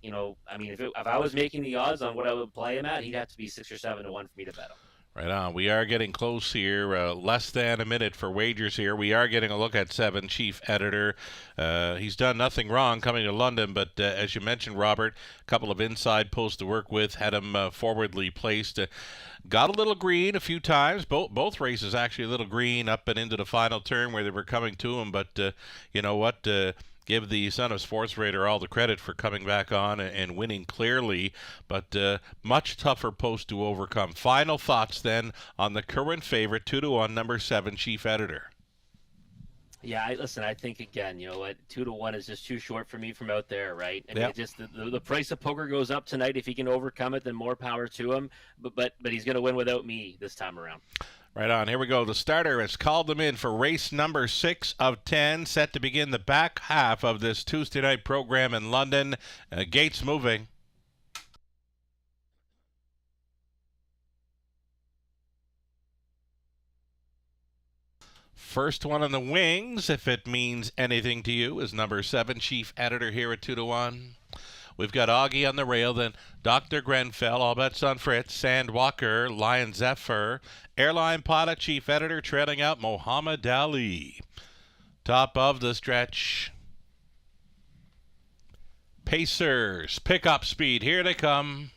I mean, if I was making the odds on what I would play him at, he'd have to be 6 or 7 to 1 for me to bet him. Right on. We are getting close here. Less than a minute for wagers here. We are getting a look at 7, Chief Editor. He's done nothing wrong coming to London, but as you mentioned, Robert, a couple of inside posts to work with, had him forwardly placed. Got a little green a few times. Both races actually a little green up and into the final turn where they were coming to him, but you know what? Give the son of Sports Raider all the credit for coming back on and winning clearly, but much tougher post to overcome. Final thoughts then on the current favorite, 2-1, number 7, Chief Editor. Yeah, listen, I think, again, you know what, 2-1 is just too short for me from out there, right? I mean, Yep. it just the price of poker goes up tonight. If he can overcome it, then more power to him. But he's going to win without me this time around. Right on. Here we go. The starter has called them in for race number 6 of 10, set to begin the back half of this Tuesday night program in London. Gates moving. First one on the wings, if it means anything to you, is number 7, Chief Editor, here at 2-1. We've got Augie on the rail, then Dr. Grenfell, all bets on Fritz, Sandwalker, Lion Zephyr, Airline Pilot, Chief Editor, trailing out Muhammad Ali. Top of the stretch. Pacers, pickup speed, here they come.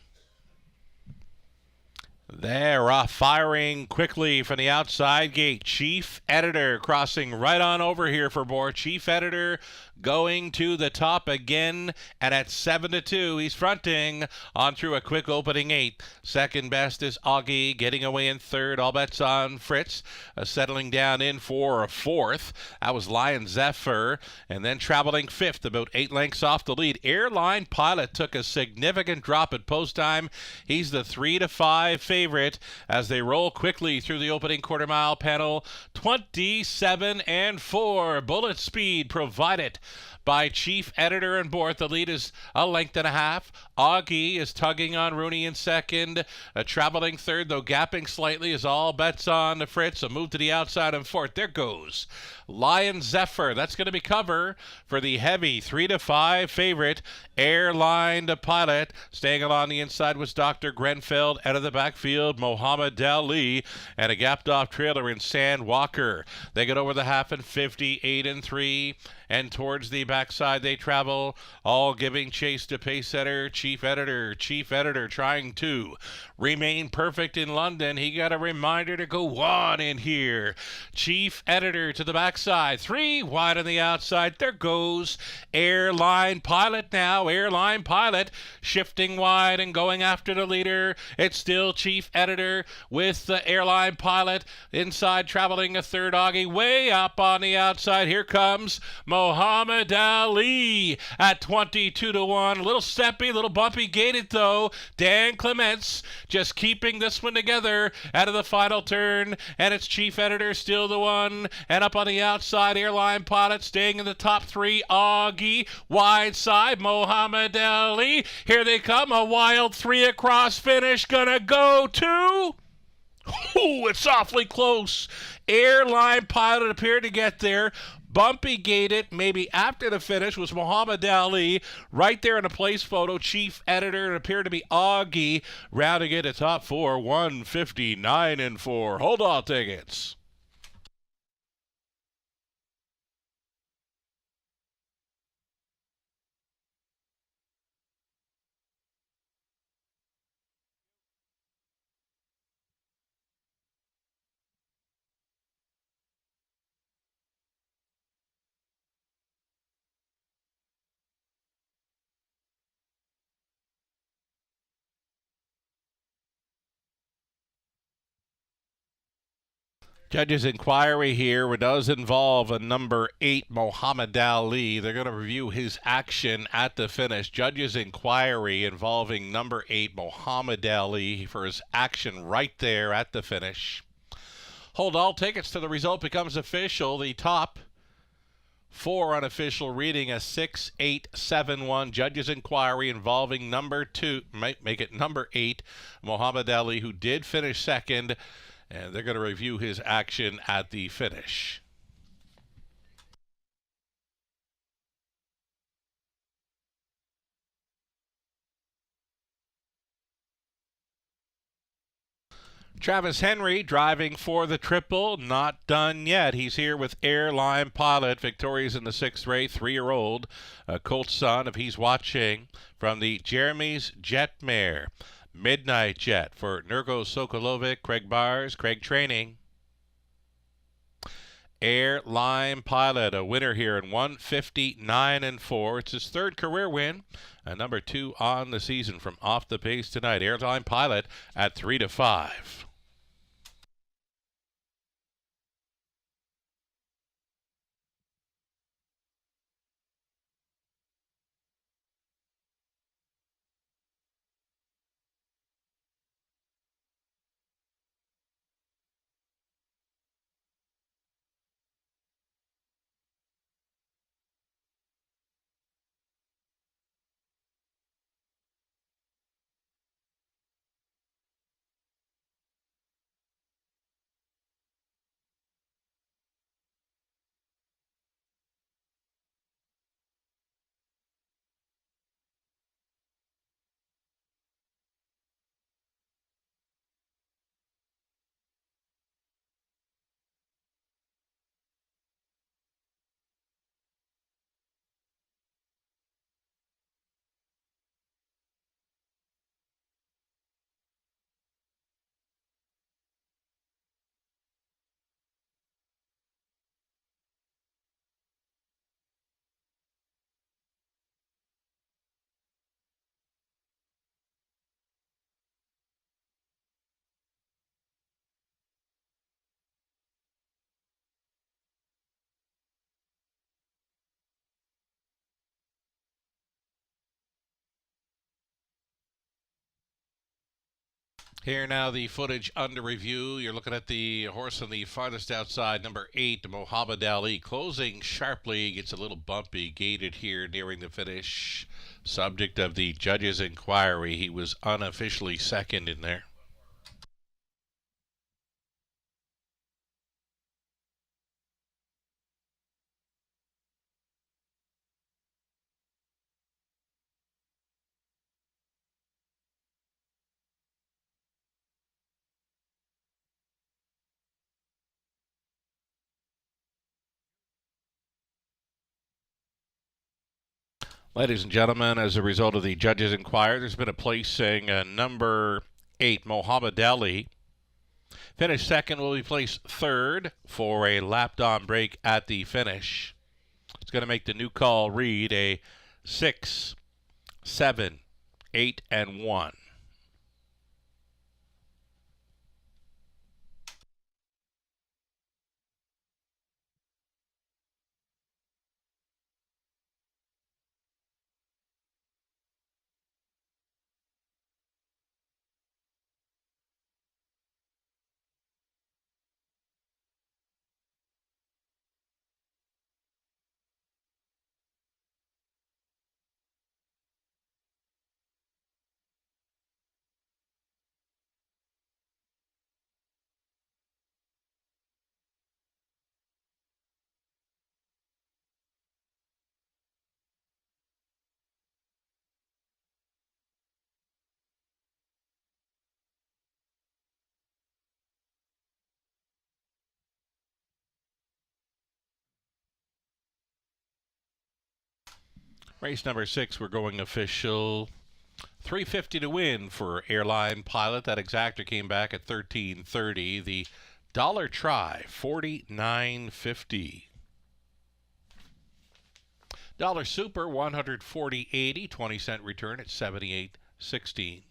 They're off, firing quickly from the outside gate. Chief Editor crossing right on over here for Bohr. Chief Editor going to the top again, and at 7-2, he's fronting on through a quick opening 8. Second best is Augie, getting away in third. All bets on Fritz, settling down in for a fourth. That was Lion Zephyr, and then traveling fifth, about 8 lengths off the lead. Airline Pilot took a significant drop at post time. He's the 3-5 favorite as they roll quickly through the opening quarter mile panel. 27-4. Bullet speed provided by Chief Editor and Bohr. The lead is a length and a half. Augie is tugging on Rooney in second. Traveling third, though gapping slightly, is all bets on Fritz. A move to the outside and fourth. There goes Lion Zephyr. That's going to be cover for the heavy 3-5 favorite, Airline Pilot. Staying along the inside was Dr. Grenfell. Out of the backfield, Muhammad Ali, and a gapped off trailer in Sandwalker. They get over the half and 58-3, and towards the backside they travel, all giving chase to pace setter Chief Editor. Chief Editor trying to remain perfect in London. He got a reminder to go on in here. Chief Editor to the backside, 3 wide on the outside. There goes Airline Pilot now. Airline Pilot shifting wide and going after the leader. It's still Chief Editor with the Airline Pilot inside, traveling a third. Augie way up on the outside. Here comes Muhammad Ali at 22-1. A little steppy, little bumpy gated though. Dan Clements just keeping this one together out of the final turn, and it's Chief Editor still the one, and up on the outside, Airline Pilot staying in the top 3. Augie wide side, Muhammad Ali. Here they come, a wild 3 across finish, gonna go to... Ooh, it's awfully close. Airline Pilot appeared to get there. Bumpy gated, maybe after the finish, was Muhammad Ali. Right there in a place photo, Chief Editor. It appeared to be Augie, rounding it at top 4, 159-4. Hold on tickets. Judge's inquiry here does involve a number 8, Muhammad Ali. They're going to review his action at the finish. Judge's inquiry involving number 8, Muhammad Ali, for his action right there at the finish. Hold all tickets till the result becomes official. The top 4 unofficial reading a 6-8-7-1. Judge's inquiry involving number 2, might make it number 8, Muhammad Ali, who did finish second. And they're going to review his action at the finish. Travis Henry driving for the triple, not done yet. He's here with Airline Pilot. Victoria's in the 6th race, 3-year-old Colt's son, if he's watching, from the Jeremy's Jetmare. Midnight Jet for Nurko Sokolovic, Craig Bars, Craig Training. Airline Pilot, a winner here in 1:59.4. It's his 3rd career win, number 2 on the season from off the pace tonight. Airline Pilot at 3-5. Here now the footage under review. You're looking at the horse on the farthest outside, number 8, Mohammed Ali, closing sharply, gets a little bumpy, gated here nearing the finish. Subject of the judge's inquiry, he was unofficially second in there. Ladies and gentlemen, as a result of the judge's inquiry, there's been a placing number 8, Mohammed Ali. Finished second, will be placed third for a lap-down break at the finish. It's going to make the new call read a 6, 7, 8, and 1. Race number 6, we're going official. $3.50 to win for Airline Pilot. That exactor came back at $13.30. The dollar try, $49.50. Dollar Super, $140.80. 20-cent return at $78.16.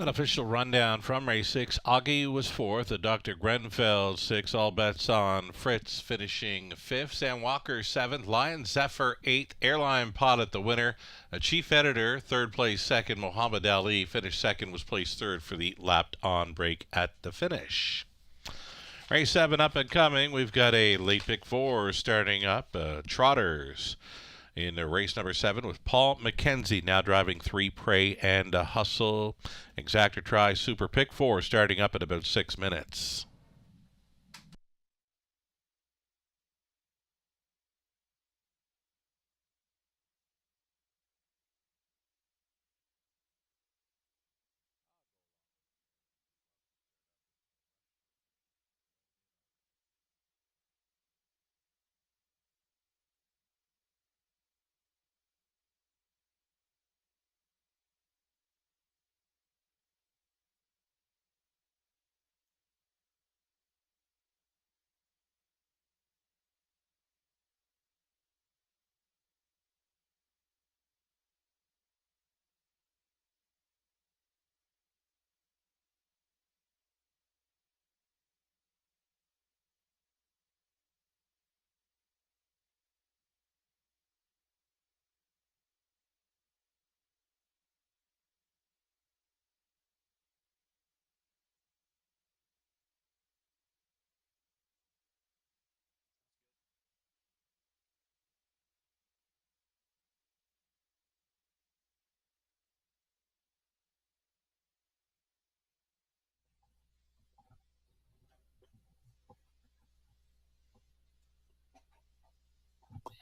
An official rundown from race 6. Augie was 4th. Dr. Grenfell 6. All bets on Fritz finishing 5th. Sam Walker 7th. Lion Zephyr 8th. Airline Pilot the winner. A chief editor 3rd place 2nd. Muhammad Ali finished 2nd. Was placed 3rd for the lapped on break at the finish. Race 7 up and coming. We've got a late pick 4 starting up. Trotters in race number 7 with Paul McKenzie now driving 3 Pray and Hustle. Exactor Try Super Pick 4 starting up in about 6 minutes.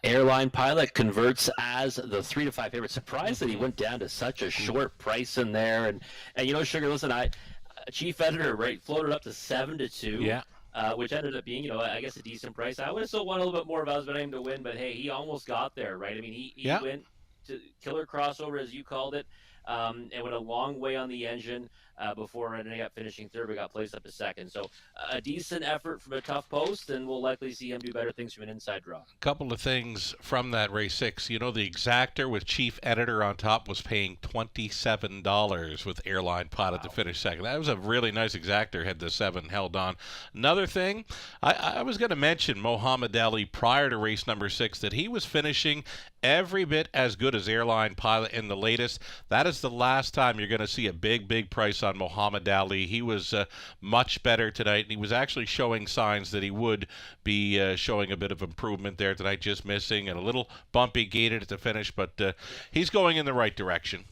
Airline Pilot converts as the 3 to 5 favorite. Surprised that he went down to such a short price in there. And you know, Sugar, listen, chief editor, right, floated up to 7 to 2. Yeah. Which ended up being, I guess a decent price. I would have still won a little bit more if I was betting him to win, but hey, he almost got there, right? I mean, he went to killer crossover, as you called it, and went a long way on the engine before ending up finishing 3rd, but got placed up to 2nd. So a decent effort from a tough post, and we'll likely see him do better things from an inside draw. Couple of things from that race 6. You know, the Exactor with chief editor on top was paying $27 with Airline Pilot to finish 2nd. That was a really nice Exactor, had the 7 held on. Another thing, I was going to mention Muhammad Ali prior to race number 6, that he was finishing every bit as good as Airline Pilot in the latest. That is the last time you're going to see a big price on Muhammad Ali. He was much better tonight, and he was actually showing signs that he would be showing a bit of improvement there tonight, just missing and a little bumpy gated at the finish, but he's going in the right direction.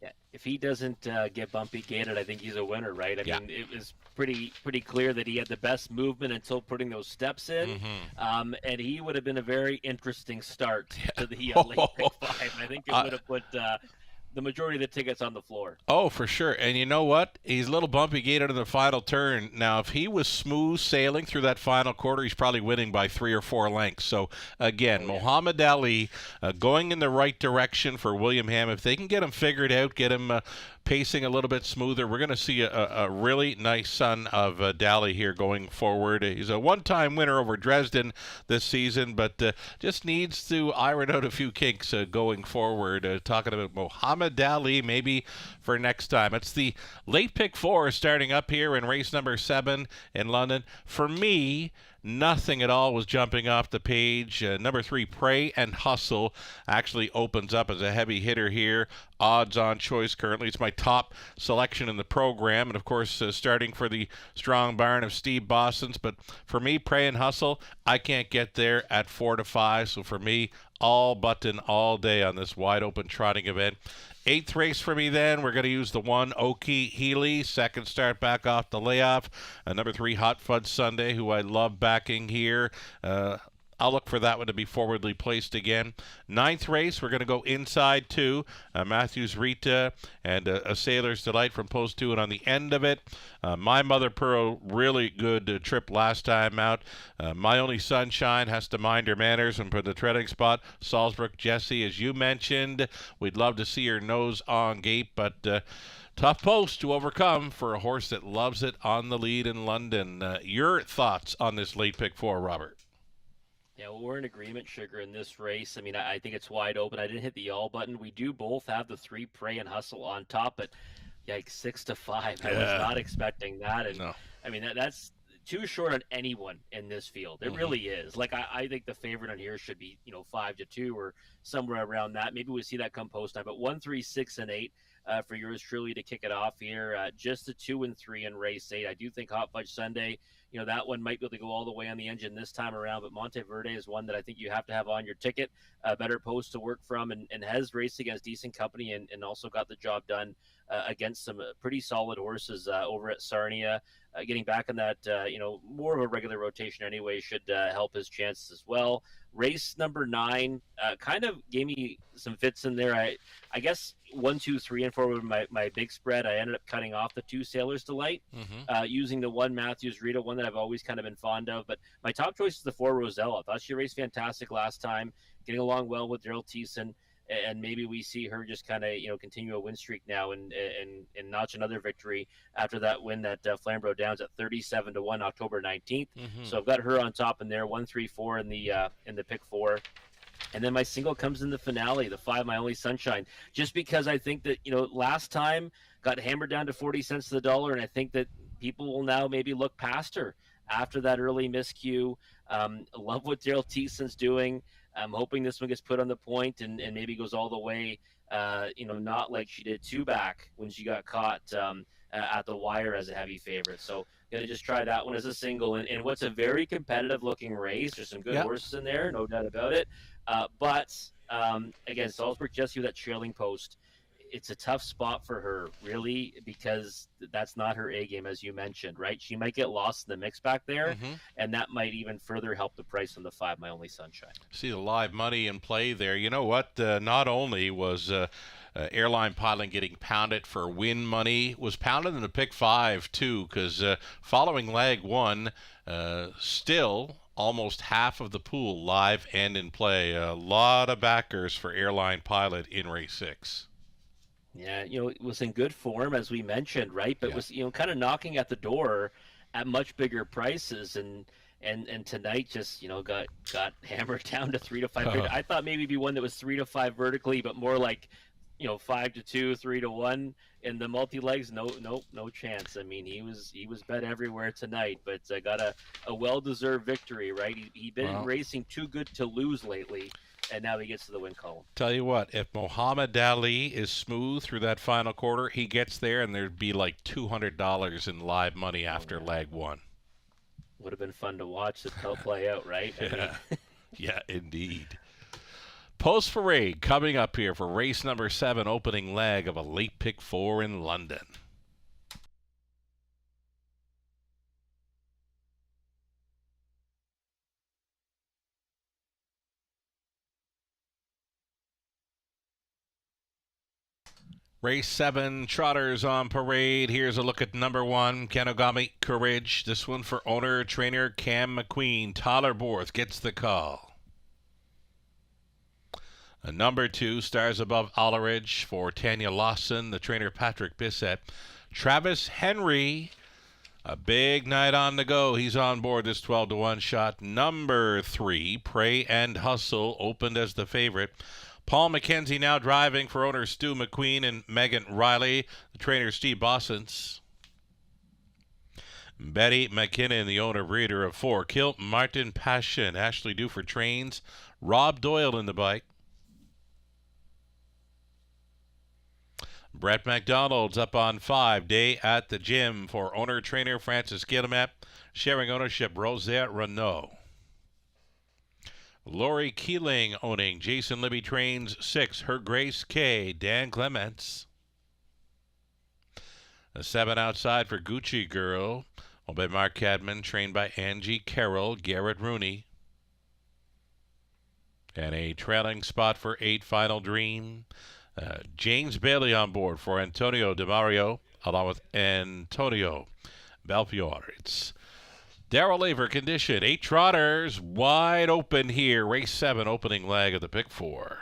Yeah, if he doesn't get bumpy gated, I think he's a winner, right? I mean, it was pretty clear that he had the best movement until putting those steps in, and he would have been a very interesting start to the late pick 5. I think it would have put the majority of the tickets on the floor. Oh, for sure. And you know what? He's a little bumpy gated in the final turn. Now, if he was smooth sailing through that final quarter, he's probably winning by 3 or 4 lengths. So, again, Muhammad Ali going in the right direction for William Ham. If they can get him figured out, get him pacing a little bit smoother, we're going to see a really nice son of Daly here going forward. He's a one-time winner over Dresden this season, but just needs to iron out a few kinks going forward. Talking about Muhammad Ali maybe for next time. It's the late pick 4 starting up here in race number 7 in London. For me, nothing at all was jumping off the page. Number 3, Pray and Hustle, actually opens up as a heavy hitter here. Odds on choice currently. It's my top selection in the program. And, of course, starting for the strong barn of Steve Boston's. But for me, Pray and Hustle, I can't get there at 4 to 5. So for me, all button all day on this wide open trotting event. 8th race for me then. We're going to use the 1, Oki Healy. 2nd start back off the layoff. Number 3, Hot Fudge Sunday, who I love backing here. I'll look for that one to be forwardly placed again. 9th race, we're going to go inside 2. Matthews Rita and a Sailor's Delight from post 2. And on the end of it, My Mother Pearl, really good trip last time out. My Only Sunshine has to mind her manners and put the treading spot. Salzbrook Jessie, as you mentioned, we'd love to see her nose on gate, but tough post to overcome for a horse that loves it on the lead in London. Your thoughts on this late pick 4, Robert? Yeah, well, we're in agreement, Sugar, in this race. I mean, I think it's wide open. I didn't hit the all button. We do both have the 3, Pray and Hustle on top, but Yikes, 6-5. I Yeah. was not expecting that. And No. I mean, that's too short on anyone in this field. It really is. Like, I think the favorite on here should be, 5-2 or somewhere around that. Maybe we see that come post time. But 1, 3, 6, and 8 for yours truly to kick it off here. Just a 2 and 3 in race 8. I do think Hot Fudge Sunday, that one might be able to go all the way on the engine this time around. But Monteverde is one that I think you have to have on your ticket. A better post to work from, and has raced against decent company and also got the job done against some pretty solid horses over at Sarnia. Getting back in that, more of a regular rotation anyway should help his chances as well. Race number 9 kind of gave me some fits in there. I guess 1, 2, 3, and 4 were my big spread. I ended up cutting off the 2 Sailor's Delight, using the 1 Matthews Rita, one that I've always kind of been fond of. But my top choice is the 4 Rosella. I thought she raced fantastic last time, getting along well with Daryl Thiessen. And maybe we see her just kind of, continue a win streak now and notch another victory after that win at Flamborough Downs at 37-1 October 19th. So I've got her on top in there, 1, 3, 4 in the pick 4. And then my single comes in the finale, the 5 My Only Sunshine, just because I think that, last time got hammered down to 40 cents to the dollar. And I think that people will now maybe look past her after that early miscue. Love what Daryl Thiessen's doing. I'm hoping this one gets put on the point and maybe goes all the way, not like she did 2 back when she got caught at the wire as a heavy favorite. So going to just try that one as a single. And what's a very competitive looking race. There's some good horses in there, no doubt about it. But again, Salzburg Jessie with that trailing post. It's a tough spot for her, really, because that's not her A game, as you mentioned, right? She might get lost in the mix back there, and that might even further help the price on the 5 My Only Sunshine. See the live money in play there. You know what? Not only was Airline Pilot getting pounded for win money, was pounded in the pick 5 too, because following leg 1, still almost half of the pool live and in play. A lot of backers for Airline Pilot in race 6. Yeah, it was in good form, as we mentioned, right? But was, kind of knocking at the door at much bigger prices, and tonight just, got hammered down to 3-5. I thought maybe it'd be one that was 3-5 vertically, but more like, 5-2, 3-1 in the multi legs. No chance. I mean, he was bet everywhere tonight, but got a well-deserved victory, right? He'd been racing too good to lose lately. And now he gets to the win column. Tell you what, if Muhammad Ali is smooth through that final quarter, he gets there, and there'd be like $200 in live money after leg 1. Would have been fun to watch this play out, right? Yeah, indeed. Post parade coming up here for race number 7, opening leg of a late pick 4 in London. Race 7, trotters on parade. Here's a look at number 1, Kenogami Courage. This one for owner-trainer Cam McQueen. Tyler Borth gets the call. Number 2, Stars Above Alleridge for Tanya Lawson, the trainer Patrick Bissett. Travis Henry, a big night on the go. He's on board this 12-1 shot. Number 3, Pray and Hustle, opened as the favorite. Paul McKenzie now driving for owner Stu McQueen and Megan Riley, the trainer Steve Bossens. Betty McKinnon, the owner breeder of 4. Kilt Martin Passion, Ashley Duford trains. Rob Doyle in the bike. Brett McDonald's up on 5. Day at the Gym for owner-trainer Francis Guillemet. Sharing ownership Rosette Renault. Lori Keeling owning Jason Libby trains 6. Her Grace K. Dan Clements. A 7 outside for Gucci Girl, owned by Mark Cadman, trained by Angie Carroll, Garrett Rooney. And a trailing spot for 8, Final Dream. James Bailey on board for Antonio DeMario, along with Antonio Belfiore. It's Darrell Laver condition. 8 trotters wide open here. Race 7, opening leg of the pick 4.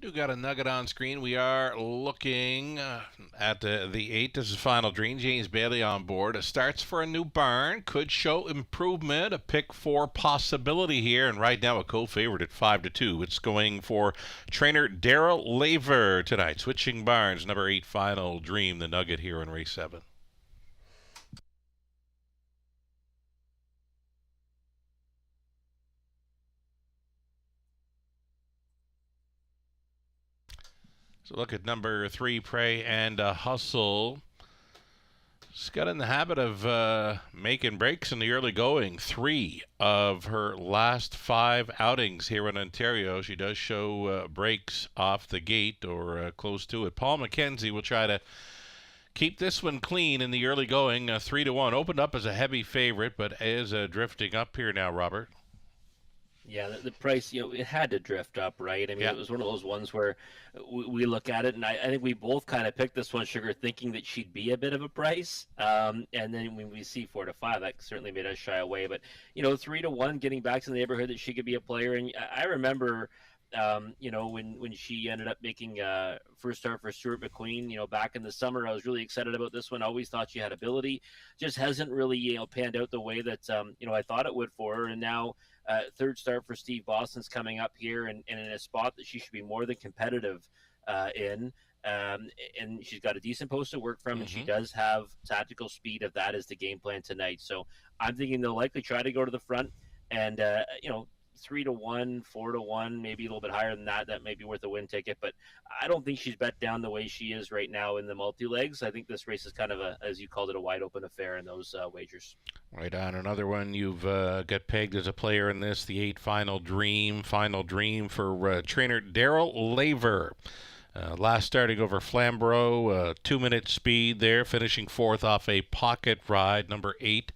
We do got a nugget on screen. We are looking at the 8. This is Final Dream. James Bailey on board. It starts for a new barn. Could show improvement. A pick 4 possibility here. And right now a co-favorite at 5-2. It's going for trainer Daryl Laver tonight. Switching barns. Number 8 Final Dream. The nugget here in race 7. So look at number 3, Pray and Hustle. She's got in the habit of making breaks in the early going. 3 of her last 5 outings here in Ontario. She does show breaks off the gate or close to it. Paul McKenzie will try to keep this one clean in the early going. 3-1. Opened up as a heavy favorite, but is drifting up here now, Robert. Yeah, the price, it had to drift up, right? I mean, It was one of those ones where we look at it, and I think we both kind of picked this one, Sugar, thinking that she'd be a bit of a price. And then when we see 4-5, that certainly made us shy away. But, 3-1, getting back to the neighborhood that she could be a player. And I remember, when she ended up making first start for Stuart McQueen, back in the summer, I was really excited about this one. Always thought she had ability. Just hasn't really, panned out the way that, I thought it would for her. And now, third start for Steve Boston's coming up here and in a spot that she should be more than competitive in. And she's got a decent post to work from, and she does have tactical speed if that is the game plan tonight. So I'm thinking they'll likely try to go to the front and, 3-1, 4-1, maybe a little bit higher than that. That may be worth a win ticket, but I don't think she's bet down the way she is right now in the multi-legs. I think this race is kind of as you called it, a wide open affair in those wagers. Right on. Another one you've got pegged as a player in this, the 8 Final Dream. Final Dream for trainer Daryl Laver. Last starting over Flamborough, 2-minute speed there, finishing 4th off a pocket ride, number 8.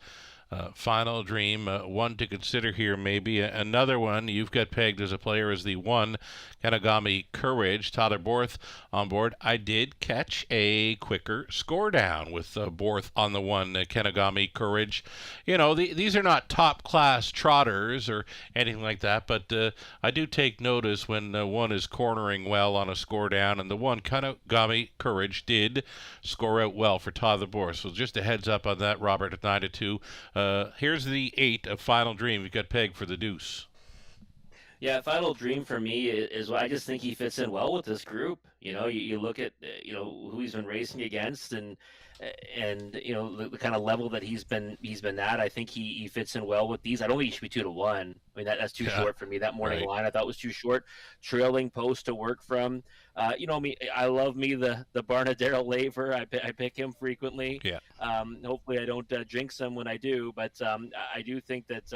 Final Dream, one to consider here maybe. Another one you've got pegged as a player is the 1 Kenagami Courage. Tyler Borth on board. I did catch a quicker score down with Borth on the 1 Kenagami Courage. These are not top class trotters or anything like that, but I do take notice when one is cornering well on a score down, and the 1 Kenagami Courage did score out well for Tyler Borth. So just a heads up on that, Robert, at 9-2. Here's the 8 of Final Dream. You've got pegged for the deuce. Yeah, Final Dream for me is I just think he fits in well with this group. You look at who he's been racing against and the kind of level that he's been at. I think he fits in well with these. I don't think he should be 2-1. I mean that's too short for me. That morning line I thought was too short. Trailing post to work from. I love the Barna Laver. I pick him frequently. Yeah. Hopefully I don't jinx him when I do, but I do think that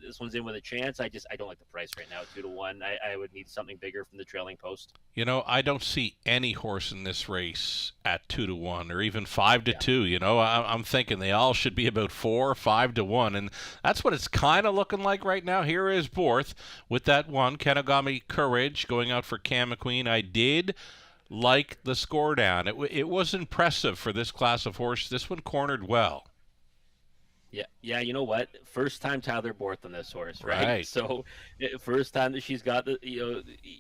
this one's in with a chance. I don't like the price right now at 2-1. I would need something bigger from the trailing post. I don't see any horse in this race at 2-1 or even 5-2. I'm thinking they all should be about 4 or 5-1, and that's what it's kind of looking like right now. Here is Borth with that 1 Kenagami Courage going out for Cam McQueen. I did like the score down. It was impressive for this class of horse. This one cornered well. Yeah. You know what? First time Tyler Borth on this horse, right? So first time that she's got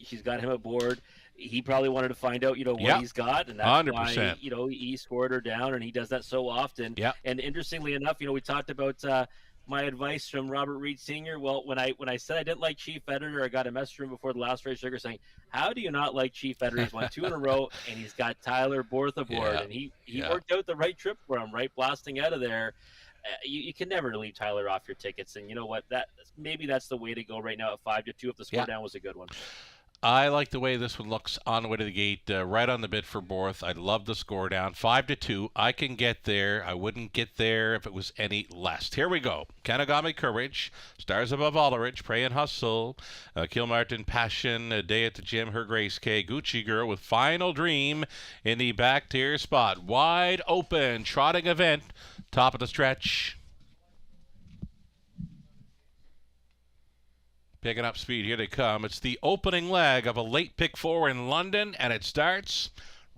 she's got him aboard. He probably wanted to find out, what he's got, and that's 100%. Why, he scored her down, and he does that so often. Yeah. And interestingly enough, we talked about my advice from Robert Reed Sr. Well, when I said I didn't like Chief Editor, I got a message from him before the last race, Sugar, saying, "How do you not like Chief Editor? He's won 2 in a row, and he's got Tyler Borth aboard, and he worked out the right trip for him, right, blasting out of there." You can never leave Tyler off your tickets, and you know what? Maybe that's the way to go right now at 5-2. If the score down was a good one. I like the way this one looks on the way to the gate, right on the bit for Borth. I love the score down. 5-2. I can get there. I wouldn't get there if it was any less. Here we go. Kenagami Courage, Stars Above Ullerich, Pray and Hustle, Kilmartin Passion, Day at the Gym, Her Grace K, Gucci Girl with Final Dream in the back tier spot. Wide open, trotting event, top of the stretch. Picking up speed, here they come. It's the opening leg of a late pick 4 in London, and it starts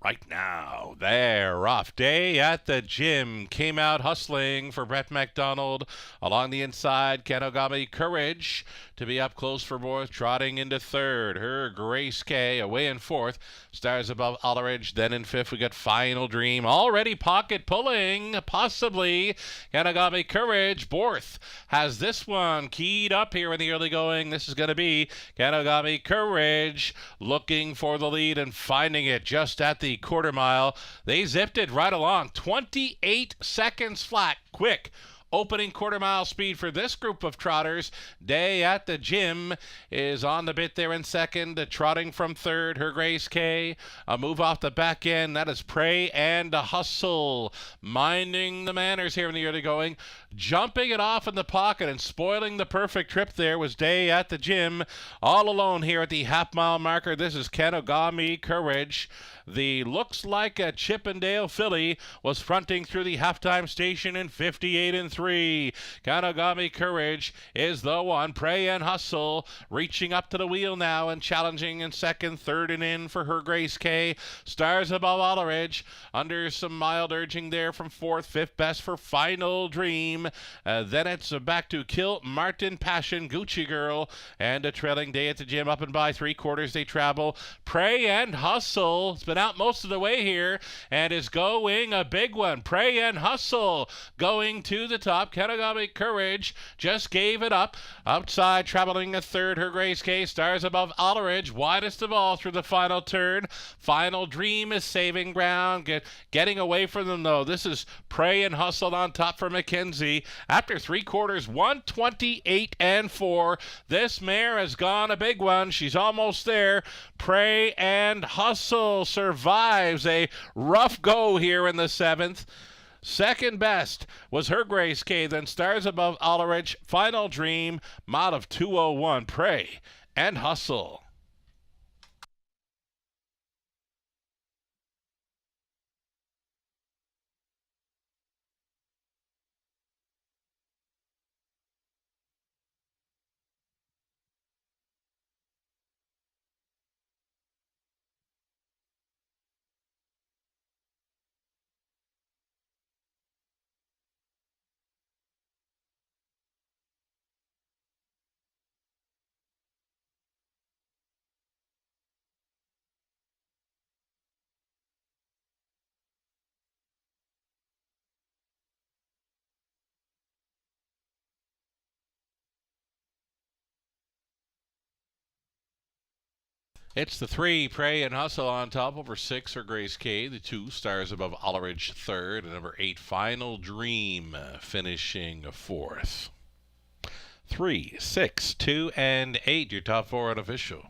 right now. They're off. Day at the Gym came out hustling for Brett McDonald along the inside. Kenogami Courage to be up close for fourth, trotting into third. Her Grace K away in fourth. Stars Above Alleridge. Then in fifth we got Final Dream. Already pocket pulling, possibly. Kenogami Courage. Borth has this one keyed up here in the early going. This is going to be Kenogami Courage looking for the lead and finding it just at the quarter mile. They zipped it right along. 28 seconds flat. Quick opening quarter mile speed for this group of trotters. Day at the Gym is on the bit there in second, trotting from third. Her Grace K, a move off the back end. That is Pray and a Hustle, minding the manners here in the early going. Jumping it off in the pocket and spoiling the perfect trip there was Day at the Gym. All alone here at the half-mile marker. This is Kenogami Courage. The looks like a Chippendale filly was fronting through the halftime station in 58-3. Kenogami Courage is the one. Pray and Hustle reaching up to the wheel now and challenging in second, third and in for Her Grace K. Stars Above Alleridge under some mild urging there from fourth, fifth best for Final Dream. Then it's back to Kill Martin Passion, Gucci Girl, and a trailing Day at the Gym up and by 3/4 they travel. Pray and Hustle. It's been out most of the way here and is going a big one. Pray and Hustle going to the top. Kenogami Courage just gave it up. Outside traveling a third. Her Grace K. Stars Above Alleridge widest of all through the final turn. Final Dream is saving ground. Getting away from them though. This is Pray and Hustle on top for Mackenzie. After 3/4, 128-4. This mare has gone a big one. She's almost there. Pray and Hustle survives a rough go here in the seventh. Second best was Her Grace K. Then Stars Above Alleridge. Final Dream. Mile of 2:01. Pray and Hustle. It's the 3, Pray and Hustle on top. Over 6 Her Grace K. The 2, Stars Above Alleridge third. And number 8, Final Dream, finishing fourth. 3, 6, 2, and 8, your top 4 unofficial.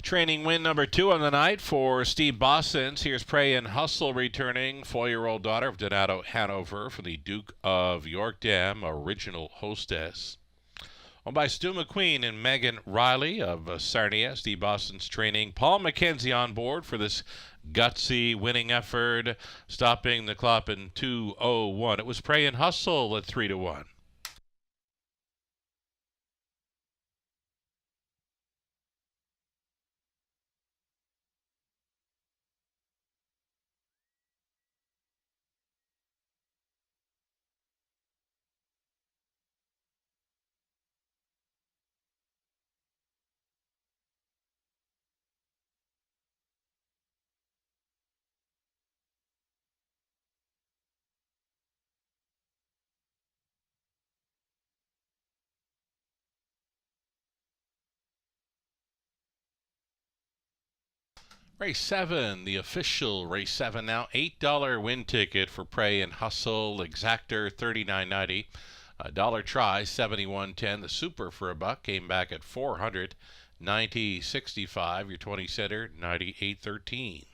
Training win number 2 on the night for Steve Bossens. Here's Pray and Hustle returning. 4-year-old daughter of Donato Hanover for the Duke of York Dam, original hostess. Owned by Stu McQueen and Megan Riley of Sarnia. Steve Bossens training. Paul McKenzie on board for this gutsy winning effort, stopping the clock in 2:01. It was Pray and Hustle at 3-1. Race 7, the official Race 7 now. $8 win ticket for Pray and Hustle. Exactor $39.90. A dollar try $71.10. The super for a buck came back at $400. $90.65. Your 20 center $98.13.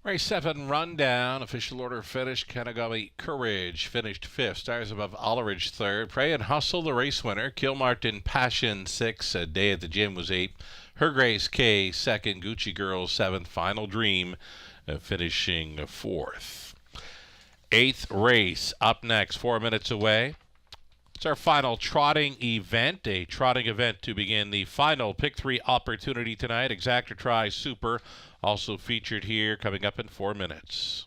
Race 7 rundown. Official order finish. Kanagami Courage finished 5th. Stars Above Oleridge 3rd. Pray and Hustle the race winner. Kilmartin Passion 6th. A Day at the Gym was 8th. Her Grace K 2nd. Gucci Girl 7th. Final Dream finishing 4th. 8th race up next, 4 minutes away. It's our final trotting event, a trotting event to begin the final Pick 3 opportunity tonight. Exactor Try Super also featured here, coming up in 4 minutes.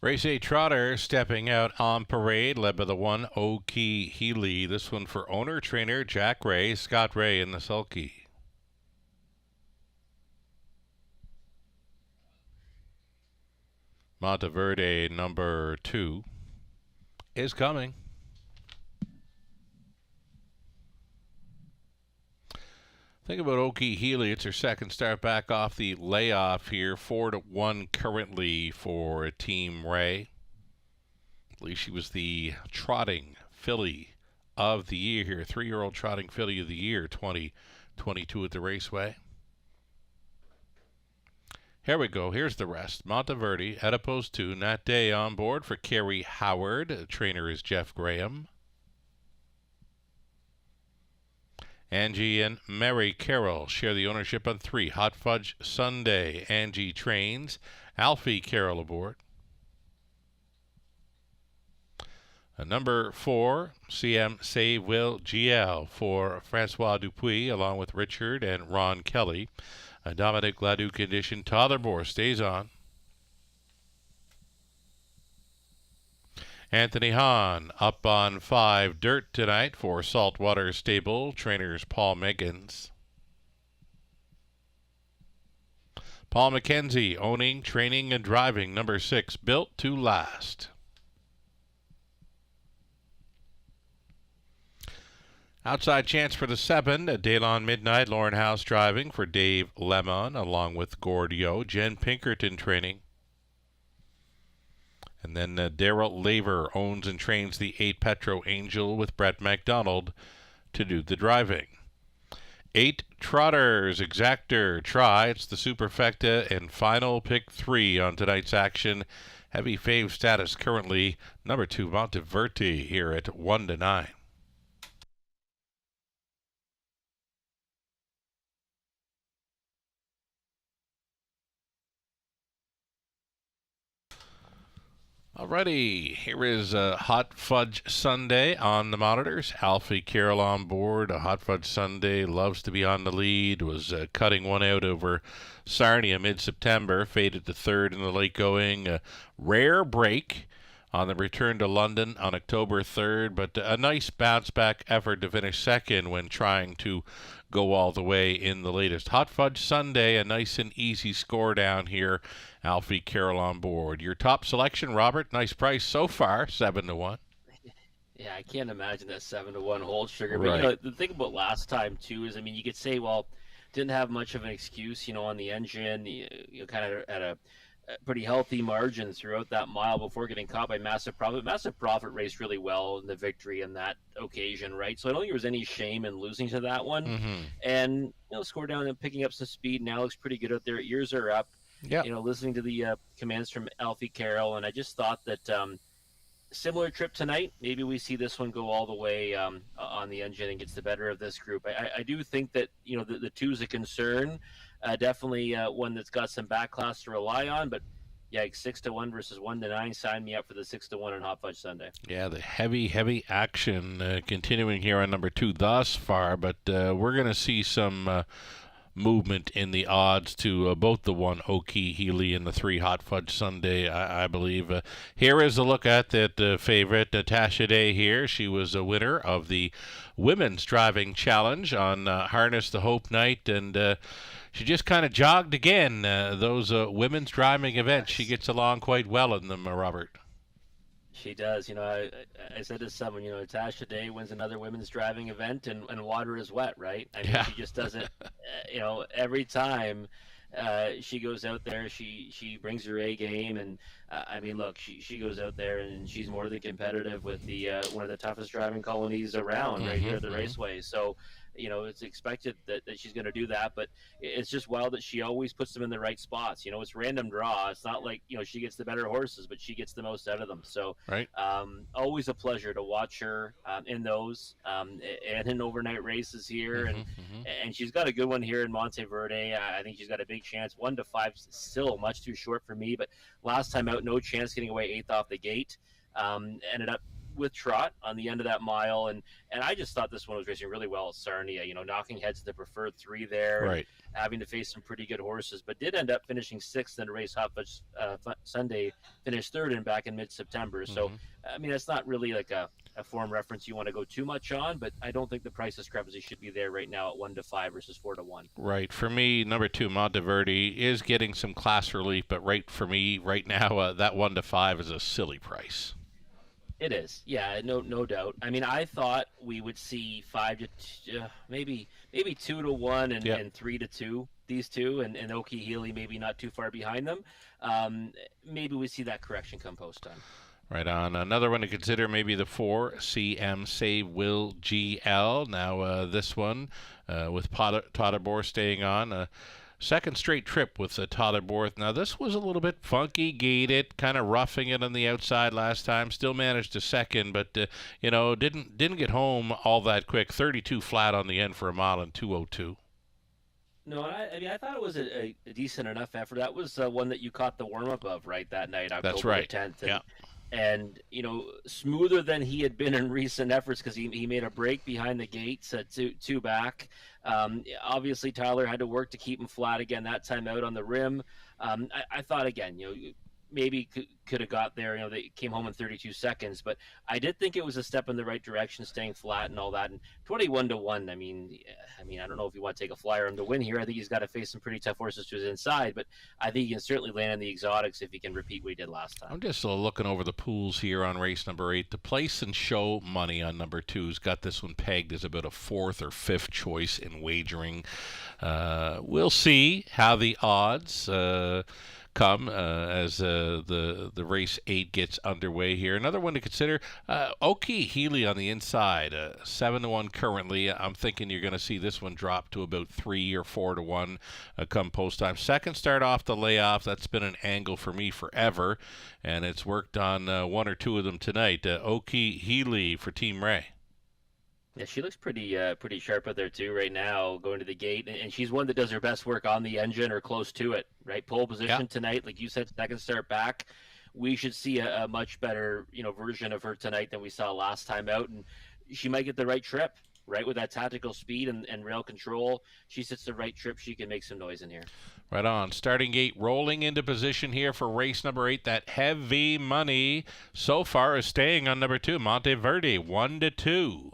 Race 8 Trotter stepping out on parade, led by the 1 Oki Healy. This one for owner-trainer Jack Ray, Scott Ray in the sulky. Monteverde number 2 is coming. Think about Oki Healy. It's her second start back off the layoff here. 4-1 currently for Team Ray. I believe she was the trotting filly of the year here. 3-year-old trotting filly of the year 2022 at the Raceway. Here we go. Here's the rest. Monteverde, Adipose 2, Nat Day on board for Kerry Howard. The trainer is Jeff Graham. Angie and Mary Carroll share the ownership on 3. Hot Fudge Sunday. Angie trains. Alfie Carroll aboard. Number 4, CM Save Will GL for Francois Dupuis, along with Richard and Ron Kelly. Dominic Laduc condition. Tothermore stays on. Anthony Hahn up on 5 Dirt tonight for Saltwater Stable. Trainers Paul Meggins. Paul McKenzie owning, training, and driving. Number 6 Built to Last. Outside chance for the 7, Daylon Midnight, Lauren House driving for Dave Lemon, along with Gord Yo. Jen Pinkerton training. And then Daryl Laver owns and trains the 8 Petro Angel with Brett McDonald to do the driving. 8 Trotters, Exactor, Try. It's the Superfecta and final pick 3 on tonight's action. Heavy fave status currently number 2 Monteverde here at 1-9. Alrighty, here is Hot Fudge Sunday on the monitors. Alfie Carroll on board. Hot Fudge Sunday loves to be on the lead. Was cutting one out over Sarnia mid-September. Faded to 3rd in the late going. Rare break on the return to London on October 3rd, but a nice bounce-back effort to finish 2nd when trying to go all the way in the latest. Hot Fudge Sunday, a nice and easy score down here. Alfie Carroll on board. Your top selection, Robert, nice price so far, 7-1. Yeah, I can't imagine that 7-1 hold, Sugar. Right. But the thing about last time too is, you could say, well, didn't have much of an excuse, on the engine. You kind of at a pretty healthy margin throughout that mile before getting caught by Massive Profit. Massive Profit raced really well in the victory in that occasion, right? So I don't think there was any shame in losing to that one. Mm-hmm. And score down and picking up some speed now looks pretty good out there. Ears are up. Yeah. Listening to the commands from Alfie Carroll, and I just thought that similar trip tonight. Maybe we see this one go all the way on the engine and gets the better of this group. I do think that the 2 is a concern. Definitely one that's got some back class to rely on, but yeah, 6-1 versus 1-9. Sign me up for the 6-1 on Hot Fudge Sunday. Yeah, the heavy action continuing here on number 2 thus far, but we're going to see some movement in the odds to both the 1 Oki Healy and the 3 Hot Fudge Sunday, I believe. Here is a look at that favorite, Natasha Day here. She was a winner of the Women's Driving Challenge on Harness the Hope Night, and she just kind of jogged again. Those women's driving events, she gets along quite well in them, Robert. She does. I said to someone, Natasha Day wins another women's driving event, and water is wet, right? She just does it, every time she goes out there, she brings her A game, and look, she goes out there and she's more than competitive with the one of the toughest driving colonies around, right here at the Raceway. So, it's expected that she's going to do that, but it's just wild that she always puts them in the right spots. It's random draw. It's not like, she gets the better horses, but she gets the most out of them. So, right. Always a pleasure to watch her in those and in overnight races here. And she's got a good one here in Monteverde. I think she's got a big chance. 1-5 still much too short for me, but last time out, no chance getting away 8th off the gate. Ended up with trot on the end of that mile, and I just thought this one was racing really well at Sarnia. Knocking heads to the preferred 3 there, Right. and having to face some pretty good horses, but did end up finishing 6th in a race. Hot Fudge Sunday finished 3rd back in mid-September. So I mean, that's not really like a form reference you want to go too much on, but I don't think the price discrepancy should be there right now at 1-5 versus 4-1. Right. For me, number 2, Monteverde, is getting some class relief, but for me right now, that 1-5 is a silly price. It is, yeah, no doubt. I mean, I thought we would see 5 to maybe 2-1 and 3-2. These two, and Oki Healy maybe not too far behind them. Maybe we see that correction come post time. Right on. Another one to consider, maybe the 4, CM Save Will GL. Now this one with Todderbor staying on. Second straight trip with the Todderbor. Now this was a little bit funky gated, kind of roughing it on the outside last time. Still managed to second, but didn't get home all that quick. 32 flat on the end for a mile in 2:02. No, I mean, I thought it was a decent enough effort. That was one that you caught the warm-up of, right, that night, October That's right. 10th. Yeah. And, smoother than he had been in recent efforts, because he made a break behind the gates at two back. Obviously, Tyler had to work to keep him flat again that time out on the rim. I thought, again, maybe could have got there. They came home in 32 seconds, but I did think it was a step in the right direction, staying flat and all that. And 21-1. I mean, I don't know if you want to take a flyer on him to win here. I think he's got to face some pretty tough horses to his inside, but I think he can certainly land in the exotics if he can repeat what he did last time. I'm just looking over the pools here on race number 8. The place and show money on number 2's got this one pegged as about a 4th or 5th choice in wagering. We'll see how the odds come as the race 8 gets underway here. Another one to consider, Oki Healy on the inside, 7-1 currently. I'm thinking you're going to see this one drop to about 3 or 4-1 come post time. Second start off the layoff, that's been an angle for me forever, and it's worked on 1 or 2 of them tonight. Oki Healy for Team Ray. Yeah, she looks pretty sharp out there too right now, going to the gate, and she's one that does her best work on the engine or close to it. Right, pole position tonight, like you said, second start back. We should see a much better version of her tonight than we saw last time out, and she might get the right trip. Right, with that tactical speed and rail control, she sits the right trip. She can make some noise in here. Right on. Starting gate rolling into position here for race number 8. That heavy money so far is staying on number 2, Monteverde, 1-2.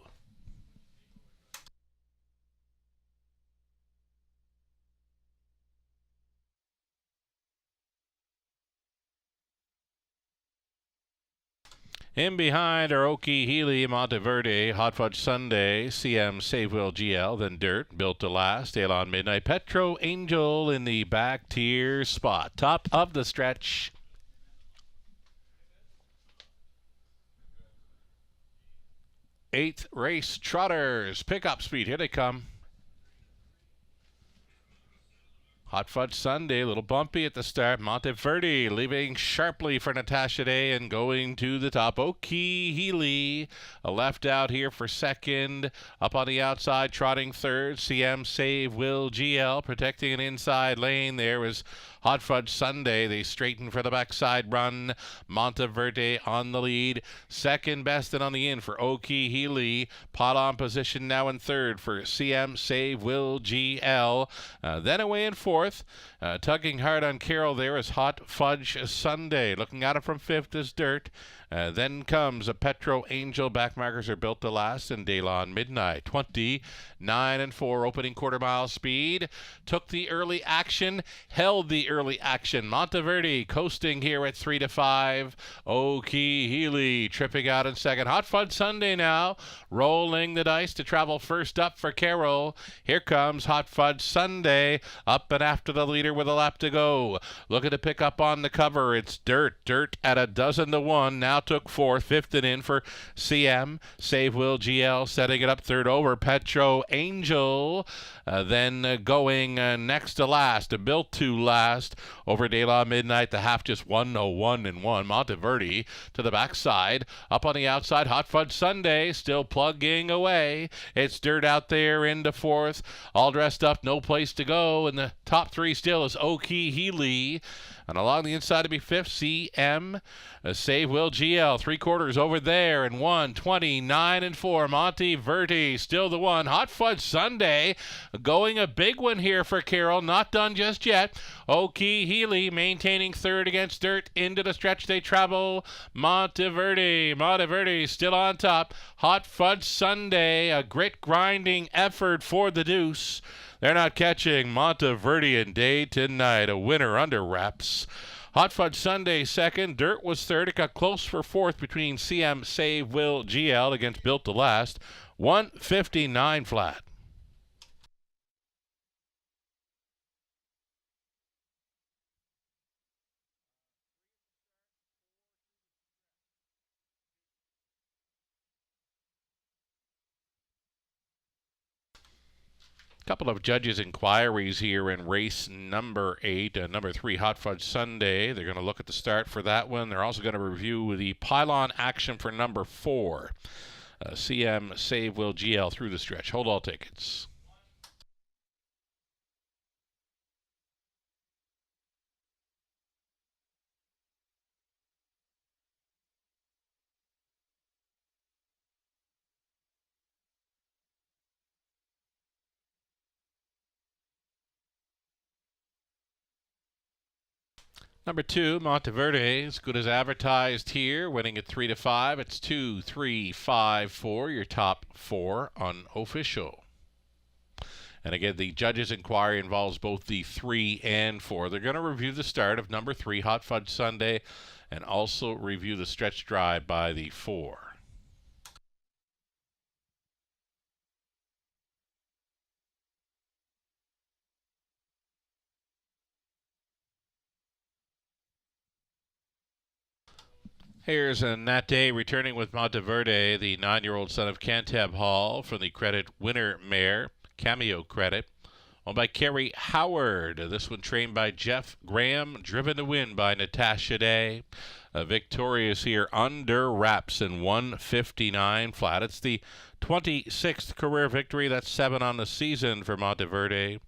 In behind are Oki Healy, Monteverde, Hot Fudge Sunday, CM Save Will GL, then Dirt, Built to Last, Elon Midnight, Petro Angel in the back tier spot. Top of the stretch. Eighth race, Trotters, pickup speed, here they come. Hot Fudge Sunday, a little bumpy at the start. Monteverde leaving sharply for Natasha Day and going to the top. Oki Healy, a left out here for second. Up on the outside, trotting third. CM Save Will GL protecting an inside lane. There was Hot Fudge Sunday. They straighten for the backside run. Monteverde on the lead. Second best and on the in for Oki Healy. Pot on position now in third for CM Save Will GL. Then away in fourth. Tugging hard on Carroll there is Hot Fudge Sunday. Looking at it from fifth is Dirt. Then comes a Petro Angel. Back markers are Built to Last and Daylon Midnight. 29-4 opening quarter mile speed. Took the early action. Held the early action. Monteverde coasting here at 3-5. Oki Healy tripping out in second. Hot Fudge Sunday now. Rolling the dice to travel first up for Carroll. Here comes Hot Fudge Sunday. Up and after the leader with a lap to go. Looking to pick up on the cover. It's Dirt. Dirt at 12-1. Now took fourth. Fifth and in for CM. Save Will GL setting it up third over Petro Angel. Then going next to last. Built to Last over De La Midnight. The half just 1-0-1-1. Monteverde to the backside. Up on the outside. Hot Fudge Sunday still plugging away. It's Dirt out there into fourth. All dressed up. No place to go. And the top three still is Oki Healy. And along the inside to be fifth, CM Save Will GL. 3/4 over there, and 1:29 and 4. Monteverde still the one. Hot Fudge Sunday going a big one here for Carroll. Not done just yet. Oki Healy maintaining third against Dirt. Into the stretch they travel. Monteverde still on top. Hot Fudge Sunday, a grit grinding effort for the deuce. They're not catching Monteverdean Day tonight. A winner under wraps. Hot Fudge Sunday second. Dirt was third. It got close for fourth between CM Save Will GL against Built to Last. 1:59 flat. Couple of judges' inquiries here in race number 8. Number 3, Hot Fudge Sunday. They're going to look at the start for that one. They're also going to review the pylon action for number 4. CM Save Will GL through the stretch. Hold all tickets. Number 2, Monteverde, as good as advertised here, winning at 3-5. It's 2, 3, 5, 4, your top 4 unofficial. And again, the judges' inquiry involves both the 3 and 4. They're going to review the start of number 3, Hot Fudge Sunday, and also review the stretch drive by the 4. Here's Nat Day returning with Monteverde, the 9-year-old son of Cantab Hall, from the credit winner mare, Cameo credit, owned by Kerry Howard. This one trained by Jeff Graham, driven to win by Natasha Day. Victorious here under wraps in 1:59 flat. It's the 26th career victory. That's 7 on the season for Monteverde.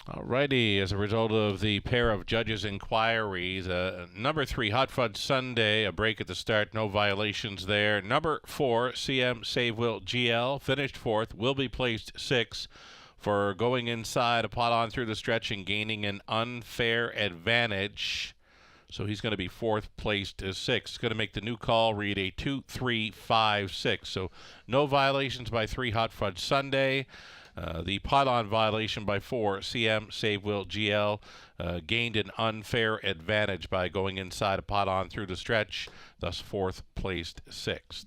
Alrighty, as a result of the pair of judges' inquiries, number 3, Hot Fudge Sunday, a break at the start, no violations there. Number 4, CM Save Will GL, finished 4th, will be placed 6th for going inside a pot on through the stretch and gaining an unfair advantage. So he's going to be 4th placed as 6th. Going to make the new call read a 2-3-5-6. So no violations by 3, Hot Fudge Sunday. The pot-on violation by 4, CM Save Will GL, gained an unfair advantage by going inside a pot-on through the stretch, thus 4th placed 6th.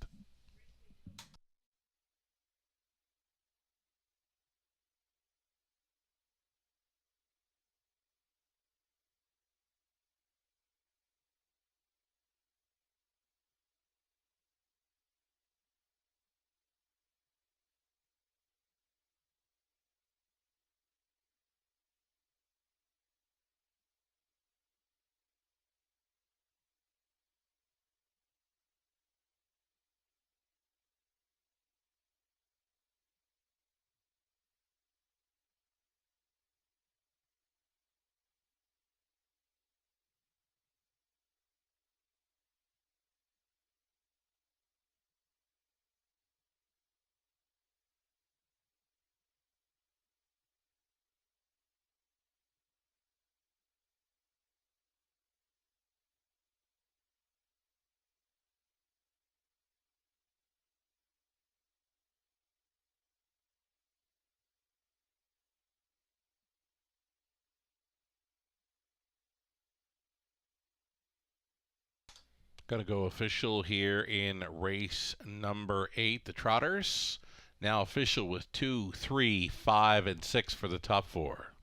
Going to go official here in race number 8, the Trotters. Now official with 2, 3, 5, and 6 for the top 4.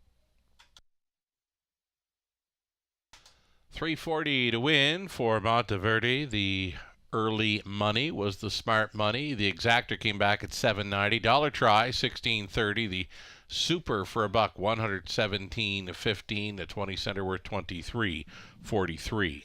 $340 to win for Monteverde. The early money was the smart money. The exactor came back at $7.90. Dollar try, $16.30. The super for $1, $117.15. The 20 center worth $23.43.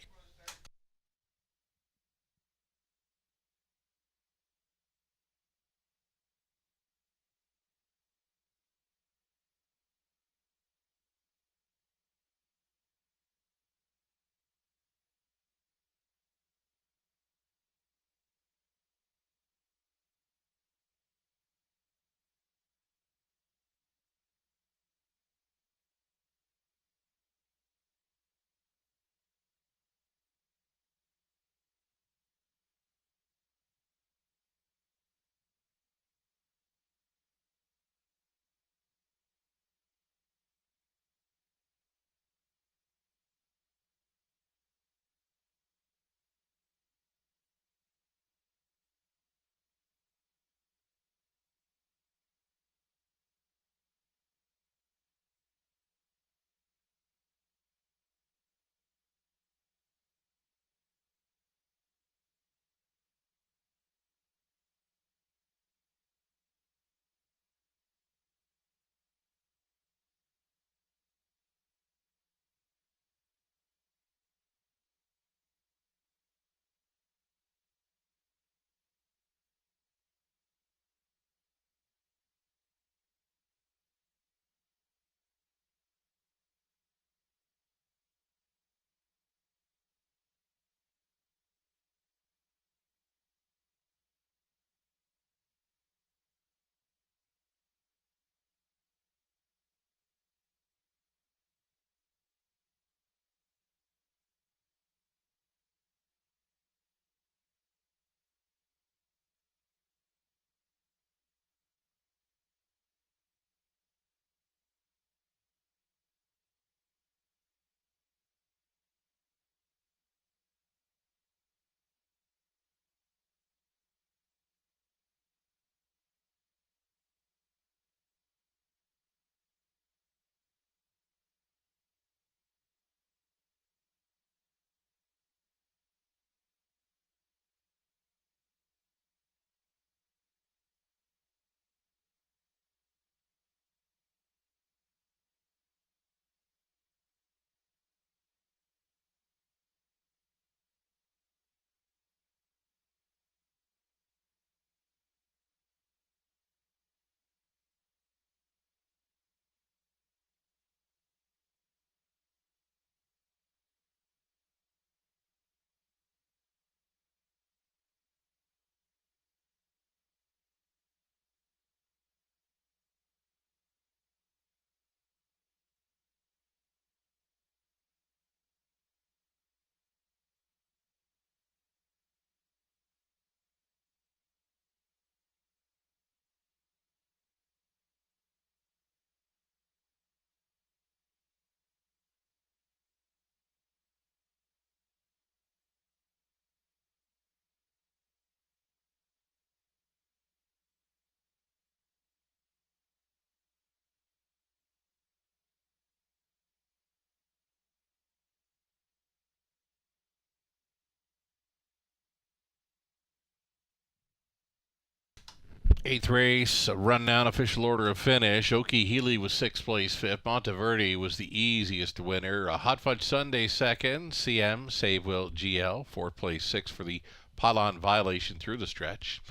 Eighth race, rundown official order of finish. Okie Healy was sixth place fifth. Monteverde was the easiest winner. Hot Fudge Sunday second. CM Save Will GL fourth place sixth for the pylon violation through the stretch.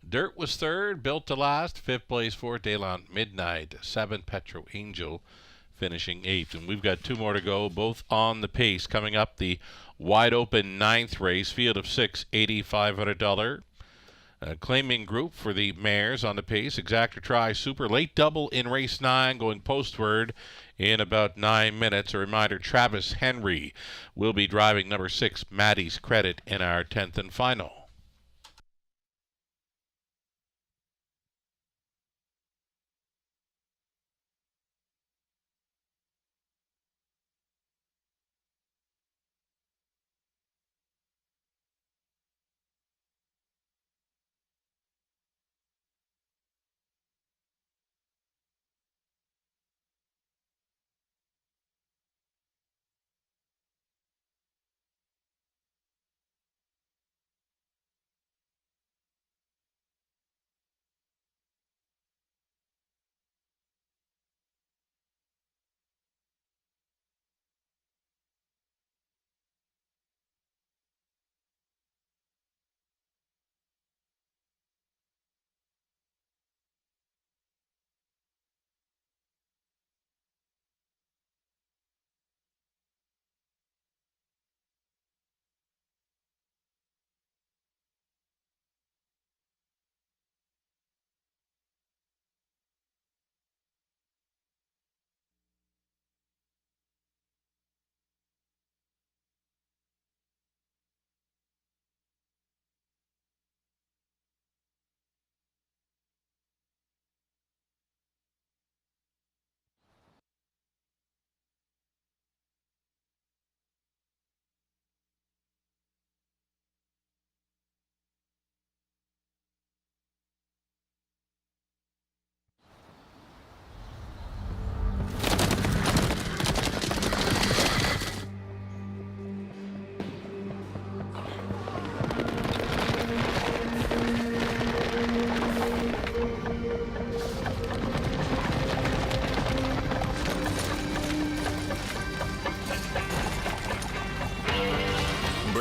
Dirt was third. Built to last fifth place for Daylon Midnight seventh. Petro Angel finishing eighth. And we've got two more to go, both on the pace. Coming up, the wide open ninth race, field of six, $8,500. Claiming group for the mares on the pace. Exactor Try Super late double in race 9 going postward in about 9 minutes. A reminder, Travis Henry will be driving number 6 Maddie's Credit in our 10th and final.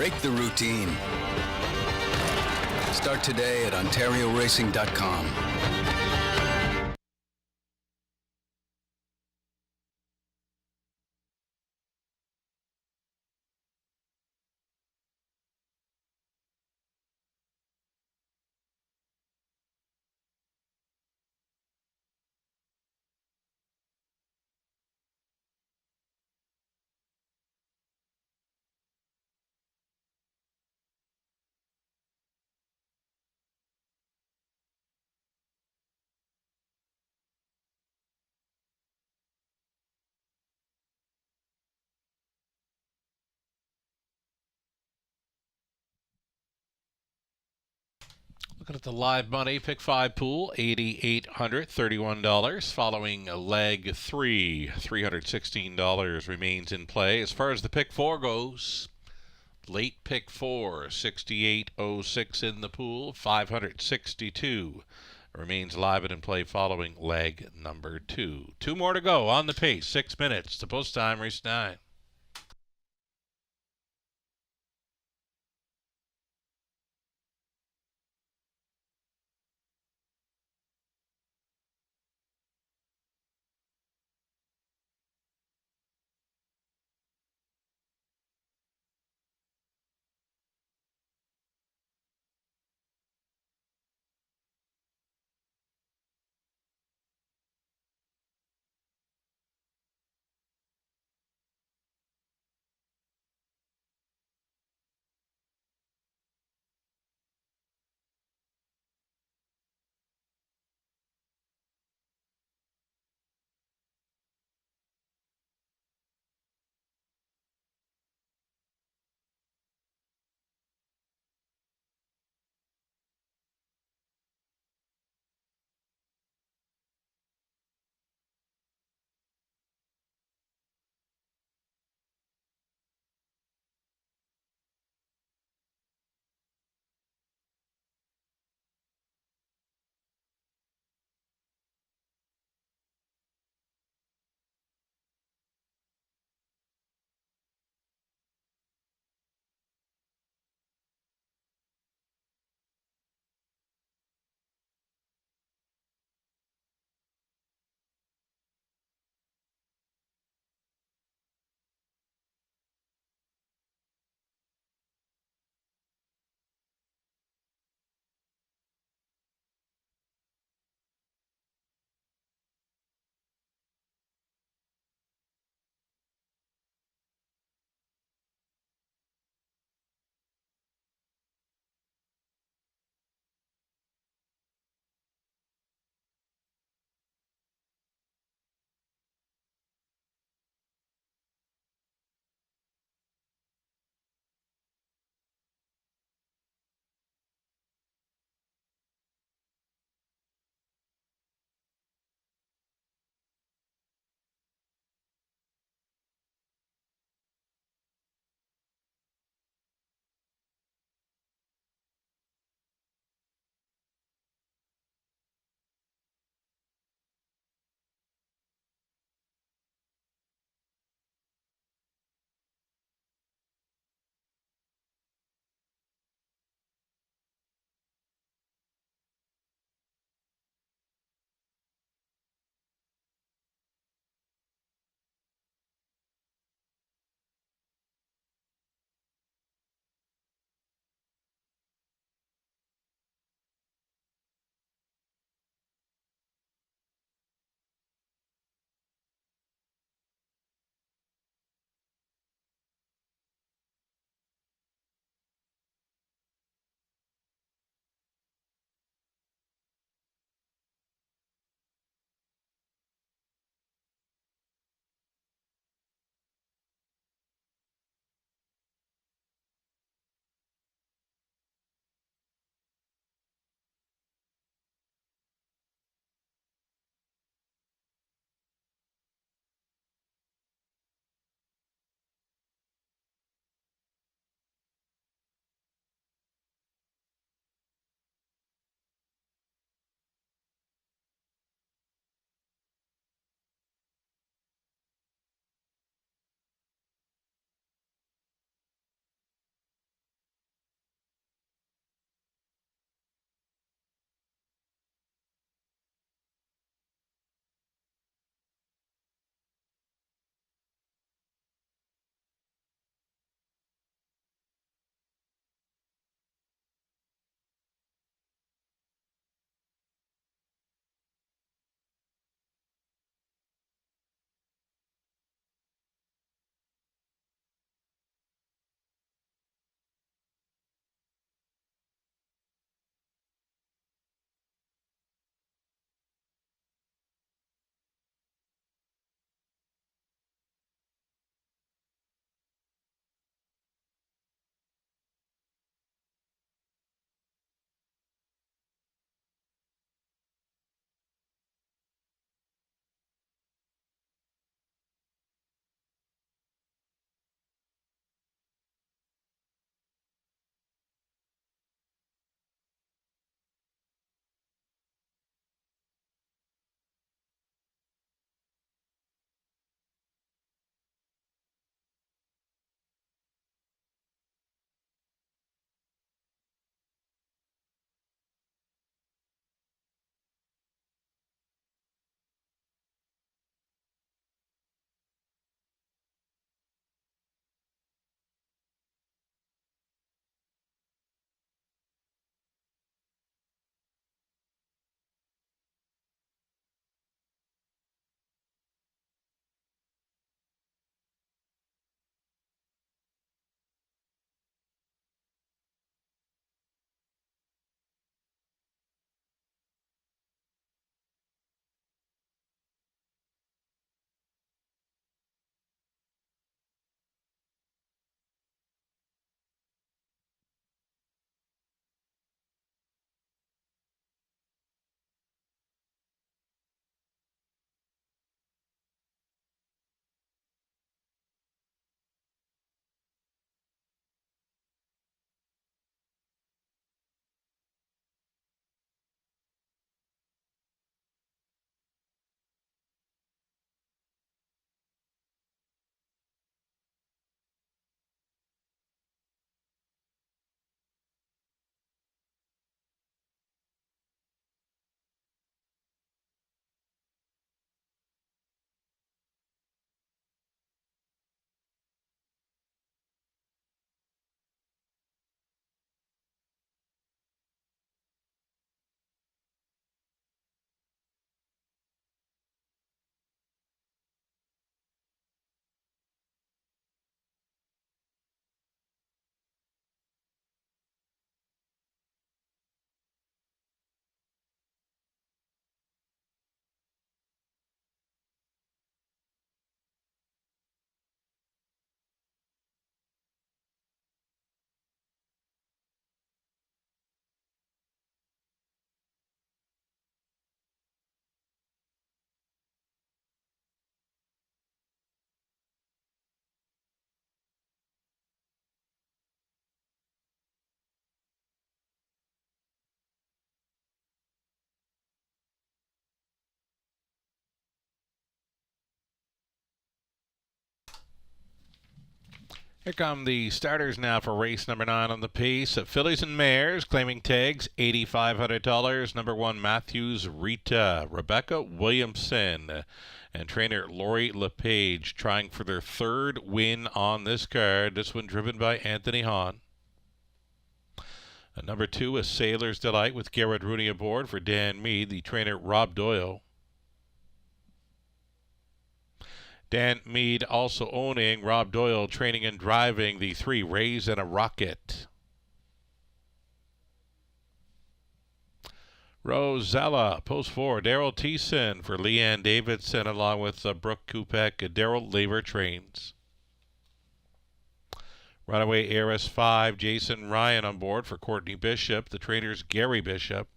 Break the routine. Start today at OntarioRacing.com. Looking at the live money, pick 5 pool, $8,831. Following leg 3, $316 remains in play. As far as the pick 4 goes, late pick 4, 68.06 in the pool, 562 remains live and in play following leg number 2. 2 more to go on the pace, 6 minutes to post time, race 9. Here come the starters now for race number 9 on the pace. Fillies and Mares claiming tags, $8,500. Number 1, Matthews Rita. Rebecca Williamson and trainer Lori LePage trying for their 3rd win on this card. This one driven by Anthony Hahn. Number 2, A Sailor's Delight with Garrett Rooney aboard for Dan Mead, the trainer Rob Doyle. Dan Mead also owning, Rob Doyle training and driving the 3, Rays and a Rocket. Rosella, post 4, Daryl Thiessen for Leanne Davidson along with Brooke Kupek, Daryl Laver trains. Runaway Heiress 5, Jason Ryan on board for Courtney Bishop, the trainers Gary Bishop.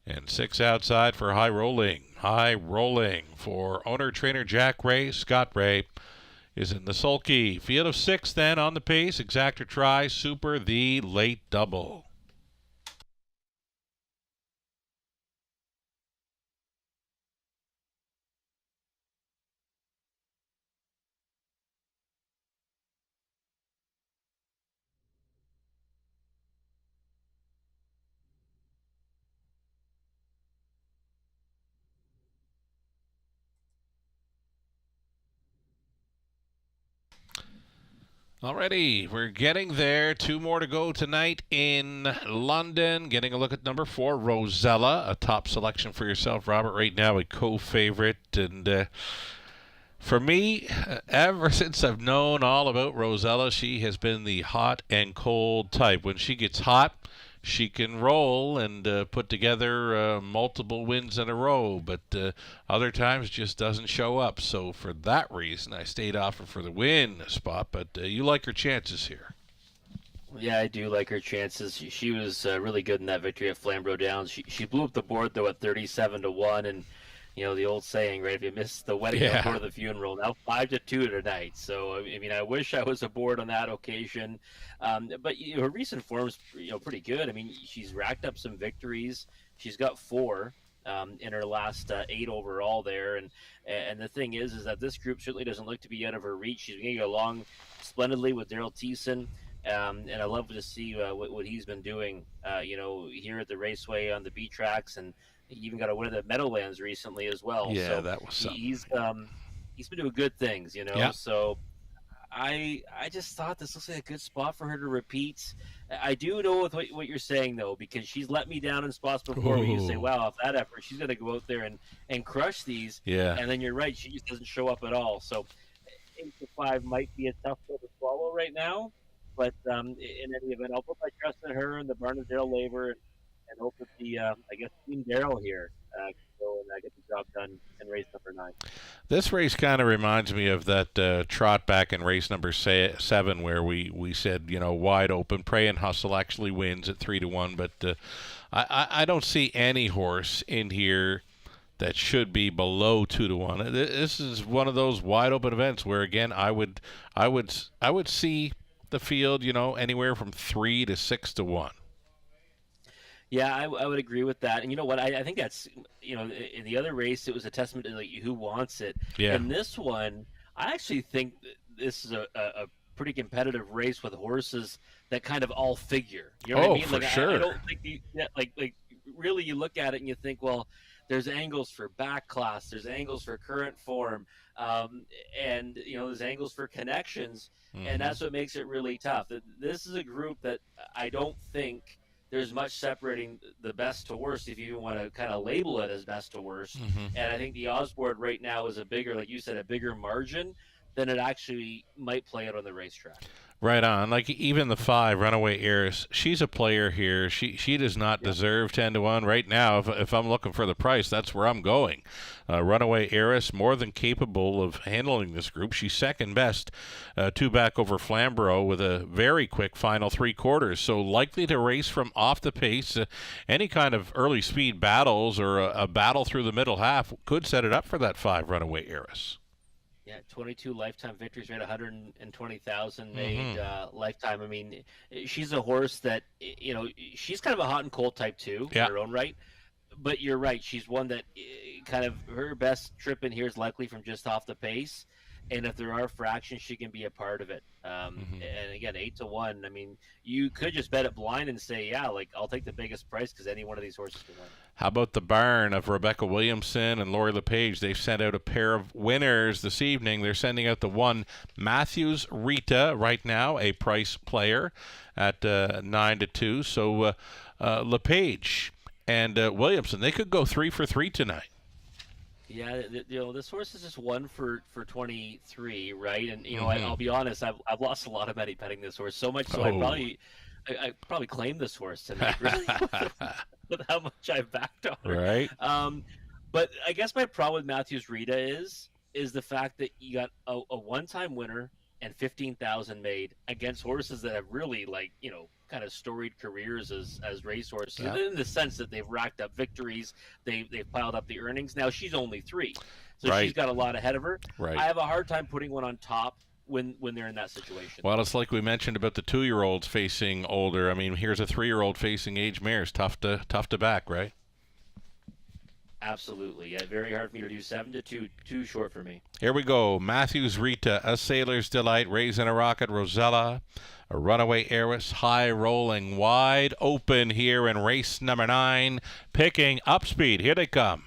And 6 outside for High Rolling. High Rolling for owner-trainer Jack Ray. Scott Ray is in the sulky. Field of 6 then on the pace. Exactor Try, Super, the late double. Alrighty, we're getting there. 2 more to go tonight in London. Getting a look at number 4, Rosella, a top selection for yourself, Robert. Right now, a co-favorite, and for me, ever since I've known all about Rosella, she has been the hot and cold type. When she gets hot, she can roll and put together multiple wins in a row, but other times just doesn't show up. So for that reason, I stayed off her for the win spot, but you like her chances here. Yeah, I do like her chances. She was really good in that victory at Flamborough Downs. She blew up the board, though, at 37-1, and you know the old saying, right? If you miss the wedding, Yeah. before the funeral. Now 5-2 tonight. So I mean, I wish I was aboard on that occasion. But her recent form's pretty good. I mean, she's racked up some victories. She's got 4 in her last 8 overall there. And the thing is that this group certainly doesn't look to be out of her reach. She's going to get along splendidly with Daryl Thiessen. And I love to see what he's been doing, here at the raceway on the B tracks, and he even got a win at the Meadowlands recently as well. Yeah, so that was something. He's been doing good things, Yeah. So I just thought this looks like a good spot for her to repeat. I do know with what you're saying, though, because she's let me down in spots before where you say, wow, off that effort, she's going to go out there and crush these. Yeah. And then you're right, she just doesn't show up at all. So 8-5 might be a tough pill to swallow right now. But in any event, I'll put my trust in her and the Barnesdale Laver and hope that the, Team Daryl here can go and get the job done in race number 9. This race kind of reminds me of that trot back in race number 7 where we said, wide open. Pray and Hustle actually wins at 3-1. But I don't see any horse in here that should be below 2-1. This is one of those wide open events where, again, I would see the field, anywhere from 3 to 6-1. Yeah, I would agree with that. And you know what? I think that's, in the other race, it was a testament to who wants it. Yeah. In this one, I actually think this is a pretty competitive race with horses that kind of all figure. You know what I mean? For sure. I don't think really you look at it and you think, well, there's angles for back class, there's angles for current form, and there's angles for connections, and that's what makes it really tough. This is a group that I don't think there's much separating the best to worst, if you even want to kind of label it as best to worst. And I think the odds board right now is a bigger, like you said, a bigger margin than it actually might play out on the racetrack. Right on. Like even the 5, Runaway Heiress, she's a player here. She does not deserve 10-1 right now. If I'm looking for the price, that's where I'm going. Runaway Heiress, more than capable of handling this group. She's second best, 2 back over Flamborough with a very quick final 3 quarters. So likely to race from off the pace. Any kind of early speed battles or a battle through the middle half could set it up for that 5, Runaway Heiress. Yeah, 22 lifetime victories, right? 120,000 made lifetime. I mean, she's a horse that, she's kind of a hot and cold type too, in her own right. But you're right, she's one that kind of her best trip in here is likely from just off the pace. and if there are fractions, she can be a part of it. And again, 8-1. I mean, you could just bet it blind and say, yeah, like I'll take the biggest price because any one of these horses can win. How about the barn of Rebecca Williamson and Lori LePage? They've sent out a pair of winners this evening. They're sending out the one Matthews Rita right now, a price player at 9-2. So LePage and Williamson, they could go 3 for 3 tonight. Yeah, this horse is just 1 for 23, right? And I'll be honest, I've lost a lot of money betting this horse, so much so I probably claimed this horse tonight, really, with how much I've backed on her. Right. But I guess my problem with Matthews Rita is the fact that you got a one-time winner and 15,000 made against horses that have really kind of storied careers as racehorses, in the sense that they've racked up victories, they've piled up the earnings. Now she's only 3, so she's got a lot ahead of her. Right. I have a hard time putting one on top when they're in that situation. Well, it's like we mentioned about the 2-year-olds facing older. I mean, here's a 3-year-old facing age mares. Tough to back, right? Absolutely. Yeah, very hard for me to do. 7-2, too short for me. Here we go. Matthews Rita, A Sailor's Delight, Raising a Rocket, Rosella, a Runaway Heiress, High Rolling, wide open here in race number 9, picking up speed. Here they come.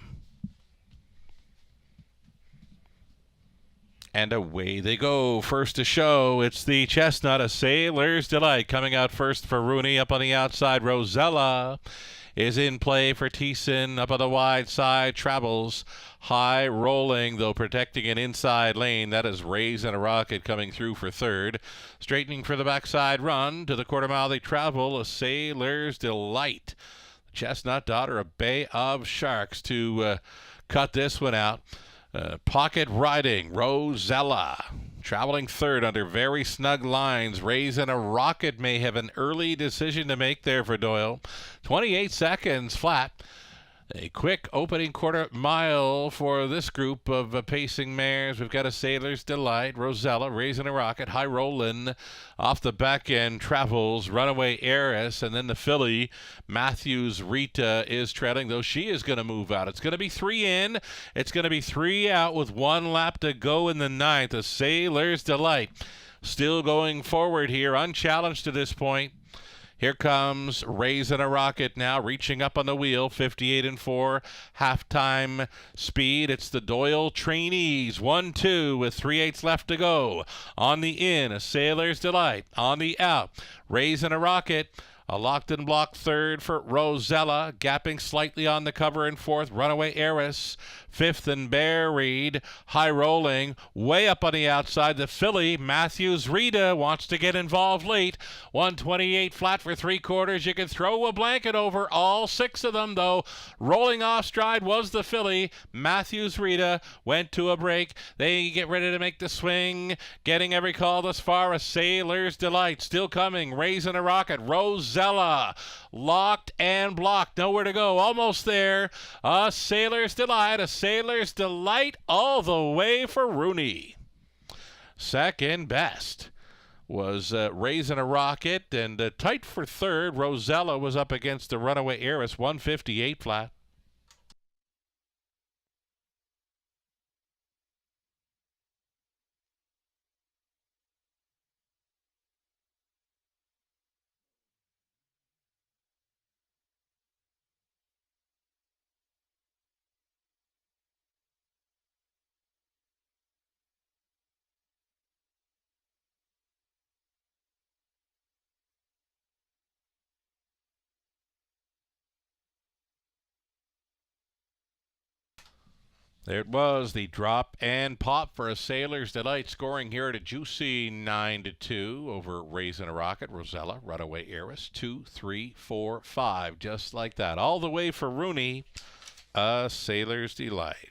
And away they go. First to show, it's the Chestnut, A Sailor's Delight, coming out first for Rooney. Up on the outside, Rosella is in play for Thiessen. Up on the wide side, Travels, High Rolling, though protecting an inside lane. That is Raising a Rocket coming through for third. Straightening for the backside run. To the quarter mile they travel, A Sailor's Delight. Chestnut, daughter of Bay of Sharks, to cut this one out. Pocket Riding, Rosella, traveling third under very snug lines. Raising a Rocket may have an early decision to make there for Doyle. 28 seconds flat. A quick opening quarter mile for this group of pacing mares. We've got A Sailor's Delight, Rosella, Raising a Rocket, High Rollin', off the back end, Travels, Runaway Heiress, and then the filly, Matthews Rita, is trailing, though she is going to move out. It's going to be 3 in. It's going to be 3 out with 1 lap to go in the 9th. A Sailor's Delight still going forward here, unchallenged to this point. Here comes Raising a Rocket now, reaching up on the wheel, 58-4, halftime speed. It's the Doyle trainees, 1-2 with 3/8 left to go. On the in, A Sailor's Delight. On the out, Raising a Rocket. A locked and blocked third for Rosella, gapping slightly on the cover in fourth. Runaway Heiress, fifth and Buried. High Rolling, way up on the outside. The filly, Matthews Rita, wants to get involved late. 128 flat for 3/4. You can throw a blanket over all 6 of them, though. Rolling off stride was the filly. Matthews Rita went to a break. They get ready to make the swing. Getting every call thus far. A Sailor's Delight still coming. Raising a Rocket. Rosella locked and blocked. Nowhere to go. Almost there. A Sailor's Delight. A Sailor's Delight all the way for Rooney. Second best was Raising a Rocket, and tight for third. Rosella was up against the Runaway Heiress, 158 flat. There it was, the drop and pop for A Sailor's Delight, scoring here at a juicy 9-2 over Raising a Rocket. Rosella, Runaway Heiress, 2, 3, 4, 5, just like that. All the way for Rooney, A Sailor's Delight.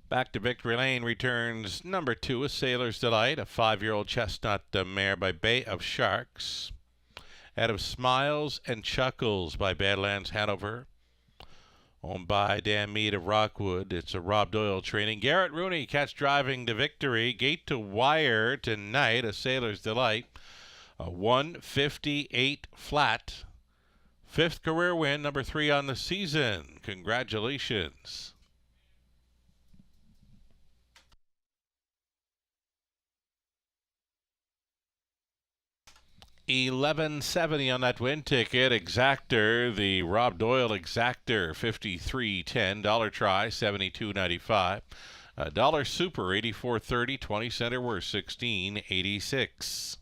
Back to Victory Lane returns number 2, A Sailor's Delight, a 5-year-old chestnut mare by Bay of Sharks. Out of Smiles and Chuckles by Badlands Hanover. Owned by Dan Mead of Rockwood. It's a Rob Doyle training. Garrett Rooney catch driving to victory. Gate to Wire tonight. A Sailor's Delight. A 158 flat. 5th career win, number 3 on the season. Congratulations. $11.70 on that win ticket. Exactor, the Rob Doyle Exactor, $53.10. Dollar Try, $72.95. Dollar Super, $84.30. 20 center worth, $16.86.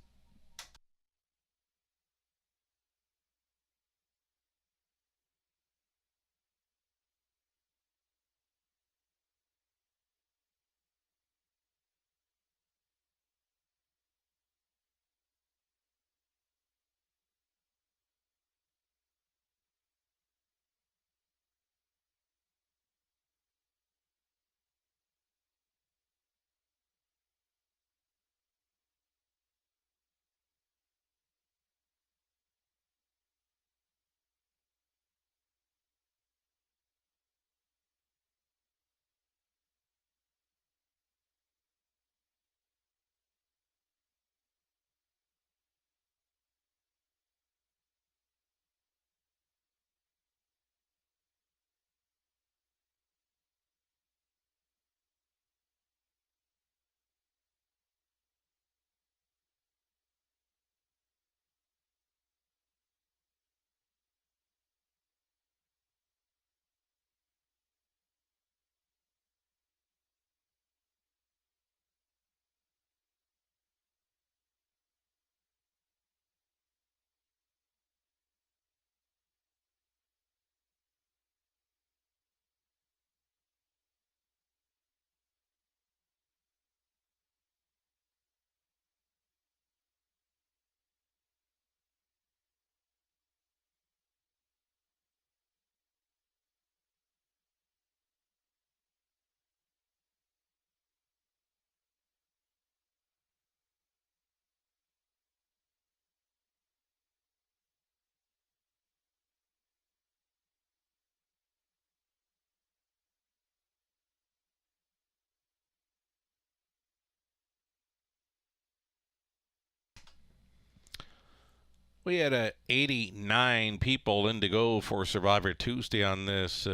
We had 89 people in to go for Survivor Tuesday on this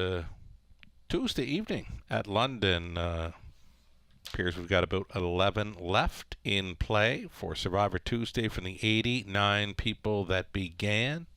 Tuesday evening at London. Appears we've got about 11 left in play for Survivor Tuesday from the 89 people that began.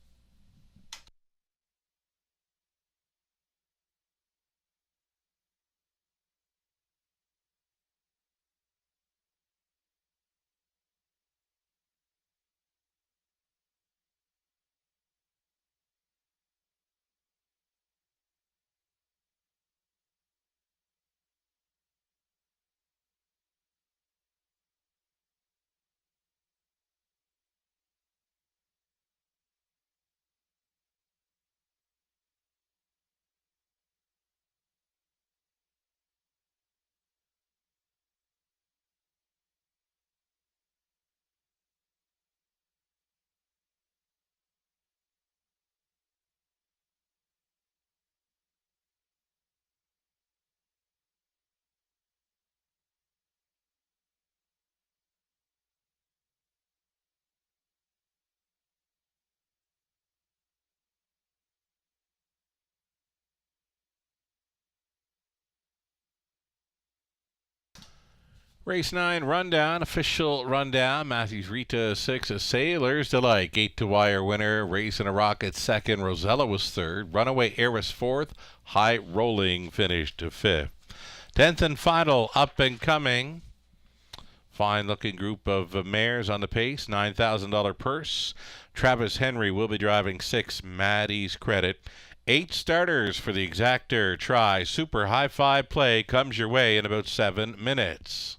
Race 9 rundown, official rundown. Matthews Rita 6, A Sailor's Delight. Gate to Wire winner. Racing a Rocket 2nd. Rosella was 3rd. Runaway Heiress 4th. High Rolling finished to 5th. 10th and final, Up and Coming. Fine looking group of mares on the pace. $9,000 purse. Travis Henry will be driving 6. Maddie's Credit. 8 starters for the Exactor. Try Super High Five Play comes your way in about 7 minutes.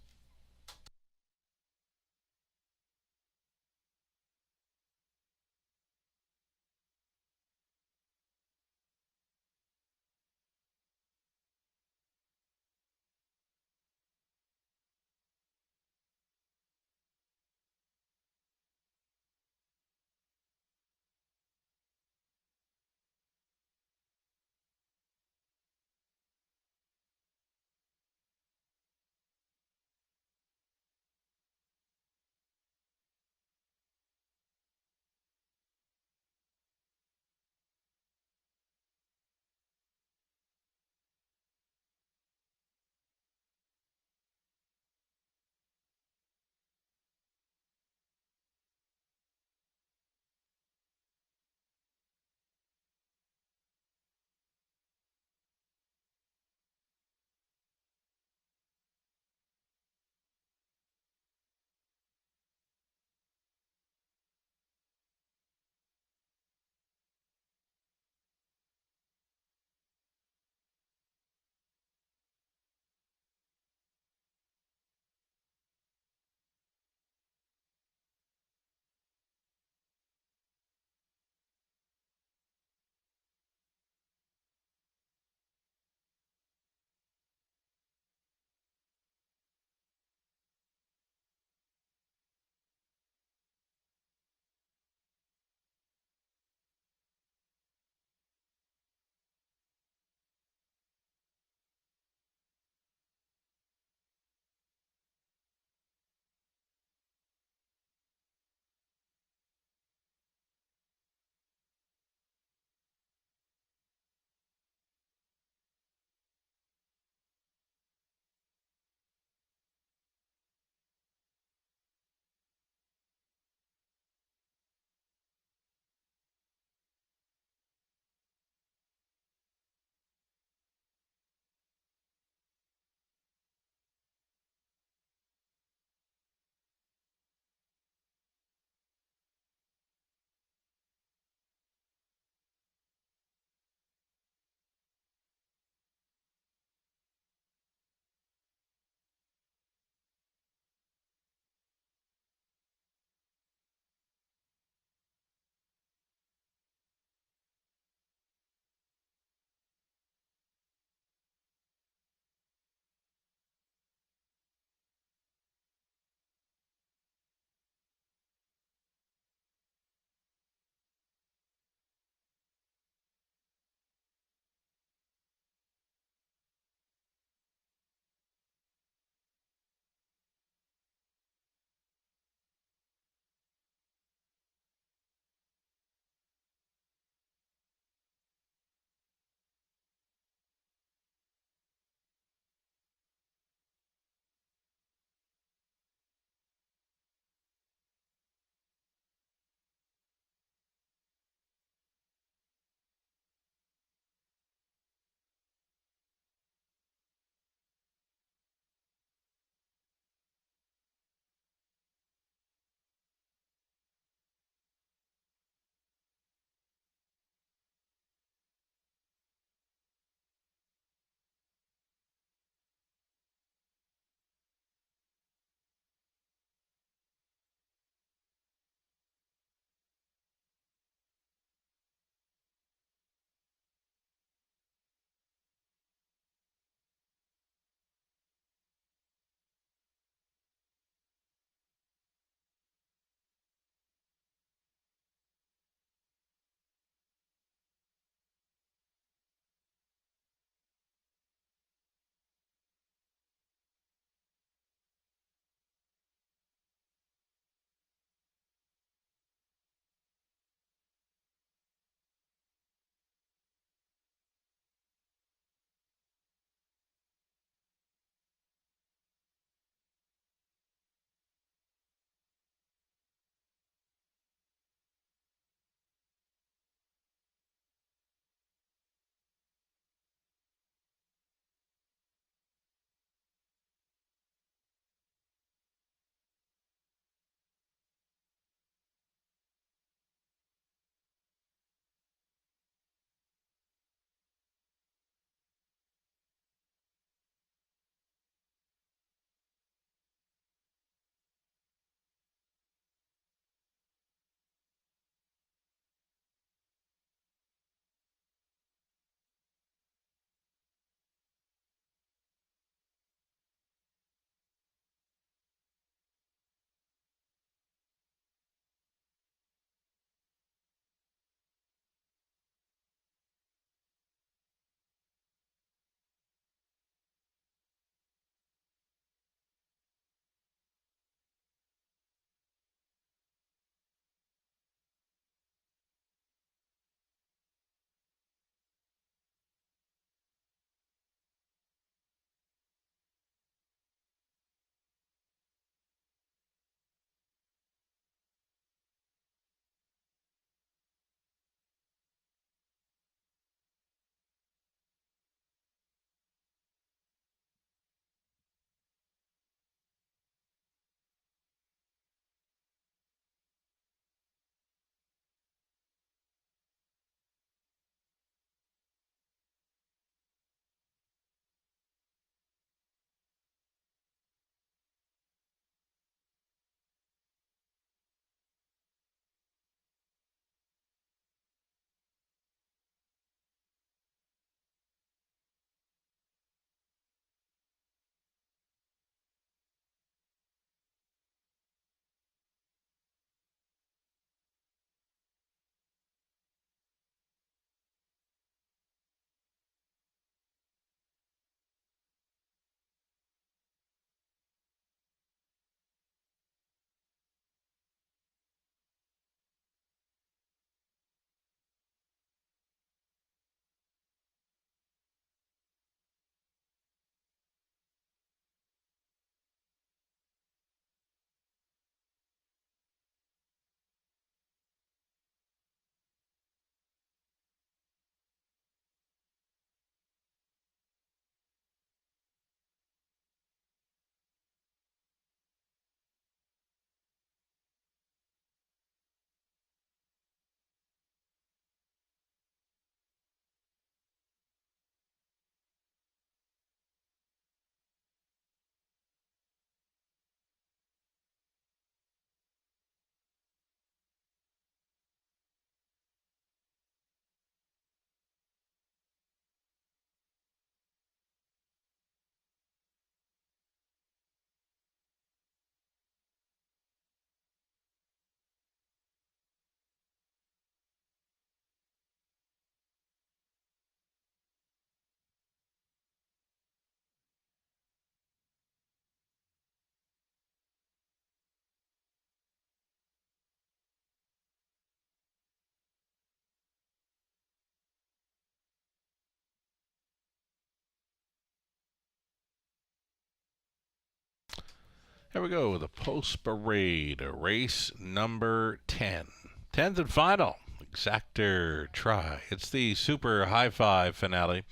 There we go, the Post Parade, race number 10. 10th and final, Exactor Try. It's the Super High Five finale.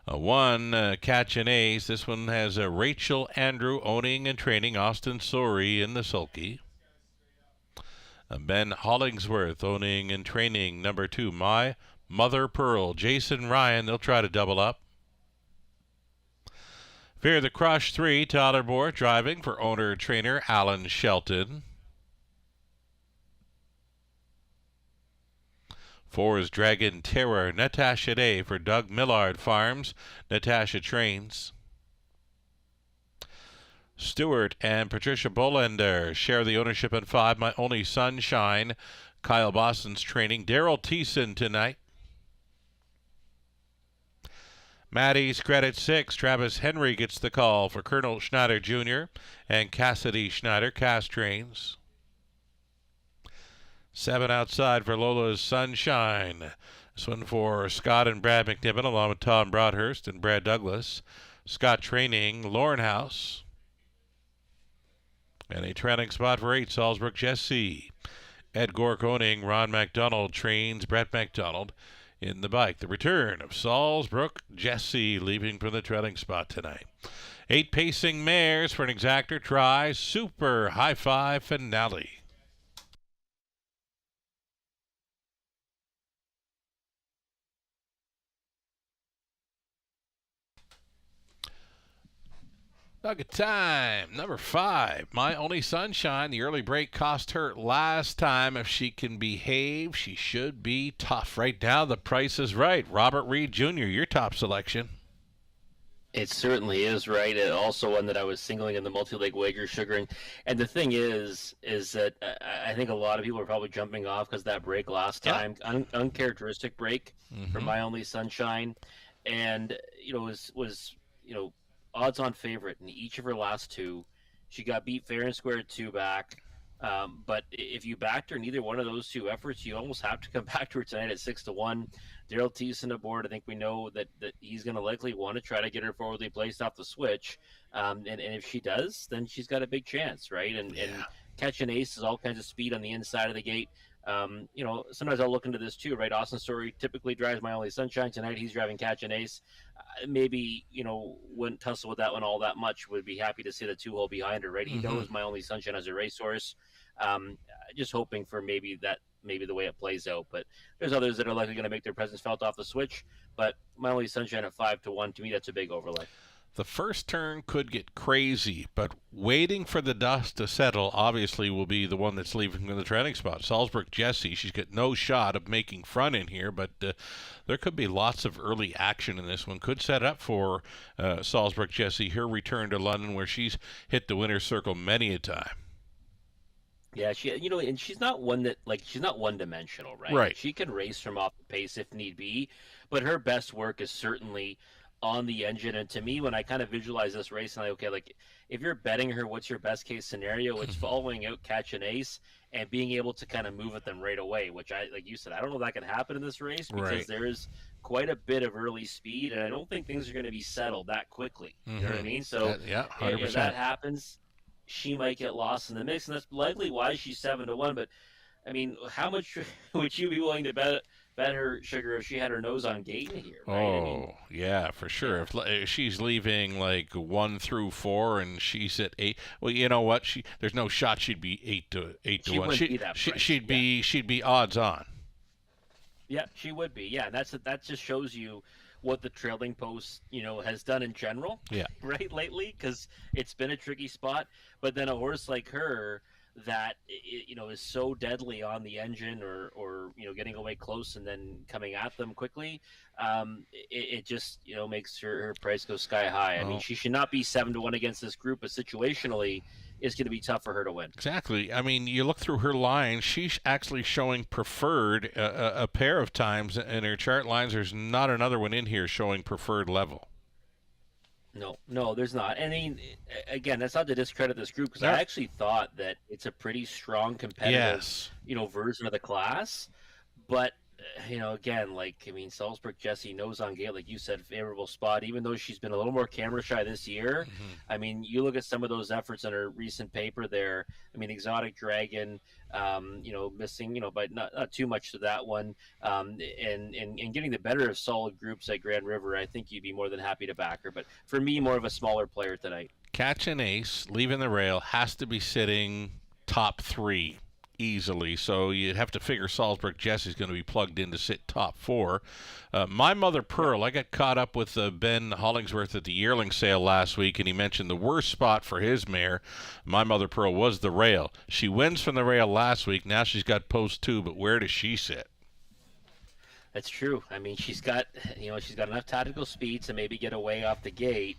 One catch and ace. This one has Rachel Andrew owning and training Austin Sori in the sulky. Ben Hollingsworth owning and training number 2, My Mother Pearl. Jason Ryan, they'll try to double up. Fear the Crush 3, Tyler Bohr driving for owner-trainer Alan Shelton. 4 is Dragon Terror, Natasha Day for Doug Millard Farms. Natasha trains. Stewart and Patricia Bolender share the ownership at 5. My Only Sunshine. Kyle Boston's training. Daryl Thiessen tonight. Maddie's Credit 6. Travis Henry gets the call for Colonel Schneider Jr. and Cassidy Schneider. Cass trains. 7 outside for Lola's Sunshine. This one for Scott and Brad McNiven along with Tom Broadhurst and Brad Douglas. Scott training Lauren House. And a trailing spot for 8, Salzburg Jesse. Ed Gork owning. Ron McDonald trains Brett McDonald in the bike. The return of Salzburg Jesse leaving from the trailing spot tonight. 8 pacing mares for an Exactor Try Super High Five finale. Nugget time. Number 5, My Only Sunshine. The early break cost her last time. If she can behave, she should be tough. Right now, the price is right. Robert Reed Jr., your top selection. It certainly is right. And also one that I was singling in the multi-leg wager sugaring. And the thing is that I think a lot of people are probably jumping off because that break last time, uncharacteristic break for My Only Sunshine, and was odds-on favorite in each of her last 2. She got beat fair and square at 2 back. But if you backed her in either one of those 2 efforts, you almost have to come back to her tonight at 6-1. Daryl Thiessen aboard. I think we know that he's going to likely want to try to get her forwardly placed off the switch. And if she does, then she's got a big chance, right? And Catch an Ace is all kinds of speed on the inside of the gate. Sometimes I'll look into this too, right? Austin Story typically drives My Only Sunshine. Tonight he's driving Catch an Ace. Maybe, wouldn't tussle with that one all that much. Would be happy to see the 2 hole behind her, right? He knows My Only Sunshine as a racehorse. Just hoping for maybe the way it plays out. But there's others that are likely going to make their presence felt off the switch. But My Only Sunshine at 5-1, to me, that's a big overlay. The first turn could get crazy, but waiting for the dust to settle obviously will be the one that's leaving in the trailing spot. Salzburg Jesse, she's got no shot of making front in here, but there could be lots of early action in this one. Could set up for Salzburg Jesse, her return to London, where she's hit the winner's circle many a time. Yeah, and she's not one that, she's not one-dimensional, right? Right. She can race from off the pace if need be, but her best work is certainly on the engine. And to me, when I kind of visualize this race, I'm like, if you're betting her, what's your best case scenario? It's following out Catch an Ace and being able to kind of move at them right away, which like you said, I don't know if that can happen in this race because there is quite a bit of early speed, and I don't think things are going to be settled that quickly. You know what I mean? So 100%. If that happens, she might get lost in the mix, and that's likely why she's 7-1. But I mean, how much would you be willing to bet her, Sugar, if she had her nose on gate in here? Right? Yeah, for sure. If she's leaving 1 through 4 and she's at 8, well, you know what? There's no shot she'd be 8 to 1. She'd be odds on. Yeah, she would be. Yeah, that just shows you what the trailing post, has done in general. Yeah. Right, lately, because it's been a tricky spot. But then a horse like her that is so deadly on the engine or getting away close and then coming at them quickly, it just makes her price go sky high. I mean, she should not be 7-1 against this group, but situationally it's going to be tough for her to win. Exactly. I mean, you look through her line, she's actually showing preferred a pair of times in her chart lines. There's not another one in here showing preferred level. No, there's not. I mean, again, that's not to discredit this group, because I actually thought that it's a pretty strong competitive, version of the class. But again, Salzburg Jesse knows on gate, like you said, favorable spot. Even though she's been a little more camera shy this year, you look at some of those efforts in her recent paper there. Exotic Dragon, missing, but not too much to that one. And getting the better of solid groups at Grand River, I think you'd be more than happy to back her. But for me, more of a smaller player tonight. Catch an Ace, leaving the rail, has to be sitting top 3 easily. So you have to figure Salzburg Jesse's going to be plugged in to sit top 4. My Mother Pearl, I got caught up with Ben Hollingsworth at the yearling sale last week, and he mentioned the worst spot for his mare, My Mother Pearl, was the rail. She wins from the rail last week. Now she's got post 2, but where does she sit? That's true. She's got enough tactical speed to maybe get away off the gate.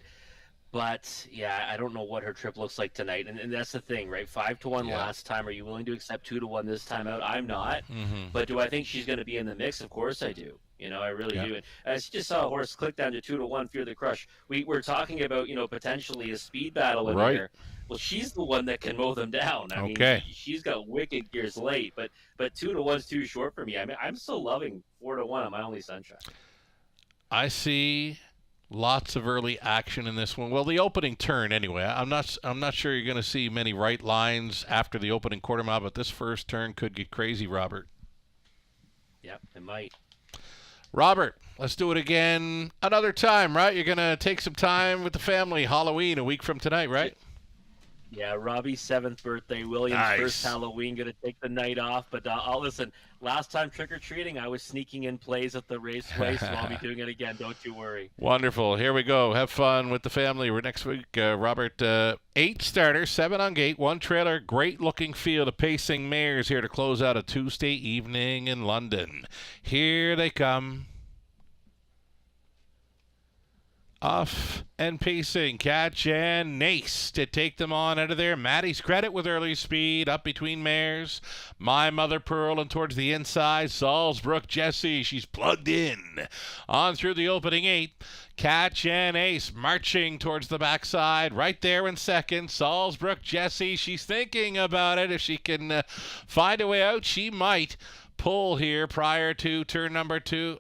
But yeah, I don't know what her trip looks like tonight, and that's the thing, right? 5-1 last time. Are you willing to accept 2-1 this time out? I'm not. But do I think she's going to be in the mix? Of course I do. I really do. And I just saw a horse click down to 2-1, Fear the Crush. We're talking about potentially a speed battle in there. Well, she's the one that can mow them down. She's got wicked gears late, but 2-1's too short for me. I'm still loving 4-1 on My Only Sunshine. I see lots of early action in this one. Well, the opening turn anyway. I'm not sure you're going to see many right lines after the opening quarter mile, but this first turn could get crazy, Robert. Yep, it might. Robert, let's do it again another time, right? You're going to take some time with the family. Halloween a week from tonight, right? Yeah, Robbie's 7th birthday, William's first Halloween, going to take the night off. But I'll listen. Last time trick-or-treating, I was sneaking in plays at the raceway, so I'll be doing it again. Don't you worry. Wonderful. Here we go. Have fun with the family. We're next week, Robert. 8 starters, 7 on gate, 1 trailer. Great-looking field of pacing mares here to close out a Tuesday evening in London. Here they come. Off and pacing, Catch and Ace to take them on out of there. Maddie's Credit with early speed up between mares. My Mother Pearl and towards the inside, Salzburg Jesse. She's plugged in. On through the opening 8. Catch and Ace marching towards the backside. Right there in second. Salzburg Jesse. She's thinking about it. If she can find a way out, she might pull here prior to turn number 2.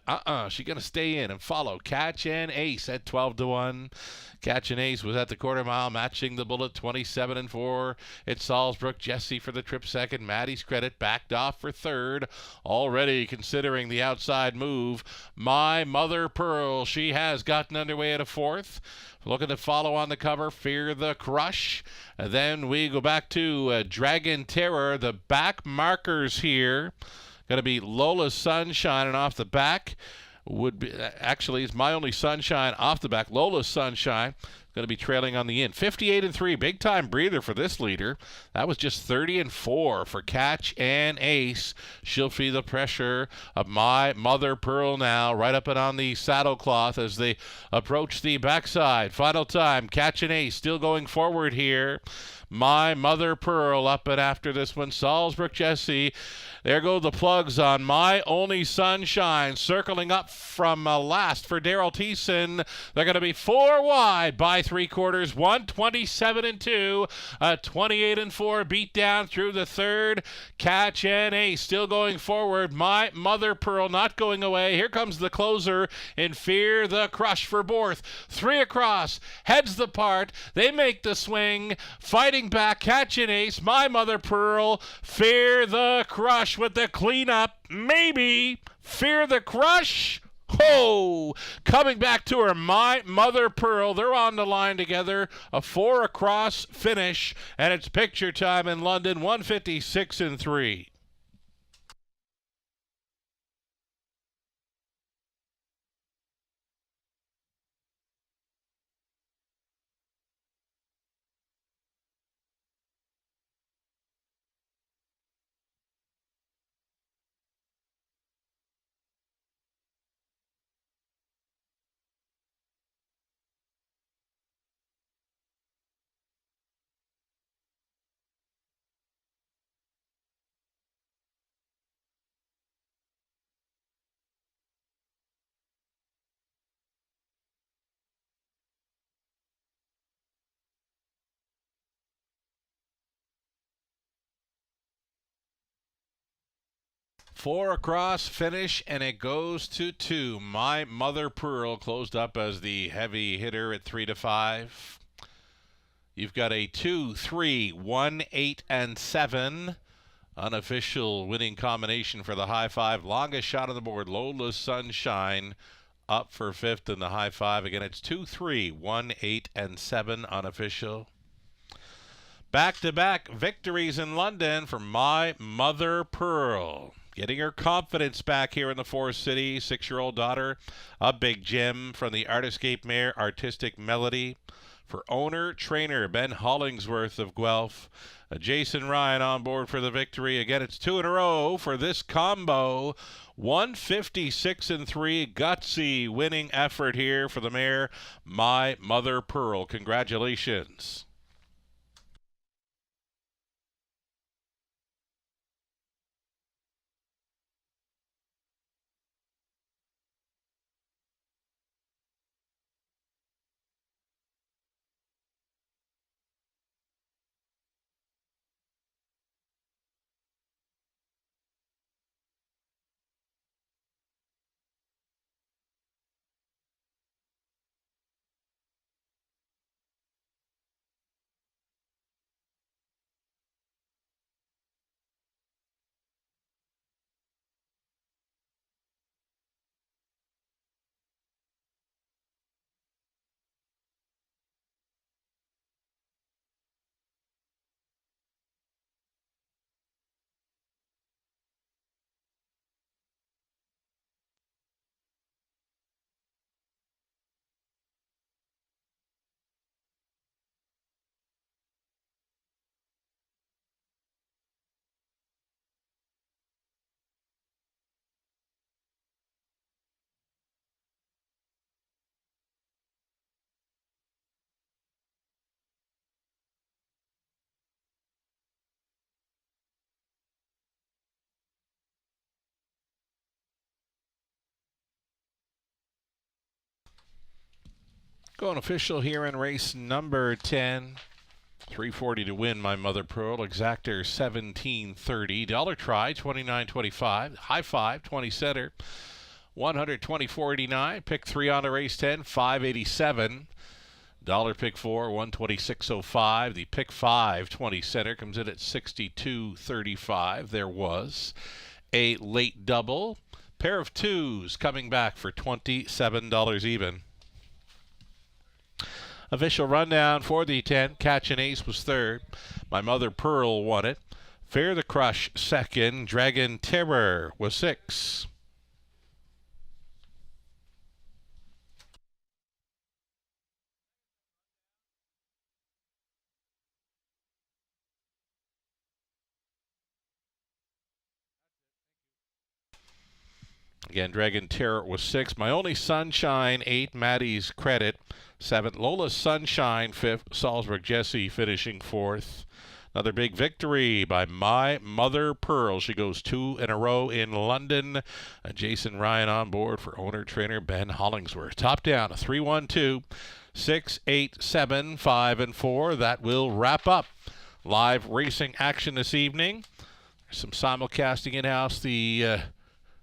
She's going to stay in and follow Catch and Ace at 12-1. Catch and Ace was at the quarter mile, matching the bullet 27-4. It's Salzburg Jesse for the trip second. Maddie's Credit backed off for third. Already considering the outside move. My Mother Pearl, she has gotten underway at a 4th. Looking to follow on the cover, Fear the Crush. And then we go back to Dragon Terror. The back markers here going to be Lola's Sunshine, and off the back would be, actually, it's My Only Sunshine off the back. Lola's Sunshine going to be trailing on the in. 58-3, big time breather for this leader. That was just 30-4 for Catch and Ace. She'll feel the pressure of My Mother Pearl now, right up and on the saddle cloth as they approach the backside. Final time, Catch and Ace still going forward here. My Mother Pearl up and after this one. Salzburg Jesse. There go the plugs on My Only Sunshine. Circling up from last for Daryl Thiessen. They're going to be 4 wide by 3/4. 127-2. 28-4 beat down through the third. Catch and Ace still going forward. My Mother Pearl not going away. Here comes the closer in Fear the Crush for Borth. 3 across. Heads the part. They make the swing. Fighting back. Catch and Ace. My Mother Pearl. Fear the Crush with the cleanup. Maybe. Fear the Crush. Ho! Coming back to her, My Mother Pearl. They're on the line together. A 4 across finish. And it's picture time in London. 156-3. 4 across finish, and it goes to 2. My Mother Pearl closed up as the heavy hitter at 3 to 5. You've got a 2, 3, 1, 8, and 7 unofficial winning combination for the high five. Longest shot on the board, Lola's Sunshine, up for 5th in the high five. Again, it's 2, 3, 1, 8, and 7 unofficial. Back-to-back victories in London for My Mother Pearl. Getting her confidence back here in the Forest City. 6-year-old daughter, a big gem from the Artiscape mare, Artistic Melody. For owner, trainer, Ben Hollingsworth of Guelph. Jason Ryan on board for the victory. Again, it's 2 in a row for this combo. 156-3, gutsy winning effort here for the mare, My Mother Pearl. Congratulations. Going official here in race number 10. 340 to win, My Mother Pearl. Exactor 1730. Dollar try 29.25. High five 20 center 124.89. Pick 3 on to race 10 587. Dollar pick 4 126.05. The pick 5 20 center comes in at 62.35. There was a late double. Pair of twos coming back for $27 even. Official rundown for the 10. Catch an Ace was 3rd. My Mother Pearl won it. Fair the Crush 2nd. Dragon Terror was 6. Again, Dragon Terror was 6. My Only Sunshine 8. Maddie's Credit 7th. Lola's Sunshine 5th. Salzburg Jessie finishing 4th. Another big victory by My Mother Pearl. She goes 2 in a row in London. Jason Ryan on board for owner trainer Ben Hollingsworth. Top down a 3-1-2, 6, 8, 7, 5, and 4. That will wrap up live racing action this evening. There's some simulcasting in-house. The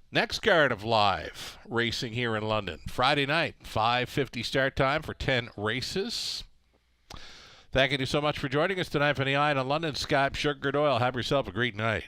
next guard of live racing here in London. Friday night, 5:50 start time for 10 races. Thank you so much for joining us tonight from the Eye on London. Skype Sugar Doyle. Have yourself a great night.